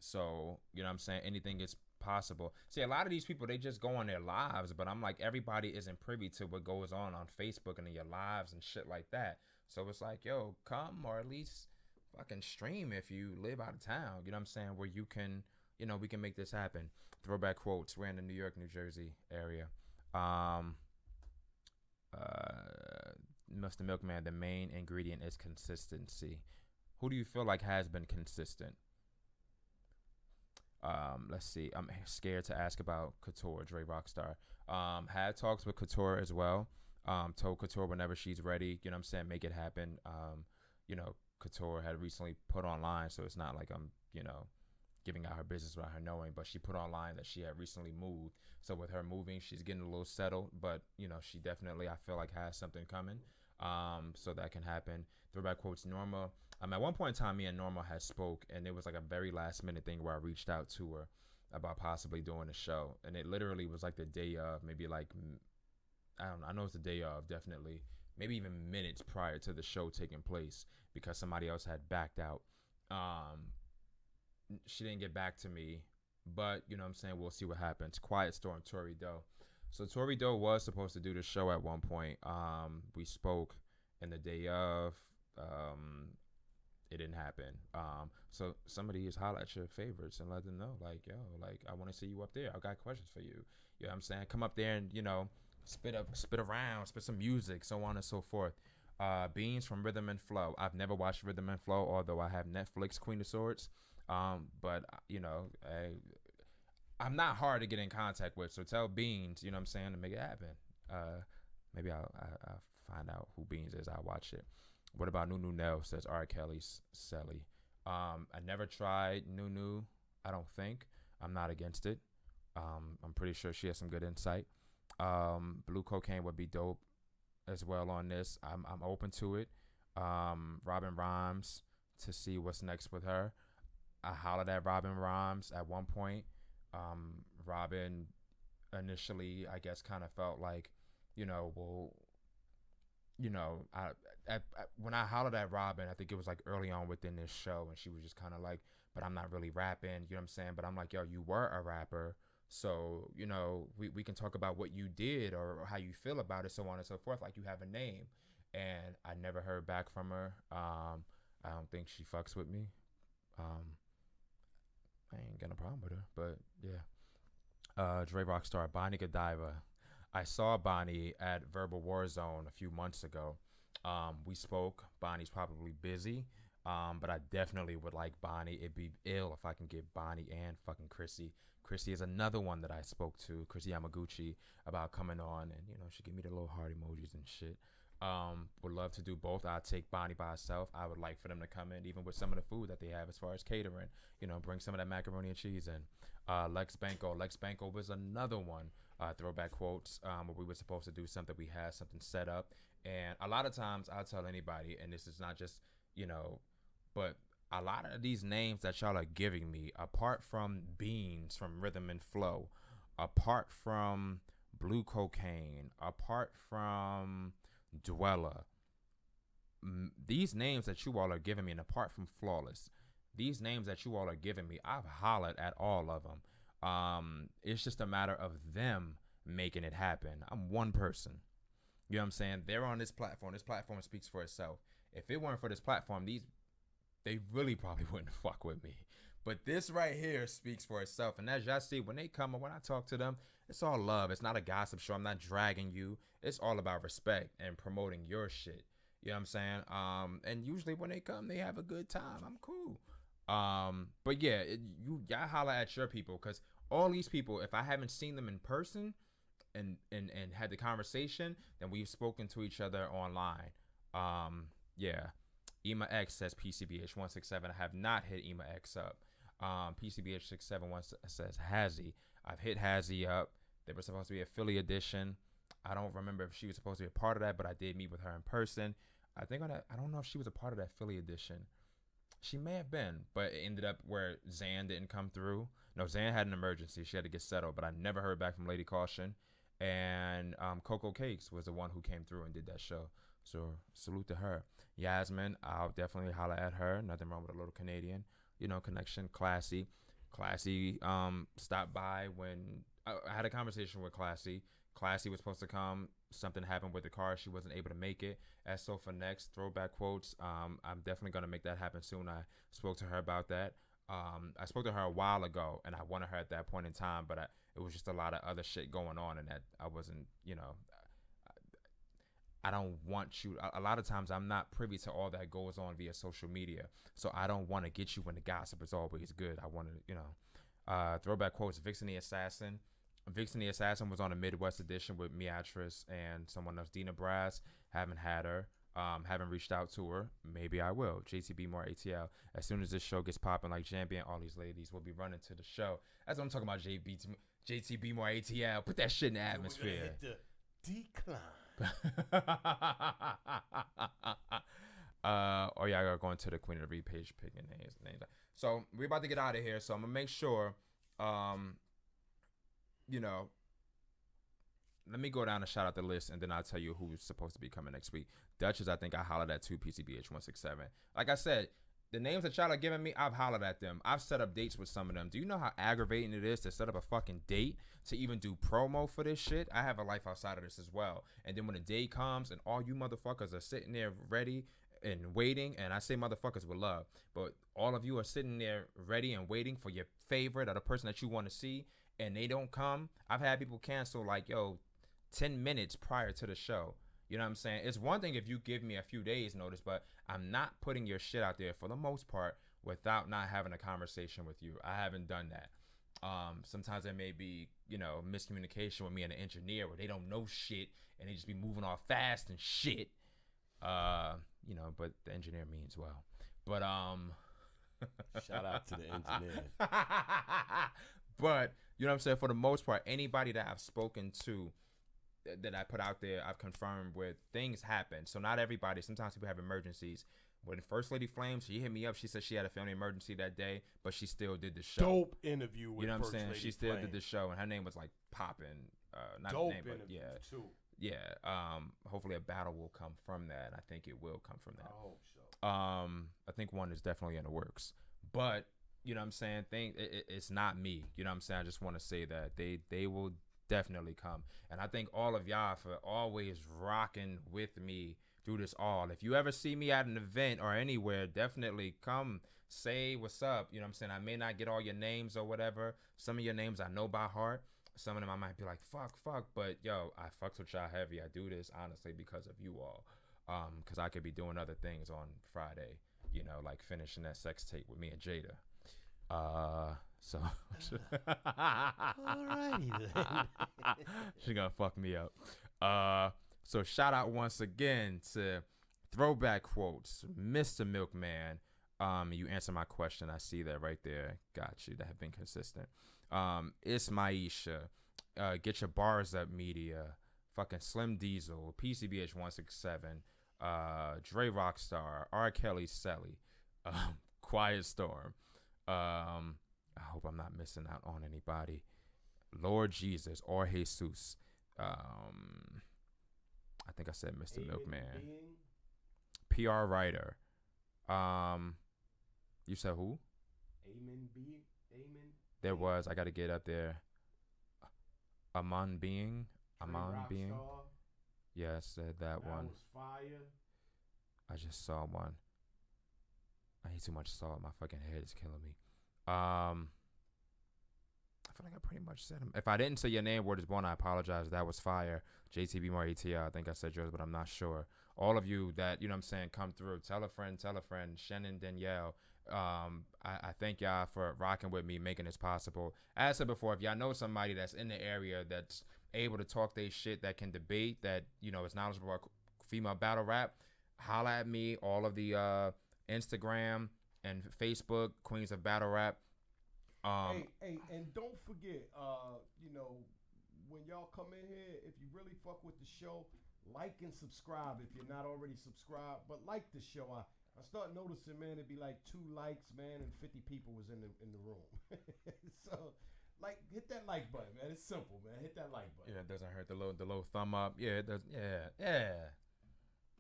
So, you know what I'm saying? Anything is possible. See, a lot of these people, they just go on their lives, but I'm like, everybody isn't privy to what goes on Facebook and in your lives and shit like that. So it's like, yo, come, or at least fucking stream if you live out of town. You know what I'm saying? Where you can, you know, we can make this happen. Throwback quotes. We're in the New York, New Jersey area. Mr. Milkman, the main ingredient is consistency. Who do you feel like has been consistent? Let's see. I'm scared to ask about Couture, Dre Rockstar. Had talks with Couture as well. Told Couture whenever she's ready, you know what I'm saying, make it happen. You know, Couture had recently put online, so it's not like I'm, you know, giving out her business without her knowing, but she put online that she had recently moved. So with her moving, she's getting a little settled, but, you know, she definitely, I feel like, has something coming. So that can happen. Throwback quotes, Norma. At one point in time, me and Norma had spoke, and it was like a very last minute thing where I reached out to her about possibly doing a show. And it literally was like the day of, maybe like, I don't know, I know it's the day of, definitely, maybe even minutes prior to the show taking place, because somebody else had backed out. She didn't get back to me, but, you know what I'm saying, we'll see what happens. Quiet Storm, Tori Doe. So Tori Doe was supposed to do the show at one point. We spoke, and the day of, it didn't happen. So somebody is holler at your favorites and let them know, like, yo, like, I want to see you up there. I got questions for you. You know what I'm saying? Come up there and, you know, spit around, spit some music, so on and so forth. Beans from Rhythm and Flow. I've never watched Rhythm and Flow, although I have Netflix Queen of Swords. But, you know, I'm not hard to get in contact with, so tell Beans, you know what I'm saying, to make it happen. Maybe I'll find out who Beans is. I'll watch it. What about Nunu Nell, says R. Kelly's Sally. I never tried Nunu, I don't think. I'm not against it. I'm pretty sure she has some good insight. Blue Cocaine would be dope as well on this. I'm open to it. Robin Rhymes, to see what's next with her. I hollered at Robin Rhymes at one point. Robin initially, I guess, kind of felt like, you know, well, you know, when I hollered at Robin, I think it was like early on within this show, and she was just kind of like, but I'm not really rapping, you know what I'm saying? But I'm like, yo, you were a rapper, so, you know, we can talk about what you did or how you feel about it, so on and so forth, like you have a name. And I never heard back from her. I don't think she fucks with me. I ain't got a problem with her, but yeah. Dre Rockstar, Bonnie Godiva. I saw Bonnie at Verbal War Zone a few months ago. We spoke. Bonnie's probably busy, but I definitely would like Bonnie. It'd be ill if I can get Bonnie and fucking Chrissy. Chrissy is another one that I spoke to, Chrissy Yamaguchi, about coming on, and, you know, she give me the little heart emojis and shit. Would love to do both. I'd take Bonnie by herself. I would like for them to come in, even with some of the food that they have as far as catering. You know, bring some of that macaroni and cheese in. Lex Banco. Lex Banco was another one. Throwback quotes, where we were supposed to do something. We had something set up. And a lot of times I'll tell anybody, and this is not just, you know, but a lot of these names that y'all are giving me, apart from Beans from Rhythm and Flow, apart from Blue Cocaine, apart from Dwella, these names that you all are giving me, and apart from Flawless, these names that you all are giving me, I've hollered at all of them. It's just a matter of them making it happen. I'm one person. You know what I'm saying? They're on this platform. This platform speaks for itself. If it weren't for this platform, they really probably wouldn't fuck with me. But this right here speaks for itself. And as y'all see, when they come and when I talk to them, it's all love. It's not a gossip show. I'm not dragging you. It's all about respect and promoting your shit. You know what I'm saying? And usually when they come, they have a good time. I'm cool. But yeah, y'all holler at your people, because all these people, if I haven't seen them in person and had the conversation, then we've spoken to each other online. Yeah. Ema X says PCBH167. I have not hit Ema X up. PCBH671 says Hazzy. I've hit Hazzy up. There was supposed to be a Philly edition. I don't remember if she was supposed to be a part of that, but I did meet with her in person. I don't know if she was a part of that Philly edition. She may have been, but it ended up where Zan didn't come through. No, Zan had an emergency. She had to get settled, but I never heard back from Lady Caution. And Coco Cakes was the one who came through and did that show. So salute to her. Yasmin, I'll definitely holler at her. Nothing wrong with a little Canadian, connection. Classy stopped by when I had a conversation with Classy. Classy was supposed to come. Something happened with the car. She wasn't able to make it. As so for next throwback quotes, I'm definitely gonna make that happen soon. I spoke to her about that. I spoke to her a while ago, and I wanted her at that point in time, but it was just a lot of other shit going on, and that I wasn't, I don't want you. A lot of times I'm not privy to all that goes on via social media, so I don't want to get you when the gossip is always good. I want to, throwback quotes. Vixen the Assassin. Vixen the Assassin was on a Midwest edition with Meatrice and someone else, Dina Brass. Haven't had her. Haven't reached out to her. Maybe I will. JTB more ATL. As soon as this show gets popping like Jambian, all these ladies will be running to the show. That's what I'm talking about. JTB more ATL. Put that shit in the atmosphere. Hit the decline. Or y'all are going to the Queen of the Reed page picking names. So we're about to get out of here. So I'm gonna make sure. Let me go down and shout out the list, and then I'll tell you who's supposed to be coming next week. Duchess, I think I hollered at 2 PCBH167. Like I said, the names that y'all are giving me, I've hollered at them. I've set up dates with some of them. Do you know how aggravating it is to set up a fucking date to even do promo for this shit? I have a life outside of this as well. And then when the day comes and all you motherfuckers are sitting there ready and waiting, and I say motherfuckers with love, but all of you are sitting there ready and waiting for your favorite or the person that you want to see, and they don't come. I've had people cancel 10 minutes prior to the show. You know what I'm saying? It's one thing if you give me a few days notice, but I'm not putting your shit out there for the most part without not having a conversation with you. I haven't done that. Sometimes there may be, miscommunication with me and the engineer where they don't know shit and they just be moving off fast and shit. But the engineer means well. But Shout out to the engineer. But you know what I'm saying? For the most part, anybody that I've spoken to that I put out there, I've confirmed with, things happen. So not everybody. Sometimes people have emergencies. When First Lady Flames, she hit me up. She said she had a family emergency that day, but she still did the show. Dope interview with what I'm First saying? Lady She still Flame. did the show, and her name was like popping. Not Dope the name, but interview yeah, too. yeah. Hopefully a battle will come from that. And I think it will come from that. I hope so. I think one is definitely in the works, but you know what I'm saying? It's not me. You know what I'm saying? I just want to say that they will definitely come. And I thank all of y'all for always rocking with me through this all. If you ever see me at an event or anywhere, definitely come say what's up. You know what I'm saying? I may not get all your names or whatever. Some of your names I know by heart. Some of them I might be like, fuck. But yo, I fucks with y'all heavy. I do this honestly because of you all. Because I could be doing other things on Friday, like finishing that sex tape with me and Jada. So Alrighty then. she gonna fuck me up. So shout out once again to Throwback Quotes, Mr. Milkman. You answer my question. I see that right there. Got you. That have been consistent. It's Maisha. Get your bars up, media. Fucking Slim Diesel, PCBH 167, Dre Rockstar, R. Kelly Selly, Quiet Storm. I hope I'm not missing out on anybody. Lord Jesus or Jesus. I think I said Mr. Milkman. PR writer. You said who? Amen. There was. I got to get up there. Amon Being. Yeah, I said that one. Was fire. I just saw one. I eat too much salt. My fucking head is killing me. I feel like I pretty much said him. If I didn't say your name, Word is Born, I apologize. That was fire. JTB more ATL. I think I said yours, but I'm not sure. All of you that, you know what I'm saying, come through. Tell a friend. Shannon, Danielle. I thank y'all for rocking with me, making this possible. As I said before, if y'all know somebody that's in the area that's able to talk their shit, that can debate, that, you know, is knowledgeable about female battle rap, holla at me. All of the Instagram and Facebook, Queens of Battle Rap. Hey, and don't forget, you know, when y'all come in here, if you really fuck with the show, like and subscribe if you're not already subscribed. But like the show, I start noticing, man, it'd be like 2 likes, man, and 50 people was in the room. So, like, hit that like button, man. It's simple, man. Hit that like button. Yeah, it doesn't hurt. The little thumb up. Yeah, it does. Yeah.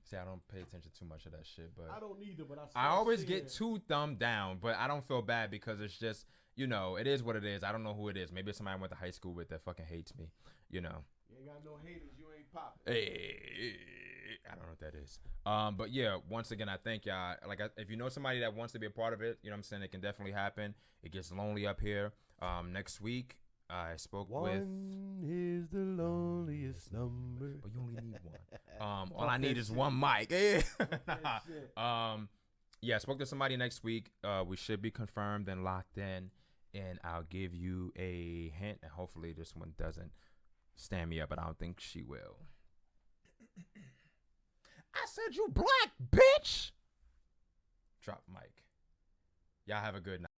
See, I don't pay attention too much of that shit, but I don't either. But I always get 2 thumb down, but I don't feel bad because it's just, you know, it is what it is. I don't know who it is. Maybe it's somebody I went to high school with that fucking hates me, you know. You ain't got no haters. You ain't popping. Hey, I don't know what that is. But yeah, once again, I thank y'all. Like, if you know somebody that wants to be a part of it, you know what I'm saying, it can definitely happen. It gets lonely up here. Next week, I spoke with. One is the loneliest number. But you only need one. All I need is one mic. Yeah, I spoke to somebody next week. We should be confirmed and locked in, and I'll give you a hint, and hopefully this one doesn't stand me up, but I don't think she will. I said you black, bitch. Drop mic. Y'all have a good night.